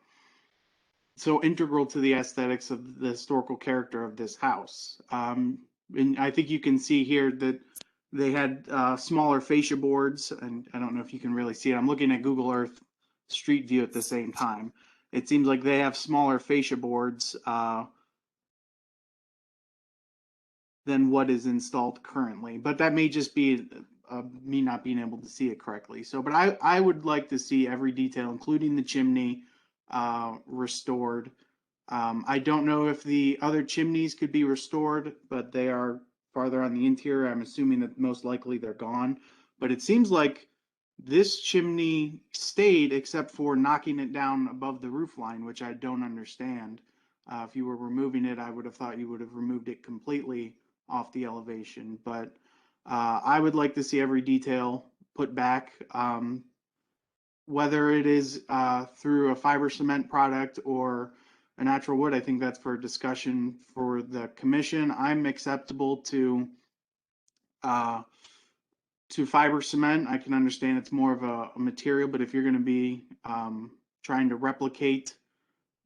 integral to the aesthetics of the historical character of this house. And I think you can see here that they had smaller fascia boards, and I don't know if you can really see it. I'm looking at Google Earth Street View at the same time. It seems like they have smaller fascia boards than what is installed currently, but that may just be me not being able to see it correctly. So, but I would like to see every detail, including the chimney, restored. I don't know if the other chimneys could be restored, but they are farther on the interior. I'm assuming that most likely they're gone, but it seems like this chimney stayed except for knocking it down above the roof line, which I don't understand. If you were removing it, I would have thought you would have removed it completely off the elevation, but I would like to see every detail put back, whether it is through a fiber cement product or a natural wood. I think that's for discussion for the commission. I'm acceptable to fiber cement. I can understand it's more of a material, but if you're going to be trying to replicate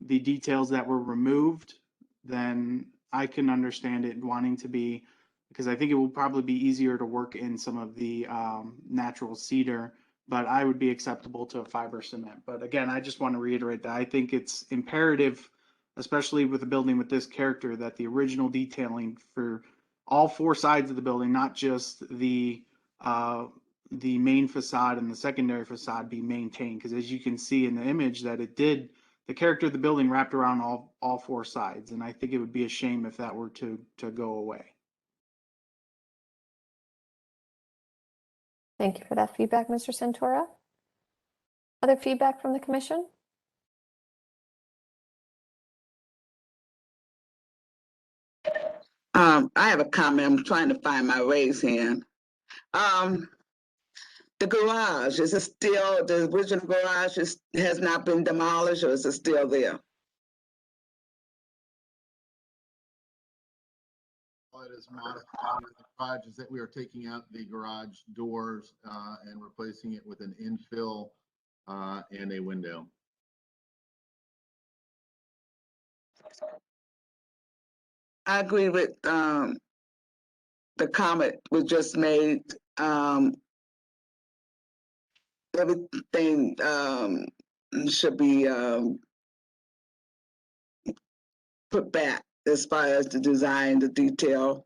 the details that were removed, then I can understand it wanting to be, because I think it will probably be easier to work in some of the natural cedar, but I would be acceptable to a fiber cement. But again, I just want to reiterate that I think it's imperative, especially with a building with this character, that the original detailing for all four sides of the building, not just the main facade and the secondary facade, be maintained. Because as you can see in the image, that it did, the character of the building wrapped around all four sides, and I think it would be a shame if that were to go away. Thank you for that feedback, Mr. Santora. Other feedback from the commission? I have a comment. I'm trying to find my raised hand. The garage, is it still, the original garage has not been demolished, or is it still there? It is modified in the garage is that we are taking out the garage doors and replacing it with an infill and a window. I agree with the comment was just made. Everything should be put back as far as the design, the detail,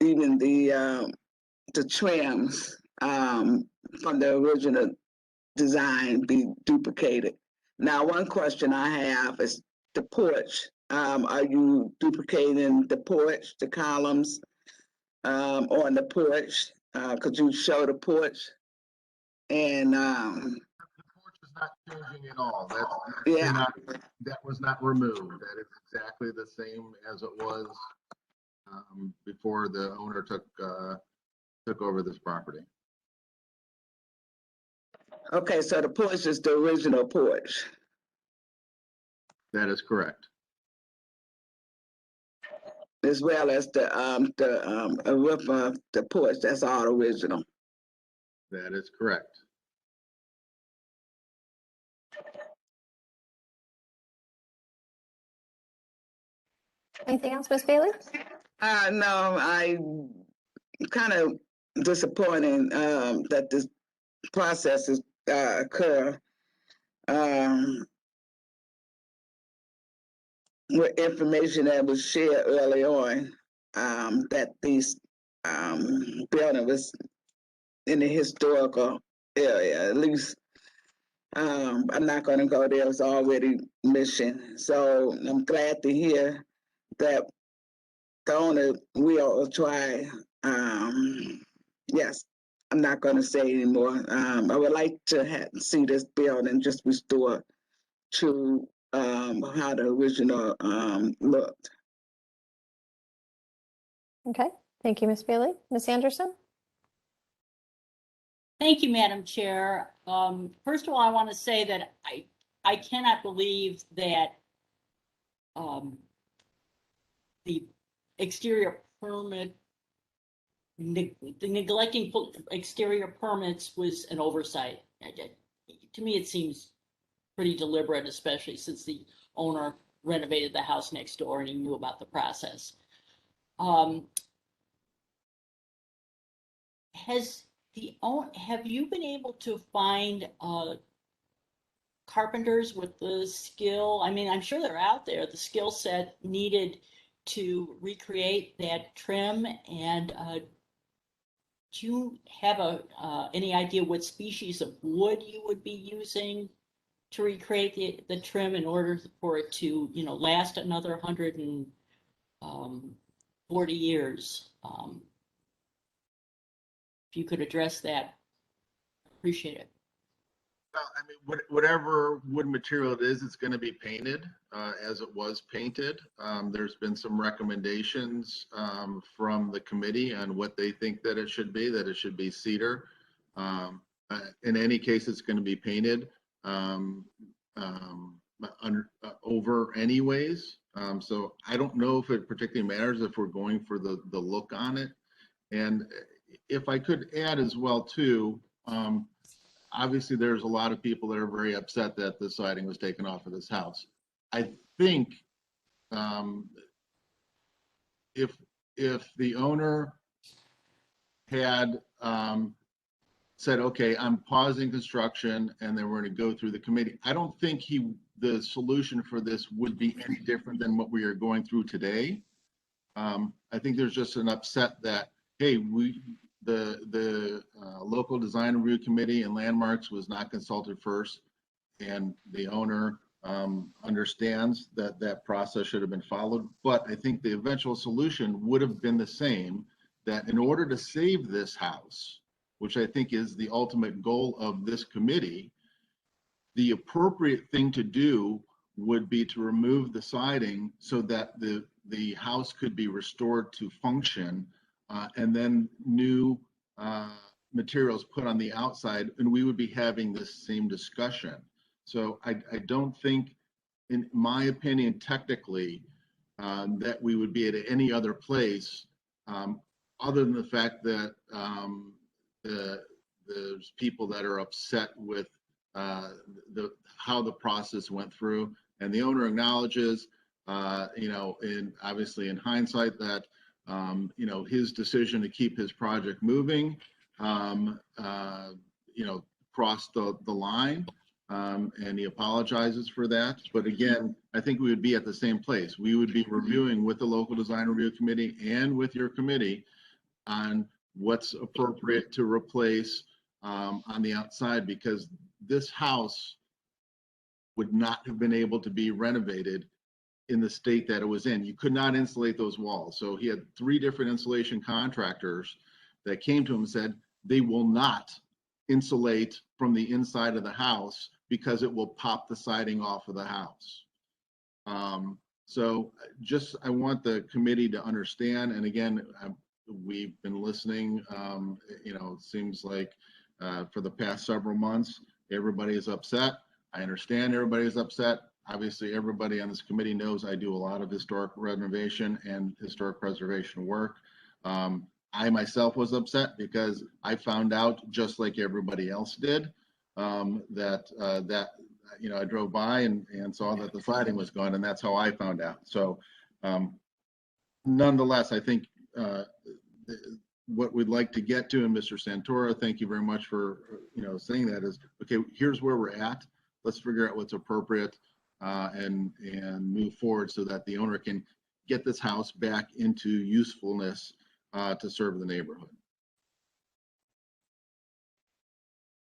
even the trims from the original design be duplicated. Now, one question I have is the porch. Are you duplicating the porch, the columns on the porch? Could you show the porch? And Not changing at all. Yeah. That was not removed. That is exactly the same as it was before the owner took over this property. Okay, so the porch is the original porch. That is correct. As well as the roof of the porch, that's all original. That is correct. Anything else, Ms. Bailey? No, I kind of disappointing that this process is occur with information that was shared early on that these building was in the historical area. At least I'm not going to go there. It's already mission. So I'm glad to hear that the owner will try. Yes, I'm not going to say anymore. I would like to see this building just restored to how the original looked. Okay, thank you, Ms. Bailey. Ms. Anderson? Thank you, Madam Chair. First of all, I want to say that I cannot believe that the exterior permit, the neglecting exterior permits was an oversight. To me, it seems pretty deliberate, especially since the owner renovated the house next door and he knew about the process. Have you been able to find carpenters with the skill? I mean, I'm sure they're out there, the skill set needed to recreate that trim. And do you have any idea what species of wood you would be using to recreate the trim in order for it to, last another 140 years? If you could address that, appreciate it. Well, I mean, whatever wood material it is, it's going to be painted as it was painted. There's been some recommendations from the committee on what they think that it should be cedar. In any case, it's going to be painted over anyways. So I don't know if it particularly matters if we're going for the look on it. And if I could add as well too, obviously there's a lot of people that are very upset that the siding was taken off of this house. I think if the owner had said, okay, I'm pausing construction and then we're going to go through the committee, I don't think the solution for this would be any different than what we are going through today. I think there's just an upset that, hey, the local design review committee and landmarks was not consulted first, and the owner understands that that process should have been followed. But I think the eventual solution would have been the same, that in order to save this house, which I think is the ultimate goal of this committee, the appropriate thing to do would be to remove the siding so that the house could be restored to function, and then new materials put on the outside, and we would be having this same discussion. So I don't think, in my opinion, technically, that we would be at any other place other than the fact that there's people that are upset with how the process went through, and the owner acknowledges, obviously in hindsight, that his decision to keep his project moving, crossed the line, and he apologizes for that. But again, I think we would be at the same place. We would be reviewing with the local design review committee and with your committee on what's appropriate to replace on the outside, because this house would not have been able to be renovated in the state that it was in. You could not insulate those walls. So he had 3 different insulation contractors that came to him and said, they will not insulate from the inside of the house because it will pop the siding off of the house. So just, I want the committee to understand, and again, we've been listening, you know, it seems like for the past several months, everybody is upset. I understand everybody is upset. Obviously, everybody on this committee knows I do a lot of historic renovation and historic preservation work. I myself was upset because I found out, just like everybody else did, that you know, I drove by and saw that the siding was gone, and that's how I found out. So nonetheless, I think what we'd like to get to, and Mr. Santora, thank you very much for, you know, saying that, is, okay, here's where we're at. Let's figure out what's appropriate and move forward so that the owner can get this house back into usefulness to serve the neighborhood.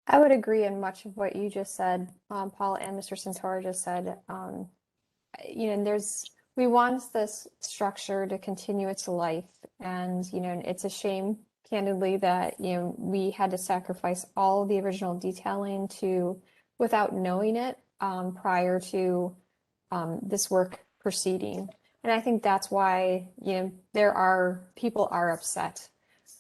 I would agree in much of what you just said, Paul, and Mr. Santora just said. You know, and we want this structure to continue its life, and you know, it's a shame, candidly, that you know we had to sacrifice all the original detailing without knowing it prior to this work proceeding. And I think that's why, you know, people are upset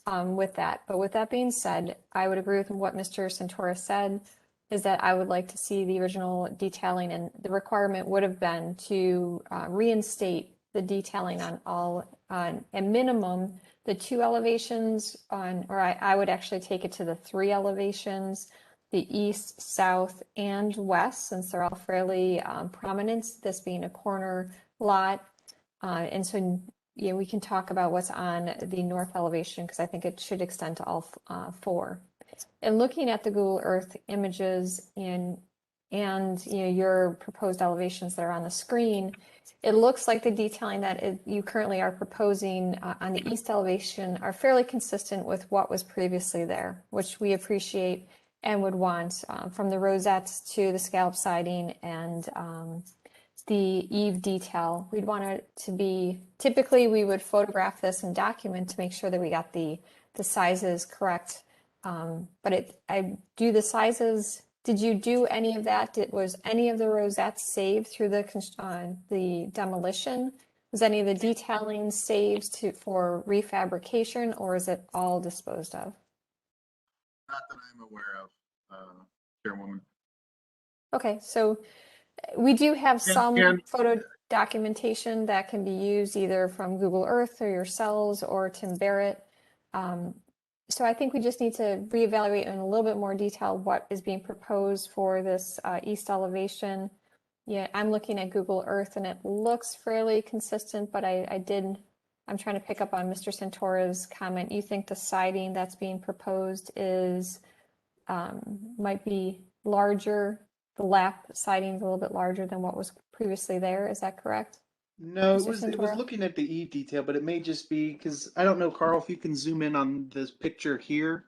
with that. But with that being said, I would agree with what Mr. Santora said, is that I would like to see the original detailing, and the requirement would have been to reinstate the detailing on all, at minimum, the 2 elevations or I would actually take it to the 3 elevations, the east, south, and west, since they're all fairly prominent, this being a corner lot. And so, you know, we can talk about what's on the north elevation, because I think it should extend to all 4. And looking at the Google Earth images and you know, your proposed elevations that are on the screen, it looks like the detailing that you currently are proposing on the east elevation are fairly consistent with what was previously there, which we appreciate and would want, from the rosettes to the scallop siding and the eave detail. We'd want it to be, typically we would photograph this and document to make sure that we got the sizes correct. But do the sizes, did you do any of that? Was any of the rosettes saved through the demolition? Was any of the detailing saved for refabrication, or is it all disposed of? Not that I'm aware of, Chairwoman. Okay, so we do have some and- photo documentation that can be used either from Google Earth or yourselves or Tim Barrett. So I think we just need to reevaluate in a little bit more detail what is being proposed for this east elevation. Yeah, I'm looking at Google Earth and it looks fairly consistent, but I'm trying to pick up on Mr. Santora's comment. You think the siding that's being proposed might be larger, the lap siding is a little bit larger than what was previously there, is that correct? No, Mr. it was Santora? looking at the eve detail, but it may just be because I don't know, Carl, if you can zoom in on this picture here,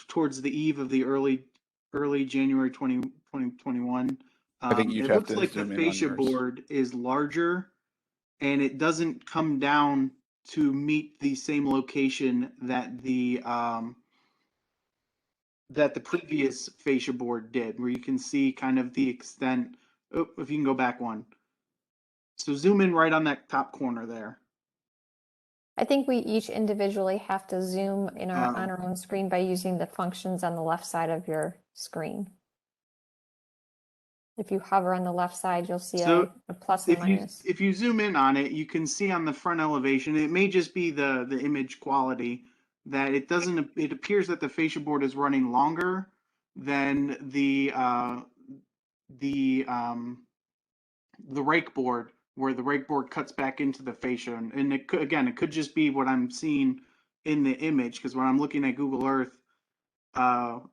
towards the eve of the early January 2021. I think you'd It have looks to like the zoom in on fascia yours. board is larger, and it doesn't come down to meet the same location that the previous fascia board did, where you can see kind of the extent. Oh, if you can go back one. So zoom in right on that top corner there. I think we each individually have to zoom on our own screen by using the functions on the left side of your screen. If you hover on the left side, you'll see a plus and minus. If you zoom in on it, you can see on the front elevation, it may just be the image quality, that it appears that the fascia board is running longer than the rake board, where the rake board cuts back into the fascia. And it could just be what I'm seeing in the image, because when I'm looking at Google Earth,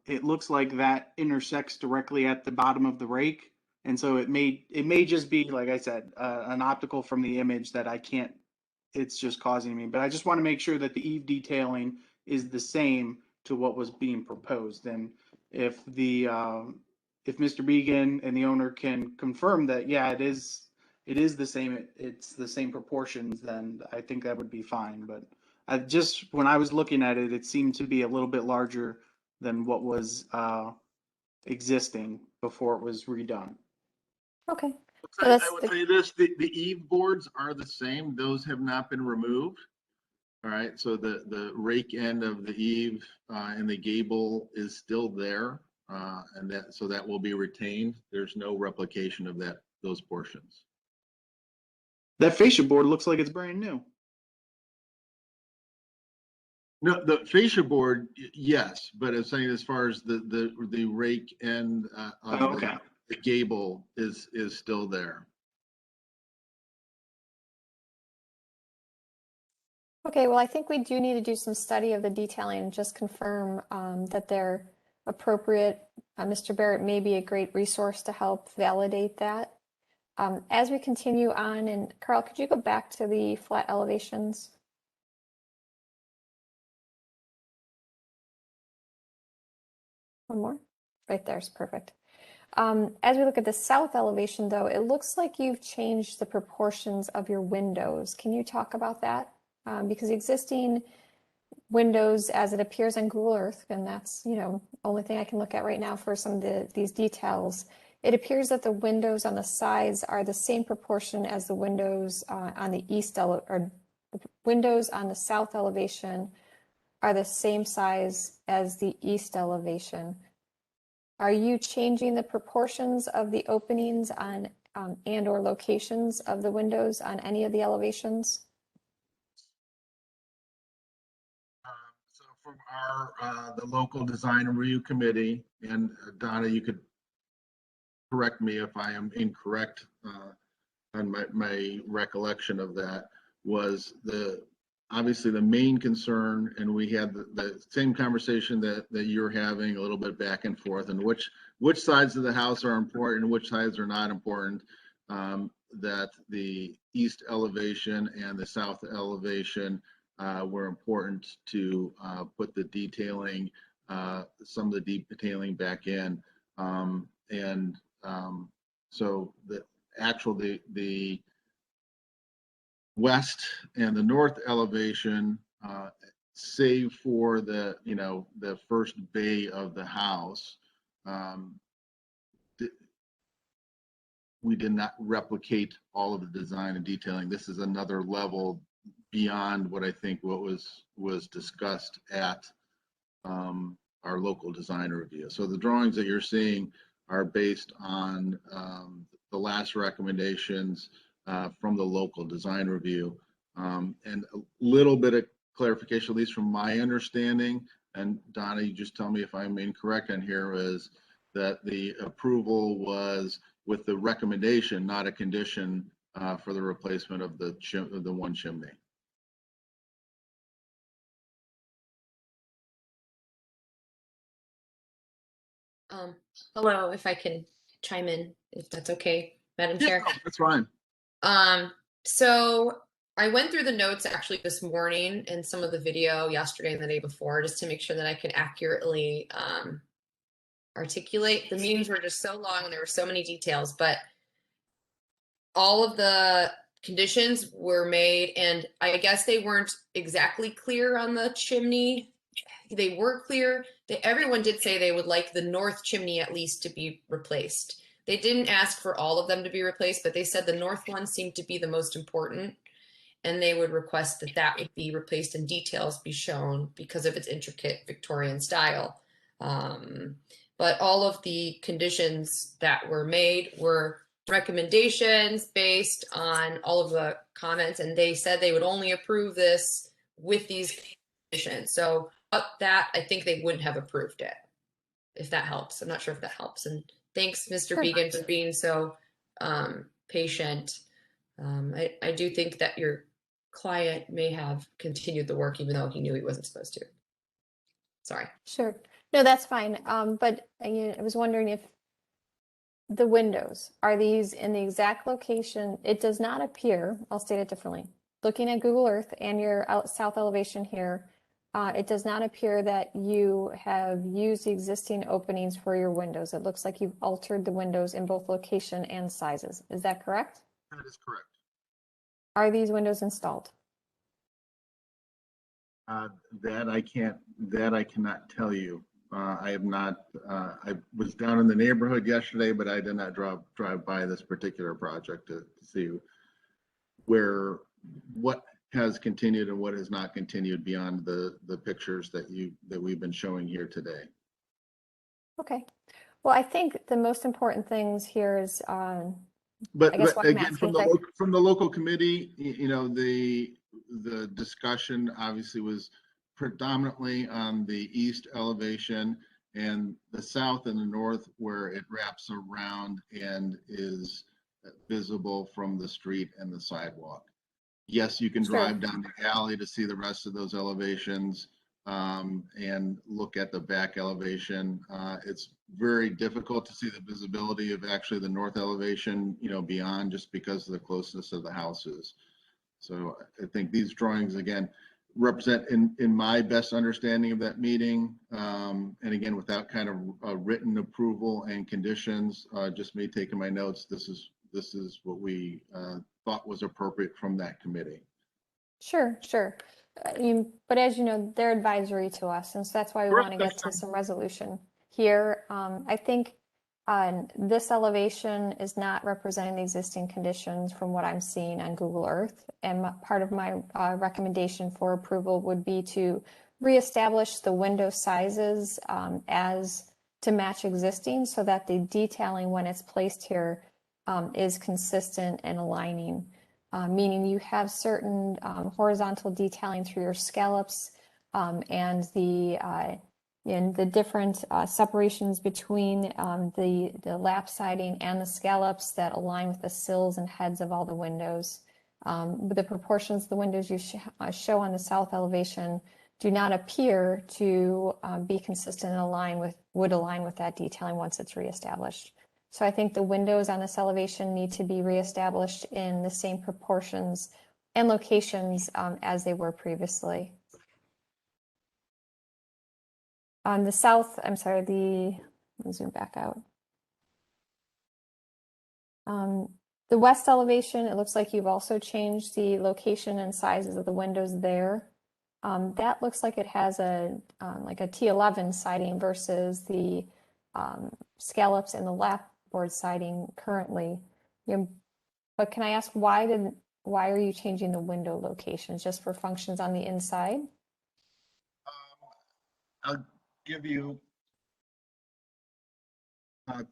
it looks like that intersects directly at the bottom of the rake. And so it may just be, like I said, an optical from the image that I can't, it's just causing me. But I just want to make sure that the eave detailing is the same to what was being proposed. And if Mr. Began and the owner can confirm that, yeah, it is it is the same, it's the same proportions, then I think that would be fine. But I just, when I was looking at it, it seemed to be a little bit larger than what was existing before it was redone. Okay. I will tell you this, the eave boards are the same. Those have not been removed. All right, so the rake end of the eave and the gable is still there. And that will be retained. There's no replication of those portions. That fascia board looks like it's brand new. No, the fascia board, yes, but I'm saying as far as the rake end of Okay. the gable is still there. Okay, well, I think we do need to do some study of the detailing and just confirm that they're appropriate. Mr. Barrett may be a great resource to help validate that. As we continue on, and Carl, could you go back to the flat elevations? One more? Right there's perfect. As we look at the south elevation, though, it looks like you've changed the proportions of your windows. Can you talk about that? Because existing windows, as it appears on Google Earth, and that's, you know, only thing I can look at right now for some of these details, it appears that the windows on the sides are the same proportion as the windows on the or the windows on the south elevation are the same size as the east elevation. Are you changing the proportions of the openings on and or locations of the windows on any of the elevations? So from the local design review committee, and Donna, you could correct me if I am incorrect on my recollection of that, was obviously the main concern, and we had the same conversation that you're having, a little bit back and forth, and which sides of the house are important and which sides are not important, that the east elevation and the south elevation were important to put the detailing, some of the deep detailing back in. So the west and the north elevation, save for the first bay of the house, we did not replicate all of the design and detailing. This is another level beyond what I think what was discussed at our local design review. So the drawings that you're seeing are based on the last recommendations from the local design review. And a little bit of clarification, at least from my understanding, and Donna, you just tell me if I'm incorrect on here, is that the approval was with the recommendation, not a condition for the replacement of the one chimney. Hello, if I can chime in, if that's okay, Madam Chair. Yeah, that's fine. So I went through the notes actually this morning and some of the video yesterday and the day before, just to make sure that I could accurately articulate. The meetings were just so long and there were so many details, but all of the conditions were made, and I guess they weren't exactly clear on the chimney. They were clear. Everyone did say they would like the north chimney at least to be replaced. They didn't ask for all of them to be replaced, but they said the north one seemed to be the most important, and they would request that that would be replaced and details be shown because of its intricate Victorian style. But all of the conditions that were made were recommendations based on all of the comments, and they said they would only approve this with these conditions. So up that, I think they wouldn't have approved it, if that helps. I'm not sure if that helps. And thanks, Mr. Began, for being so patient. I do think that your client may have continued the work even though he knew he wasn't supposed to. Sorry. Sure. No, that's fine. But I was wondering if the windows, are these in the exact location? It does not appear, I'll state it differently. Looking at Google Earth and your south elevation here, it does not appear that you have used the existing openings for your windows. It looks like you've altered the windows in both location and sizes. Is that correct? That is correct. Are these windows installed? That I cannot tell you. I have not, I was down in the neighborhood yesterday, but I did not drive by this particular project to see what has continued and what has not continued beyond the pictures that we've been showing here today. Okay. Well, I think the most important things here is, But, I guess but what I'm again, asking from is like, from the local committee, you know, the discussion obviously was predominantly on the east elevation, and the south and the north where it wraps around and is visible from the street and the sidewalk. Yes, you can Sure. drive down the alley to see the rest of those elevations, and look at the back elevation. It's very difficult to see the visibility of actually the north elevation, you know, beyond, just because of the closeness of the houses. So I think these drawings, again, represent in my best understanding of that meeting. And again, without kind of a written approval and conditions, just me taking my notes, this is what we thought was appropriate from that committee. sure, sure. But as you know, they're advisory to us, and so that's why we want to get to some resolution here. I think this elevation is not representing the existing conditions from what I'm seeing on Google Earth. And part of my recommendation for approval would be to reestablish the window sizes as to match existing, so that the detailing when it's placed here is consistent and aligning. Meaning you have certain horizontal detailing through your scallops and the different separations between the lap siding and the scallops that align with the sills and heads of all the windows. The proportions of the windows you show on the south elevation do not appear to be consistent and would align with that detailing once it's reestablished. So I think the windows on this elevation need to be reestablished in the same proportions and locations as they were previously. On the south, I'm sorry, let me zoom back out. The west elevation, it looks like you've also changed the location and sizes of the windows there. That looks like it has like a T11 siding versus the scallops and the lap board siding currently. But can I ask why are you changing the window locations? Just for functions on the inside? I'll give you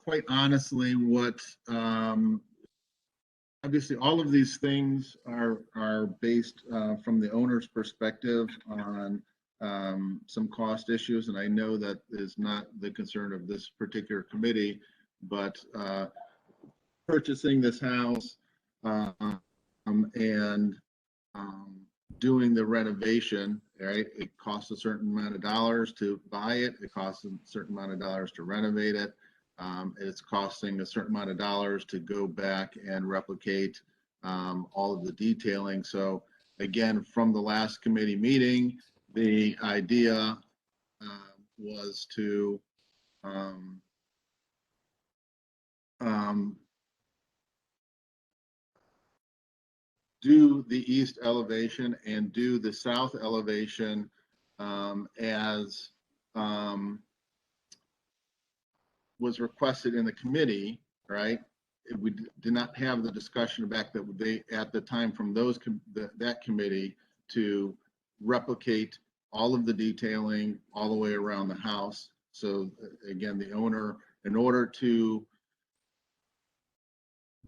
quite honestly what obviously all of these things are based from the owner's perspective on some cost issues, and I know that is not the concern of this particular committee, but purchasing this house and doing the renovation, right? It costs a certain amount of dollars to buy it. It costs a certain amount of dollars to renovate it. It's costing a certain amount of dollars to go back and replicate all of the detailing. So again, from the last committee meeting, the idea was to do the east elevation and do the south elevation as was requested in the committee, right? We did not have the discussion back that they at the time from that committee to replicate all of the detailing all the way around the house. So again, the owner, in order to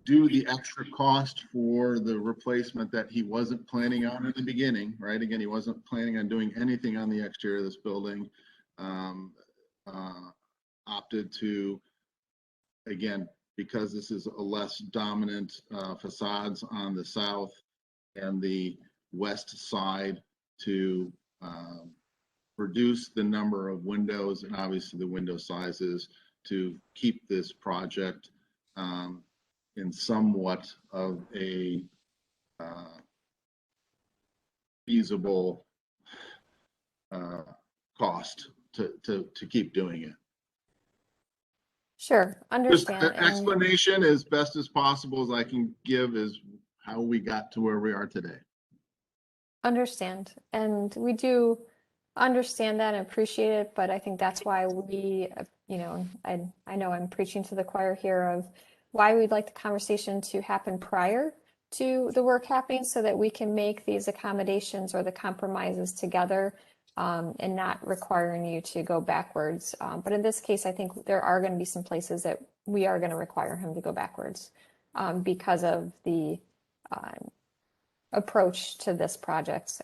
do the extra cost for the replacement that he wasn't planning on in the beginning, right? Again, he wasn't planning on doing anything on the exterior of this building. Opted to, again, because this is a less dominant facades on the south and the west side, to reduce the number of windows and obviously the window sizes to keep this project in somewhat of a feasible cost to keep doing it. Sure, Just understand. an explanation as best as possible as I can give is how we got to where we are today. Understand. And we do understand that and appreciate it, but I think that's why we, I know I'm preaching to the choir here of why we'd like the conversation to happen prior to the work happening so that we can make these accommodations or the compromises together and not requiring you to go backwards. But in this case, I think there are going to be some places that we are going to require him to go backwards because of the approach to this project.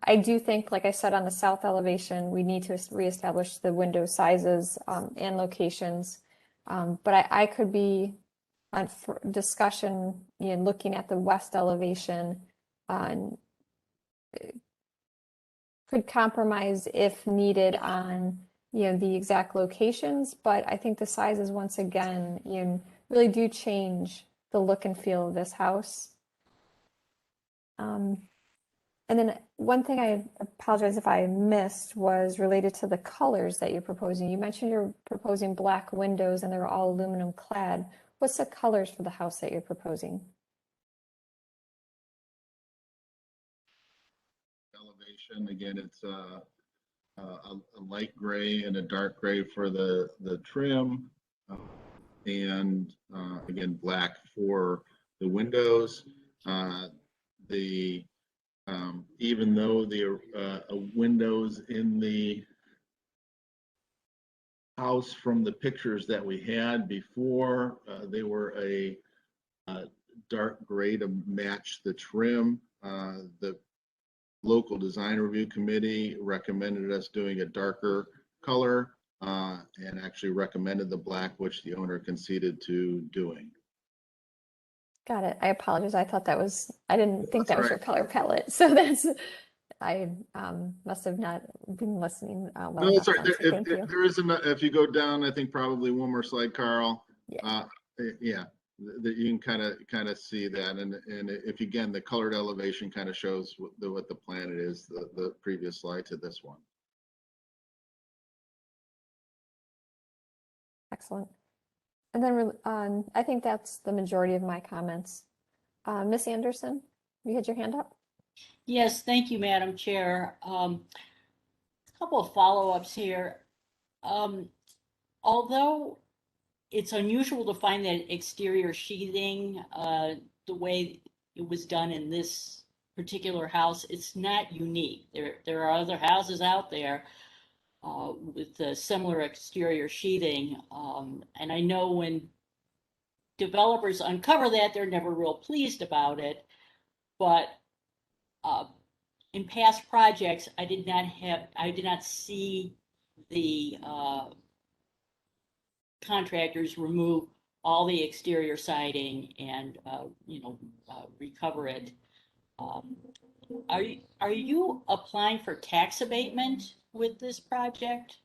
I do think, like I said, on the south elevation, we need to reestablish the window sizes and locations. But I could be on discussion, looking at the west elevation on could compromise if needed on, the exact locations. But I think the sizes, once again, really do change the look and feel of this house. And then one thing I apologize if I missed was related to the colors that you're proposing. You mentioned you're proposing black windows and they're all aluminum clad. What's the colors for the house that you're proposing? Elevation, again, it's a light gray and a dark gray for the trim. And again, black for the windows. Even though the windows in the house from the pictures that we had before, they were a dark gray to match the trim. The local design review committee recommended us doing a darker color and actually recommended the black, which the owner conceded to doing. Got it. I apologize. I thought that was, I didn't think that was your right. color palette. So that's, I must have not been listening well No, that's enough. right. So thank you. There is if you go down, I think probably one more slide, Carl. Yeah. That you can kind of see that, and if again the colored elevation kind of shows what the plan is, the previous slide to this one. Excellent. And then I think that's the majority of my comments. Miss Anderson, you had your hand up? Yes, thank you, Madam Chair. A couple of follow-ups here. Although it's unusual to find that exterior sheathing the way it was done in this particular house, it's not unique. There are other houses out there with similar exterior sheathing. And I know when developers uncover that, they're never real pleased about it. But in past projects, I did not see the contractors remove all the exterior siding and recover it. Are you applying for tax abatement with this project?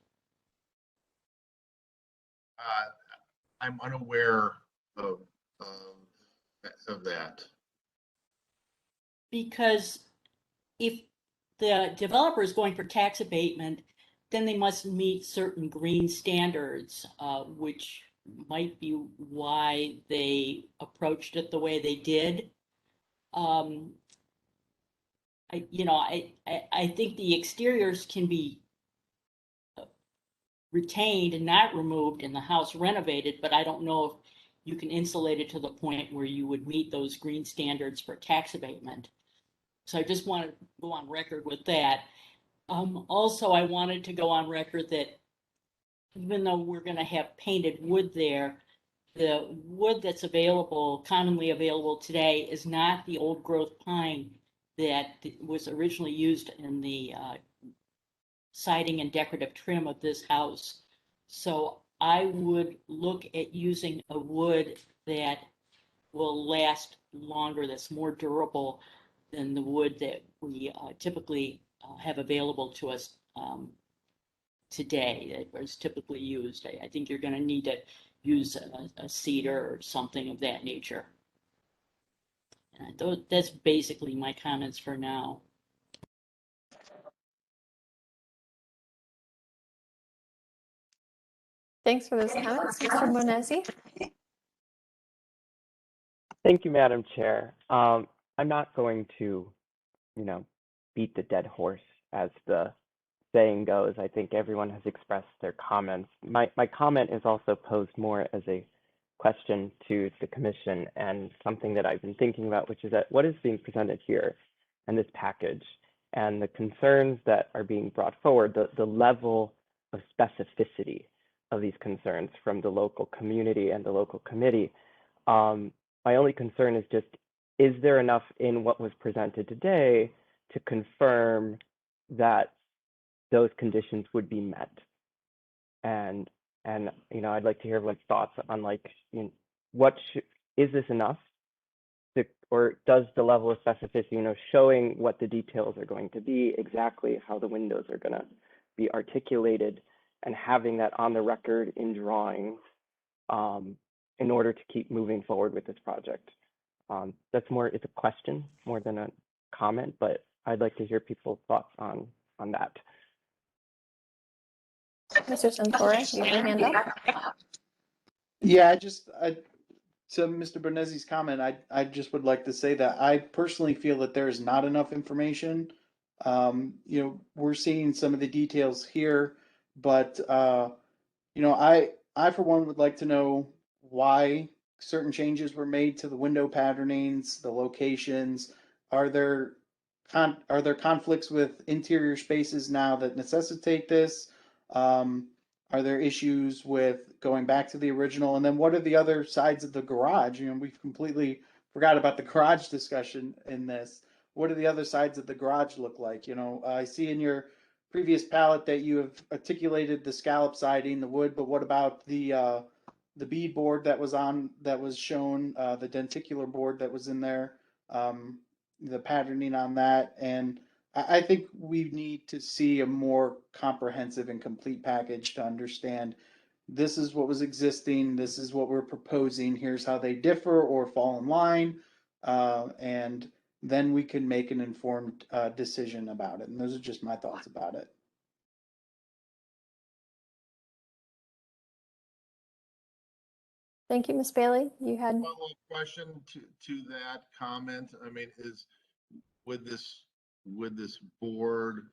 I'm unaware of that. Because if the developer is going for tax abatement, then they must meet certain green standards, which might be why they approached it the way they did. I think the exteriors can be retained and not removed and the house renovated, but I don't know if you can insulate it to the point where you would meet those green standards for tax abatement. So I just want to go on record with that. Also, I wanted to go on record that even though we're going to have painted wood there, the wood that's available, commonly available today, is not the old growth pine that was originally used in the siding and decorative trim of this house. So I would look at using a wood that will last longer, that's more durable than the wood that we typically have available to us today, that was typically used. I think you're going to need to use a cedar or something of that nature. That's basically my comments for now. Thanks for those comments. Mr. Bonesi? Thank you, Madam Chair. I'm not going to, beat the dead horse, as the saying goes. I think everyone has expressed their comments. My comment is also posed more as a question to the commission and something that I've been thinking about, which is that what is being presented here in this package and the concerns that are being brought forward, the level of specificity of these concerns from the local community and the local committee. My only concern is just, is there enough in what was presented today to confirm that those conditions would be met? And I'd like to hear everyone's thoughts on is this enough? Or does the level of specificity, showing what the details are going to be, exactly how the windows are going to be articulated, and having that on the record in drawings in order to keep moving forward with this project? It's a question more than a comment, but I'd like to hear people's thoughts on that. Mr. Santoro, you have your hand up. Yeah, to Mr. Bonesi's comment, I just would like to say that I personally feel that there is not enough information. We're seeing some of the details here, but I for one would like to know why certain changes were made to the window patternings, the locations. Are there conflicts with interior spaces now that necessitate this? Are there issues with going back to the original? And then what are the other sides of the garage? We've completely forgot about the garage discussion in this. What do the other sides of the garage look like? I see in your previous palette that you have articulated the scallop siding, the wood, but what about the bead board that was shown, the denticular board that was in there, the patterning on that? And I think we need to see a more comprehensive and complete package to understand this is what was existing, this is what we're proposing, here's how they differ or fall in line, and then we can make an informed decision about it. And those are just my thoughts about it. Thank you, Ms. Bailey. You had Follow-up question to that comment. I mean, with this board,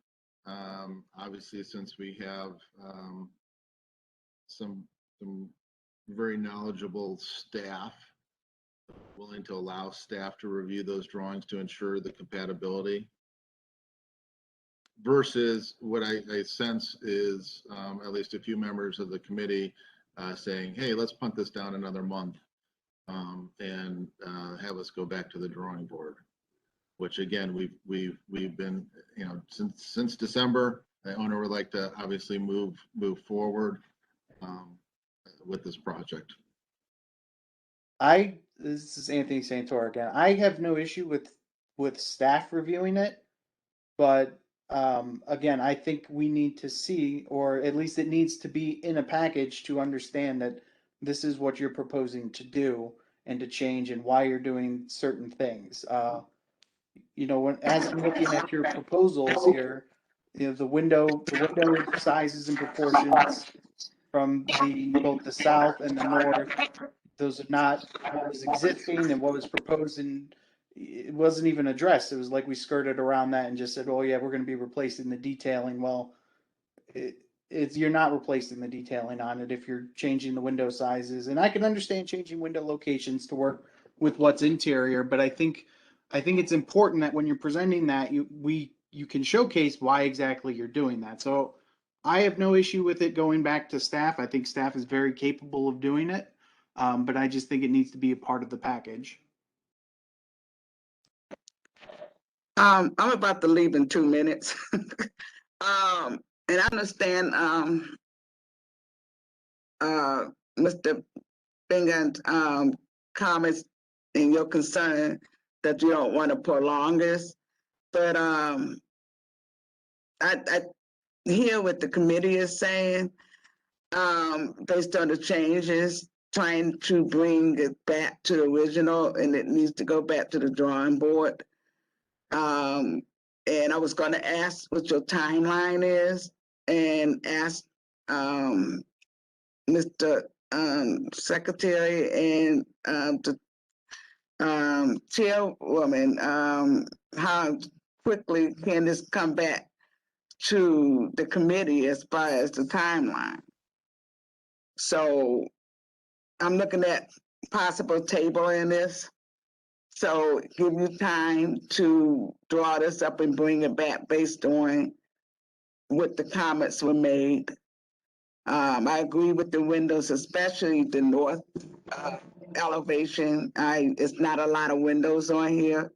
obviously, since we have some very knowledgeable staff willing to allow staff to review those drawings to ensure the compatibility, versus what I sense is at least a few members of the committee saying, hey, let's punt this down another month and have us go back to the drawing board. Which again, we've been, since December, the owner would like to obviously move forward with this project. This is Anthony Santor again. I have no issue with staff reviewing it, but again, I think we need to see, or at least it needs to be in a package to understand that this is what you're proposing to do and to change and why you're doing certain things. As I'm looking at your proposals here, the window sizes and proportions from both the south and the north, those are not what was existing and what was proposed, and it wasn't even addressed. It was like we skirted around that and just said, oh yeah, we're going to be replacing the detailing. Well, you're not replacing the detailing on it if you're changing the window sizes. And I can understand changing window locations to work with what's interior, but I think it's important that when you're presenting that, you can showcase why exactly you're doing that. So I have no issue with it going back to staff. I think staff is very capable of doing it, but I just think it needs to be a part of the package. I'm about to leave in 2 minutes. And I understand Mr. Bingham comments and your concern that you don't want to prolong this, but I hear what the committee is saying based on the changes, trying to bring it back to the original, and it needs to go back to the drawing board. And I was going to ask what your timeline is, and ask Mr. Secretary and the Chairwoman, how quickly can this come back to the committee as far as the timeline? So I'm looking at possible tabling this. So give you time to draw this up and bring it back based on what the comments were made. I agree with the windows, especially the north elevation. It's not a lot of windows on here.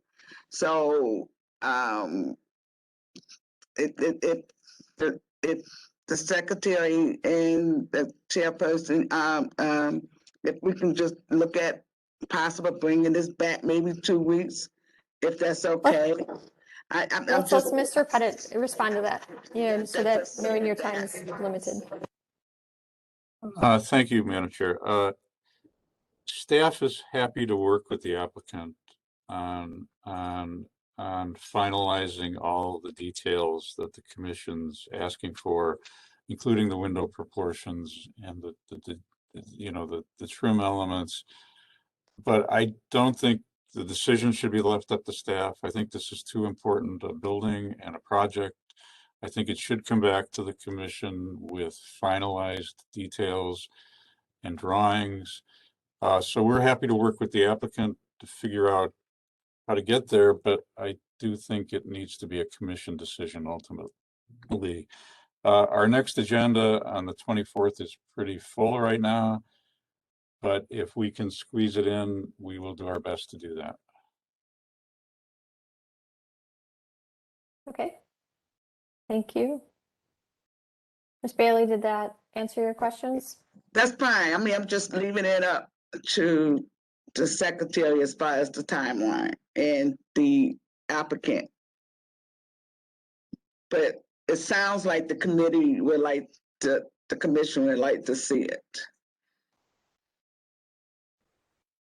So if the secretary and the chairperson, if we can just look at possible bringing this back maybe 2 weeks, if that's okay. I'm Let's just, Mr. Pettit respond to that, so that knowing your time is limited. Thank you, Madam Chair. Staff is happy to work with the applicant on finalizing all the details that the commission's asking for, including the window proportions and the trim elements. But I don't think the decision should be left up to staff. I think this is too important a building and a project. I think it should come back to the commission with finalized details and drawings. So we're happy to work with the applicant to figure out how to get there, but I do think it needs to be a commission decision ultimately. Our next agenda on the 24th is pretty full right now, but if we can squeeze it in, we will do our best to do that. Okay. Thank you. Ms. Bailey, did that answer your questions? that's fine. I mean, I'm just leaving it up to the secretary as far as the timeline and the applicant. But it sounds like the committee would like to, the commission would like to see it.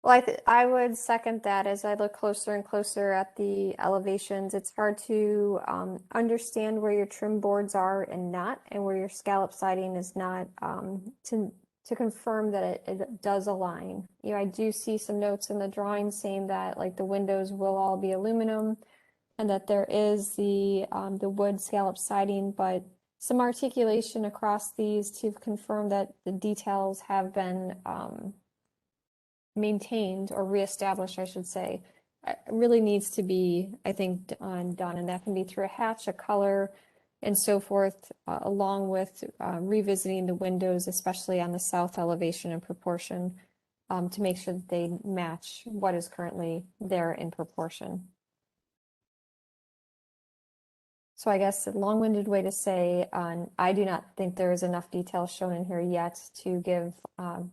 Well, I would second that. As I look closer and closer at the elevations, it's hard to understand where your trim boards are and not, and where your scallop siding is not, to confirm that it does align. I do see some notes in the drawing saying that like the windows will all be aluminum, and that there is the wood scallop siding, but some articulation across these to confirm that the details have been maintained or reestablished, I should say, really needs to be, I think, done, and that can be through a hatch, a color, and so forth, along with revisiting the windows, especially on the south elevation and proportion, to make sure that they match what is currently there in proportion. So I guess a long-winded way to say, I do not think there is enough detail shown in here yet to give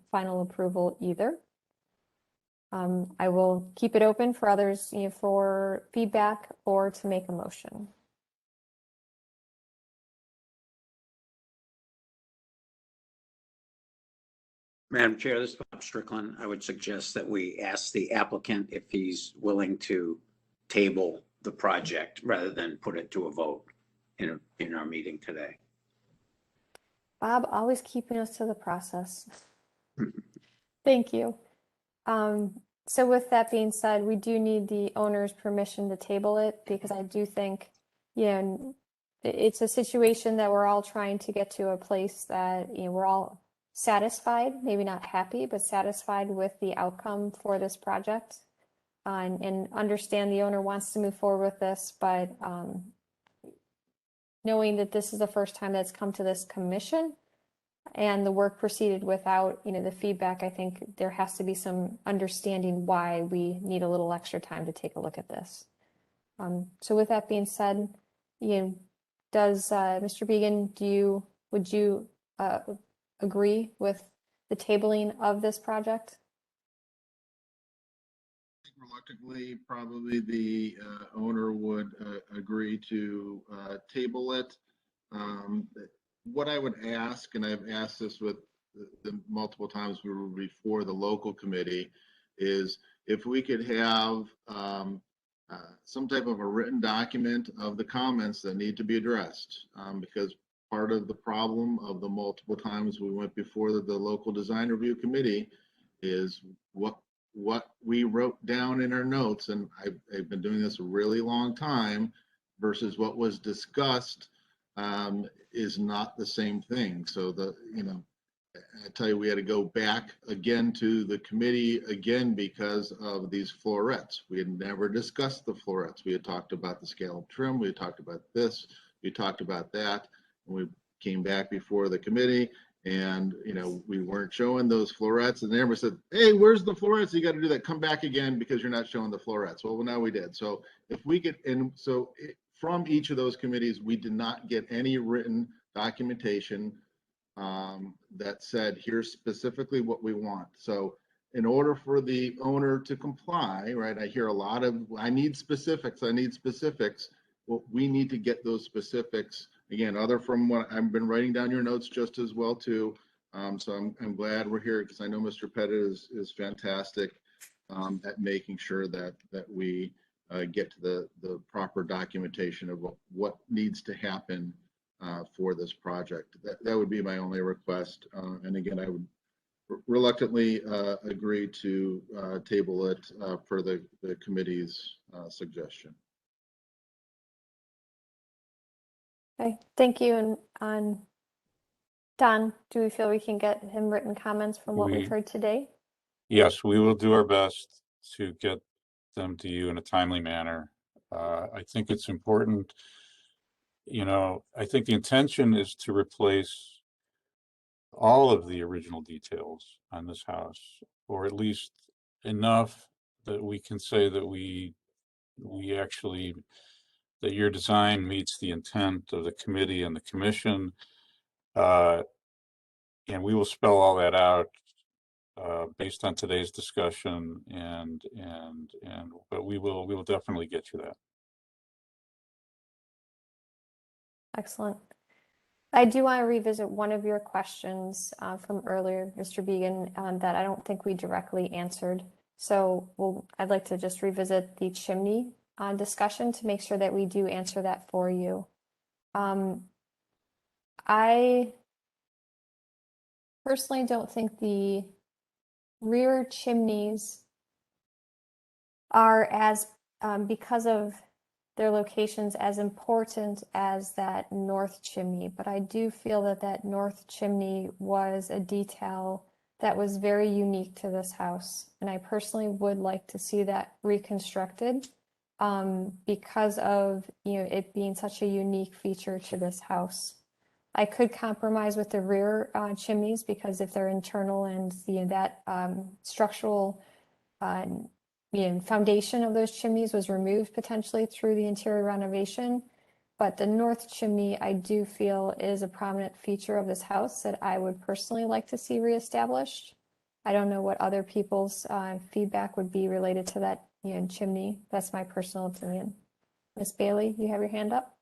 final approval either. I will keep it open for others, for feedback or to make a motion. Madam Chair, this is Bob Strickland. I would suggest that we ask the applicant if he's willing to table the project rather than put it to a vote in our meeting today. Bob, always keeping us to the process. Thank you. So with that being said, we do need the owner's permission to table it, because I do think, it's a situation that we're all trying to get to a place that, we're all satisfied, maybe not happy, but satisfied with the outcome for this project. And understand the owner wants to move forward with this, but knowing that this is the first time that's come to this commission and the work proceeded without, the feedback, I think there has to be some understanding why we need a little extra time to take a look at this. So with that being said, does Mr. Began, would you agree with the tabling of this project? Reluctantly, probably the owner would agree to table it. What I would ask, and I've asked this with the multiple times we were before the local committee, is if we could have some type of a written document of the comments that need to be addressed, because part of the problem of the multiple times we went before the local design review committee is what we wrote down in our notes, and I've been doing this a really long time, versus what was discussed is not the same thing. So I tell you, we had to go back again to the committee again because of these florets. We had never discussed the florets. We had talked about the scallop trim. We had talked about this. We talked about that. And we came back before the committee, and we weren't showing those florets. And they never said, "Hey, where's the florets? You got to do that. Come back again because you're not showing the florets." Well, now we did. So if we could, from each of those committees, we did not get any written documentation that said, here's specifically what we want. So in order for the owner to comply, right, I hear a lot of, I need specifics. Well, we need to get those specifics, again, other from what I've been writing down your notes just as well too. So I'm glad we're here, because I know Mr. Pettit is fantastic at making sure that we get to the proper documentation of what needs to happen for this project. That would be my only request. And again, I would reluctantly agree to table it per the committee's suggestion. Okay, thank you. And Don, do we feel we can get him written comments from what we've heard today? Yes, we will do our best to get them to you in a timely manner. I think it's important. I think the intention is to replace all of the original details on this house, or at least enough that we can say that we actually, that your design meets the intent of the committee and the commission. And we will spell all that out based on today's discussion, but we will definitely get you that. Excellent. I do want to revisit one of your questions from earlier, Mr. Began, that I don't think we directly answered. So I'd like to just revisit the chimney discussion to make sure that we do answer that for you. I personally don't think the rear chimneys are as, because of their locations, as important as that north chimney, but I do feel that that north chimney was a detail that was very unique to this house, and I personally would like to see that reconstructed because of it being such a unique feature to this house. I could compromise with the rear chimneys, because if they're internal and that structural foundation of those chimneys was removed potentially through the interior renovation. But the north chimney, I do feel, is a prominent feature of this house that I would personally like to see reestablished. I don't know what other people's feedback would be related to that chimney. That's my personal opinion. Ms. Bailey, you have your hand up?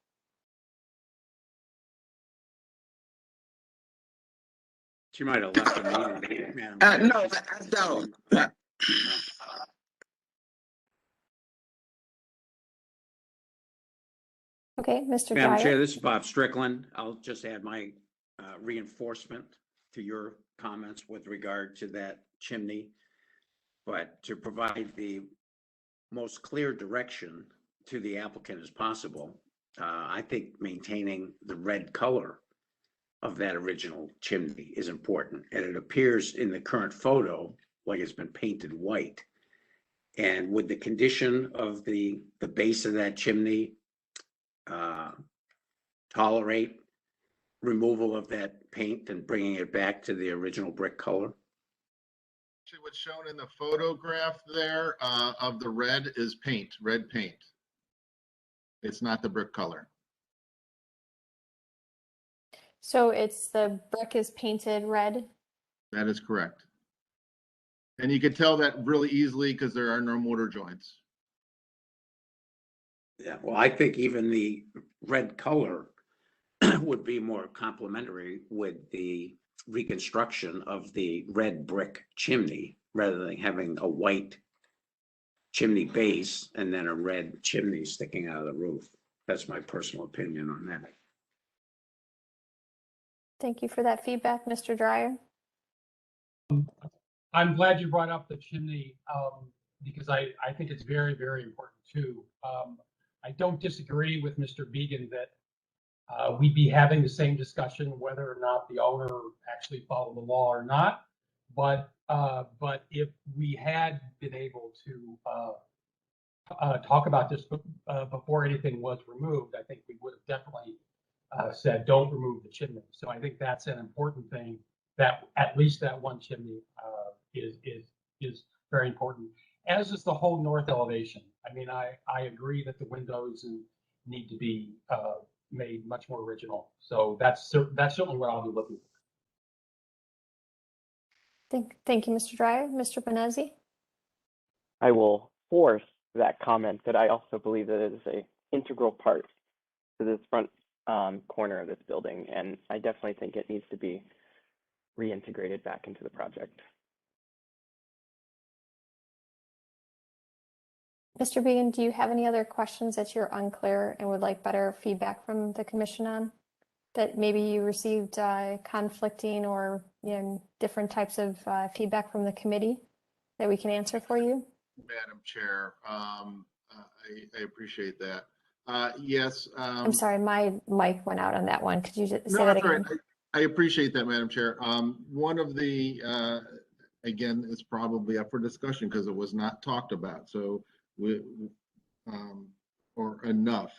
She might have left the meeting, Madam No, I don't. Okay, Mr. Madam Dyer. Chair, this is Bob Strickland. I'll just add my reinforcement to your comments with regard to that chimney. But to provide the most clear direction to the applicant as possible, I think maintaining the red color of that original chimney is important. And it appears in the current photo like it's been painted white. And would the condition of the base of that chimney tolerate removal of that paint and bringing it back to the original brick color? Actually, what's shown in the photograph there of the red is paint, red paint. It's not the brick color. So it's the brick is painted red? That is correct. And you can tell that really easily because there are no mortar joints. Yeah, well, I think even the red color would be more complementary with the reconstruction of the red brick chimney rather than having a white chimney base and then a red chimney sticking out of the roof. That's my personal opinion on that. Thank you for that feedback, Mr. Dryer. I'm glad you brought up the chimney because I think it's very, very important too. I don't disagree with Mr. Began that we'd be having the same discussion whether or not the owner actually followed the law or not. But if we had been able to talk about this before anything was removed, I think we would have definitely said don't remove the chimney. So I think that's an important thing, that at least that one chimney is very important, as is the whole north elevation. I mean, I agree that the windows need to be made much more original. So that's certainly what I'll be looking for. Thank you, Mr. Dryer. Mr. Benezzi? I will force that comment that I also believe that it is an integral part to this front corner of this building, and I definitely think it needs to be reintegrated back into the project. Mr. Began, do you have any other questions that you're unclear and would like better feedback from the commission on? That maybe you received conflicting or different types of feedback from the committee that we can answer for you? Madam Chair, I appreciate that. Yes. I'm sorry, my mic went out on that one. Could you just say No, that that's all again? right. I appreciate that, Madam Chair. One of the, again, it's probably up for discussion because it was not talked about. So or enough,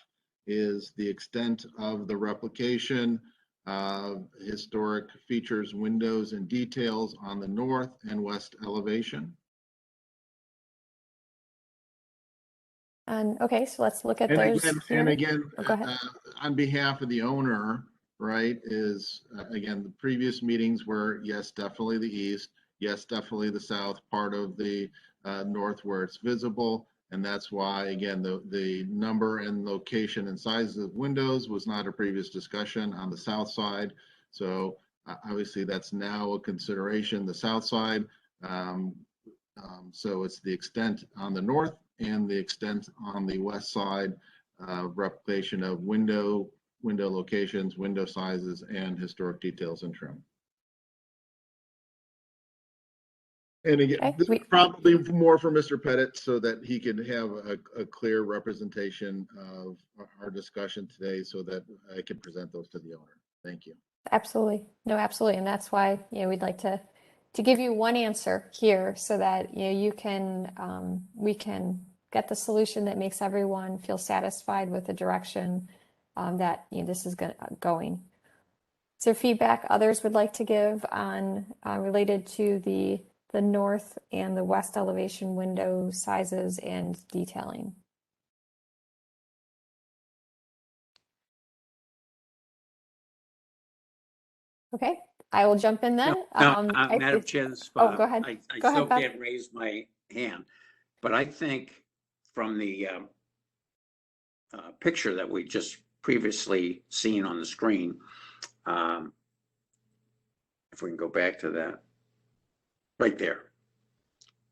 is the extent of the replication of historic features, windows, and details on the north and west elevation. Okay, so let's look at those. And again, go ahead. on behalf of the owner, right, is again, the previous meetings were, yes, definitely the east, yes, definitely the south part of the north where it's visible. And that's why, again, the number and location and sizes of windows was not a previous discussion on the south side. So obviously that's now a consideration, the south side. So it's the extent on the north and the extent on the west side, replication of window locations, window sizes, and historic details and trim. And again, probably more for Mr. Pettit so that he can have a clear representation of our discussion today so that I can present those to the owner. Thank you. Absolutely. No, absolutely. And that's why, we'd like to give you one answer here so that, you can, we can get the solution that makes everyone feel satisfied with the direction that, this is going. Is there feedback others would like to give on related to the north and the west elevation window sizes and detailing? Okay, I will jump in then. Madam Chair, go ahead. I Go still ahead, can't raise my hand, but I think from the picture that we just previously seen on the screen, if we can go back to that, right there.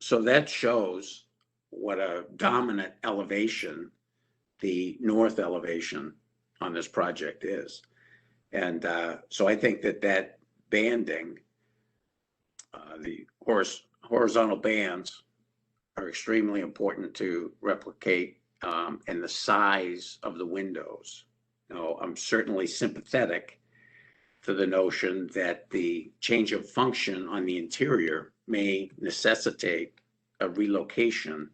So that shows what a dominant elevation the north elevation on this project is. And so I think that banding, the horizontal bands are extremely important to replicate, and the size of the windows. I'm certainly sympathetic to the notion that the change of function on the interior may necessitate a relocation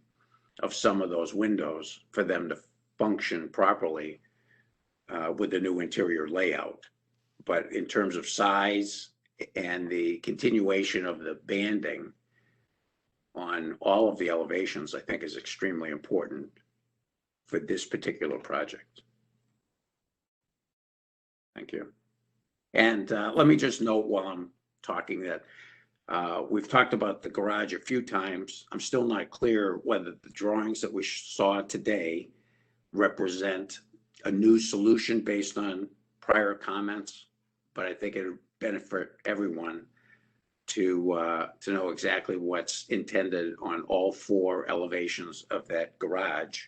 of some of those windows for them to function properly with the new interior layout. But in terms of size and the continuation of the banding on all of the elevations, I think is extremely important for this particular project. Thank you. And let me just note while I'm talking that we've talked about the garage a few times. I'm still not clear whether the drawings that we saw today represent a new solution based on prior comments, but I think it would benefit everyone to know exactly what's intended on all four elevations of that garage.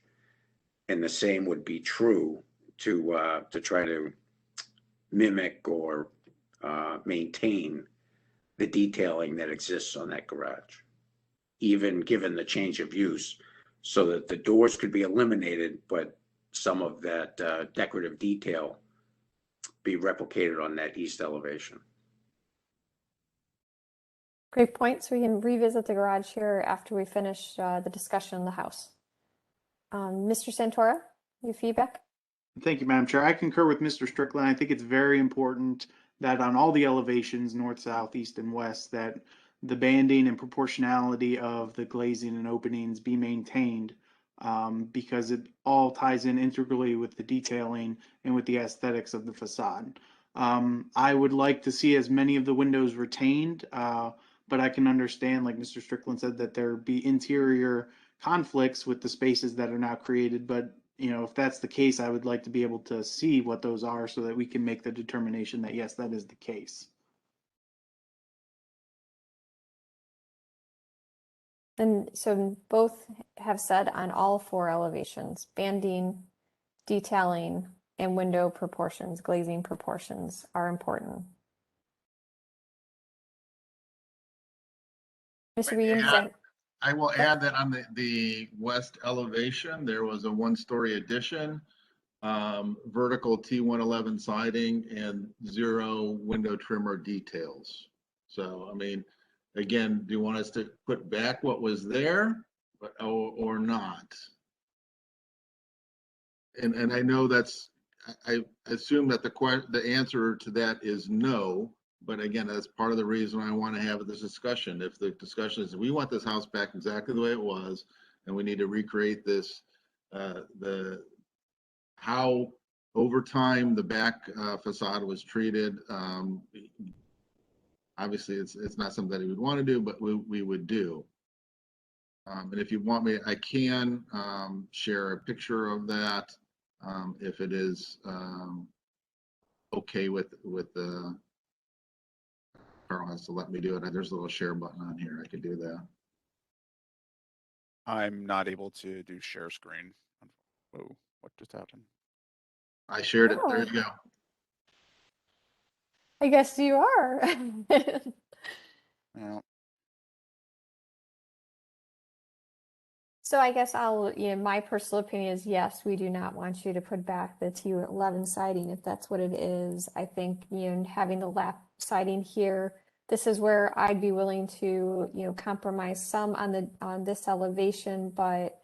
And the same would be true to try to mimic or maintain the detailing that exists on that garage, even given the change of use, so that the doors could be eliminated, but some of that decorative detail be replicated on that east elevation. Great point. So we can revisit the garage here after we finish the discussion in the house. Mr. Santora, your feedback? Thank you, Madam Chair. I concur with Mr. Strickland. I think it's very important that on all the elevations, north, south, east, and west, that the banding and proportionality of the glazing and openings be maintained, because it all ties in integrally with the detailing and with the aesthetics of the facade. I would like to see as many of the windows retained, but I can understand, like Mr. Strickland said, that there be interior conflicts with the spaces that are now created. But you know, if that's the case, I would like to be able to see what those are so that we can make the determination that yes, that is the case. And so both have said on all 4 elevations, banding, detailing, and window proportions, glazing proportions are important. Mr. Williams, I will add that on the west elevation, there was a 1-story addition, vertical T111 siding, and 0 window trimmer details. So, I mean, again, do you want us to put back what was there or not? And I know that's, I assume that the answer to that is no. But again, that's part of the reason I want to have this discussion. If the discussion is we want this house back exactly the way it was, and we need to recreate this, how over time the back facade was treated. Obviously, it's not something that we would want to do, but we would do. And if you want me, I can share a picture of that if it is okay with the. Carl has to let me do it. There's a little share button on here. I could do that. I'm not able to do share screen. Whoa, what just happened? I shared it. There you go. I guess you are. Yeah. So I guess my personal opinion is yes, we do not want you to put back the T11 siding if that's what it is. I think, having the lap siding here, this is where I'd be willing to, compromise some on this elevation, but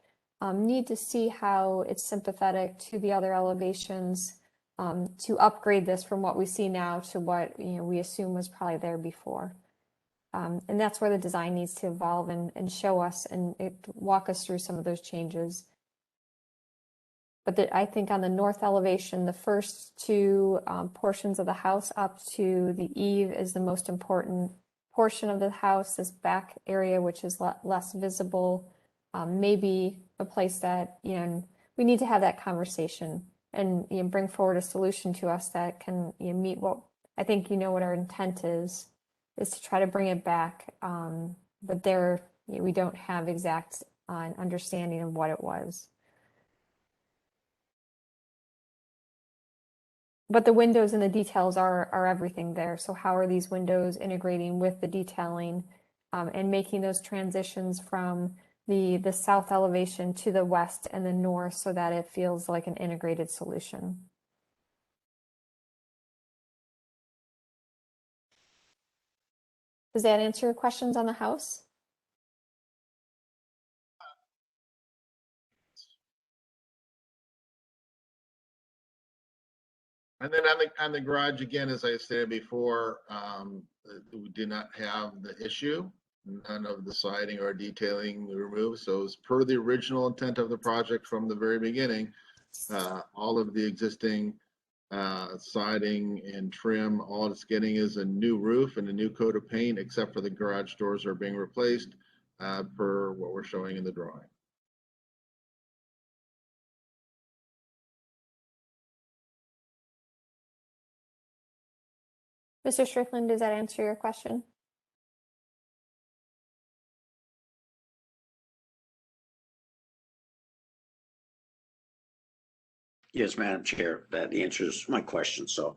need to see how it's sympathetic to the other elevations, to upgrade this from what we see now to what, we assume was probably there before. And that's where the design needs to evolve and show us and walk us through some of those changes. But I think on the north elevation, the first 2 portions of the house up to the eave is the most important portion of the house. This back area, which is less visible, maybe a place that, we need to have that conversation and bring forward a solution to us that can meet what I think what our intent is to try to bring it back. But there, we don't have exact understanding of what it was. But the windows and the details are everything there. So how are these windows integrating with the detailing and making those transitions from the south elevation to the west and the north so that it feels like an integrated solution? Does that answer your questions on the house? And then on the garage, again, as I stated before, we did not have the issue. None of the siding or detailing removed. So as per the original intent of the project from the very beginning, all of the existing siding and trim, all it's getting is a new roof and a new coat of paint, except for the garage doors are being replaced per what we're showing in the drawing. Mr. Strickland, does that answer your question? Yes, Madam Chair, that answers my question. So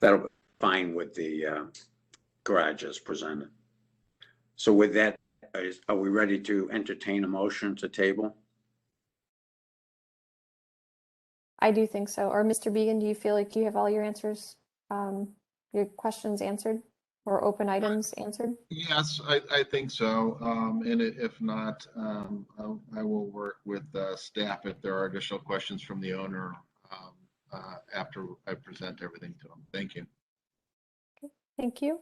that'll fine with the garage as presented. So with that, are we ready to entertain a motion to table? I do think so. Or Mr. Began, do you feel like you have all your answers, your questions answered or open items answered? Yes, I think so. And if not, I will work with staff if there are additional questions from the owner after I present everything to them. Thank you. Thank you.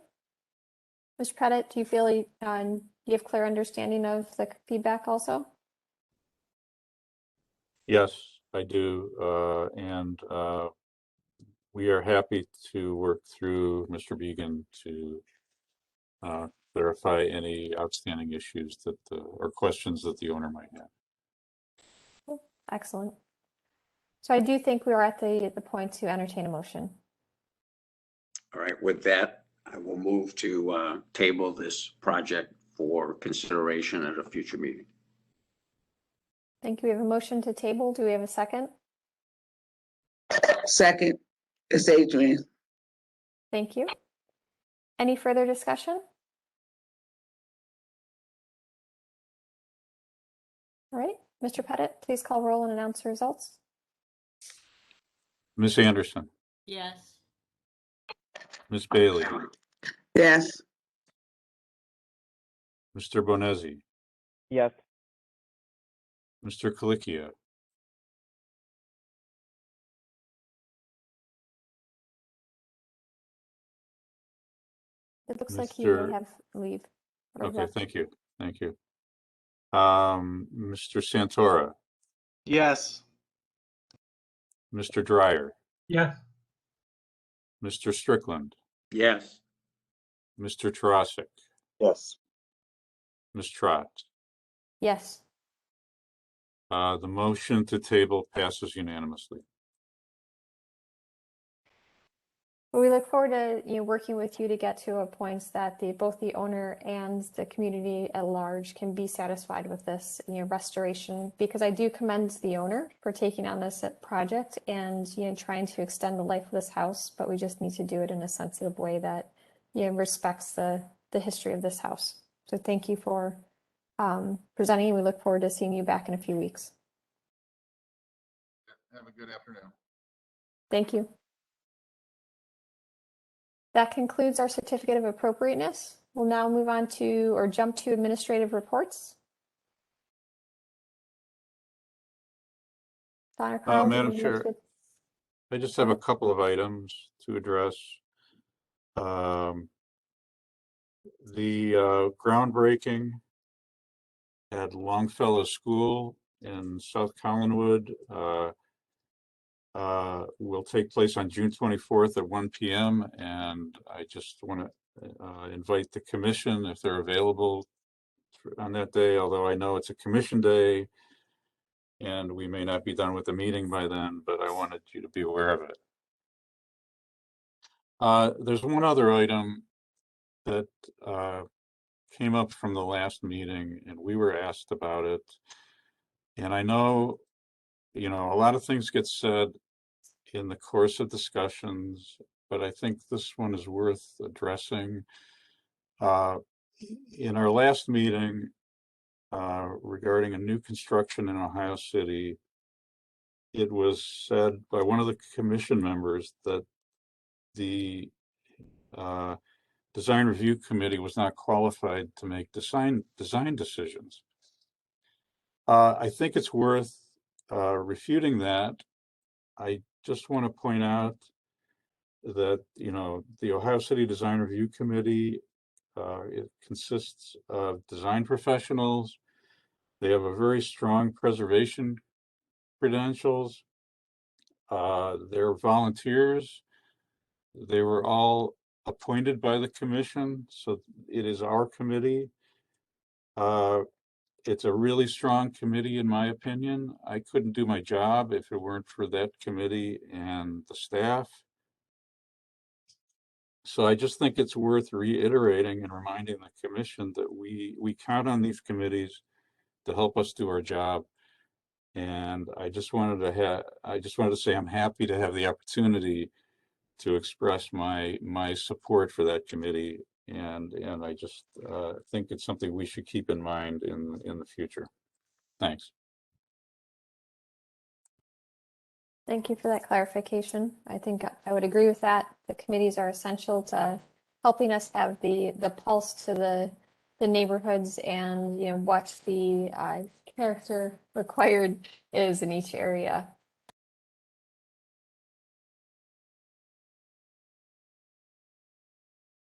Mr. Pettit, do you feel you have clear understanding of the feedback also? Yes, I do. And we are happy to work through Mr. Began to clarify any outstanding issues that or questions that the owner might have. Excellent. So I do think we are at the point to entertain a motion. All right, with that, I will move to table this project for consideration at a future meeting. Thank you. We have a motion to table. Do we have a second? Second, it's Adrian. Thank you. Any further discussion? All right, Mr. Pettit, please call roll and announce the results. Ms. Anderson, Yes. Ms. Bailey, Yes. Mr. Bonezzi, Yes. Mr. Colicchio, It looks like you may Mr. have leave. or Okay, left. thank you. Thank you. Mr. Santora, Yes. Mr. Dryer, Yes. Mr. Strickland, Yes. Mr. Tarasik, Yes. Ms. Trott. Yes. The motion to table passes unanimously. Well, we look forward to working with you to get to a point that both the owner and the community at large can be satisfied with this restoration, because I do commend the owner for taking on this project and trying to extend the life of this house, but we just need to do it in a sensitive way that respects the history of this house. So thank you for presenting. We look forward to seeing you back in a few weeks. Have a good afternoon. Thank you. That concludes our certificate of appropriateness. We'll now move on to or jump to administrative reports. Donna, Carl, do Madam you Chair, want to- I just have a couple of items to address. The groundbreaking at Longfellow School in South Collinwood will take place on June 24th at 1 p.m. And I just want to invite the commission if they're available on that day, although I know it's a commission day and we may not be done with the meeting by then, but I wanted you to be aware of it. There's one other item that came up from the last meeting and we were asked about it. And I know, a lot of things get said in the course of discussions, but I think this one is worth addressing. In our last meeting regarding a new construction in Ohio City, it was said by one of the commission members that the design review committee was not qualified to make design decisions. I think it's worth refuting that. I just want to point out that, the Ohio City Design Review Committee, it consists of design professionals. They have a very strong preservation credentials. They're volunteers. They were all appointed by the commission, so it is our committee. It's a really strong committee, in my opinion. I couldn't do my job if it weren't for that committee and the staff. So I just think it's worth reiterating and reminding the commission that we count on these committees to help us do our job. And I just wanted to say I'm happy to have the opportunity to express my support for that committee, and I just think it's something we should keep in mind in the future. Thanks. Thank you for that clarification. I think I would agree with that. The committees are essential to helping us have the pulse to the neighborhoods and, you know, what the character required is in each area.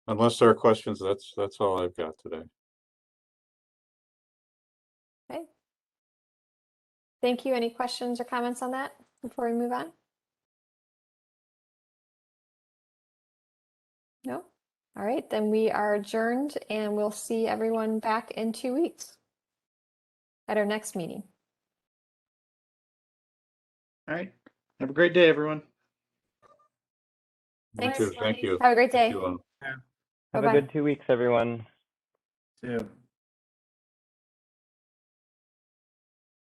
Unless there are questions, that's all I've got today. Okay. Thank you. Any questions or comments on that before we move on? No? All right, then we are adjourned and we'll see everyone back in 2 weeks at our next meeting. All right. Have a great day, everyone. You too. Thank you. Have a great day. Thank you all. Have Bye-bye. a good 2 weeks, everyone. See you.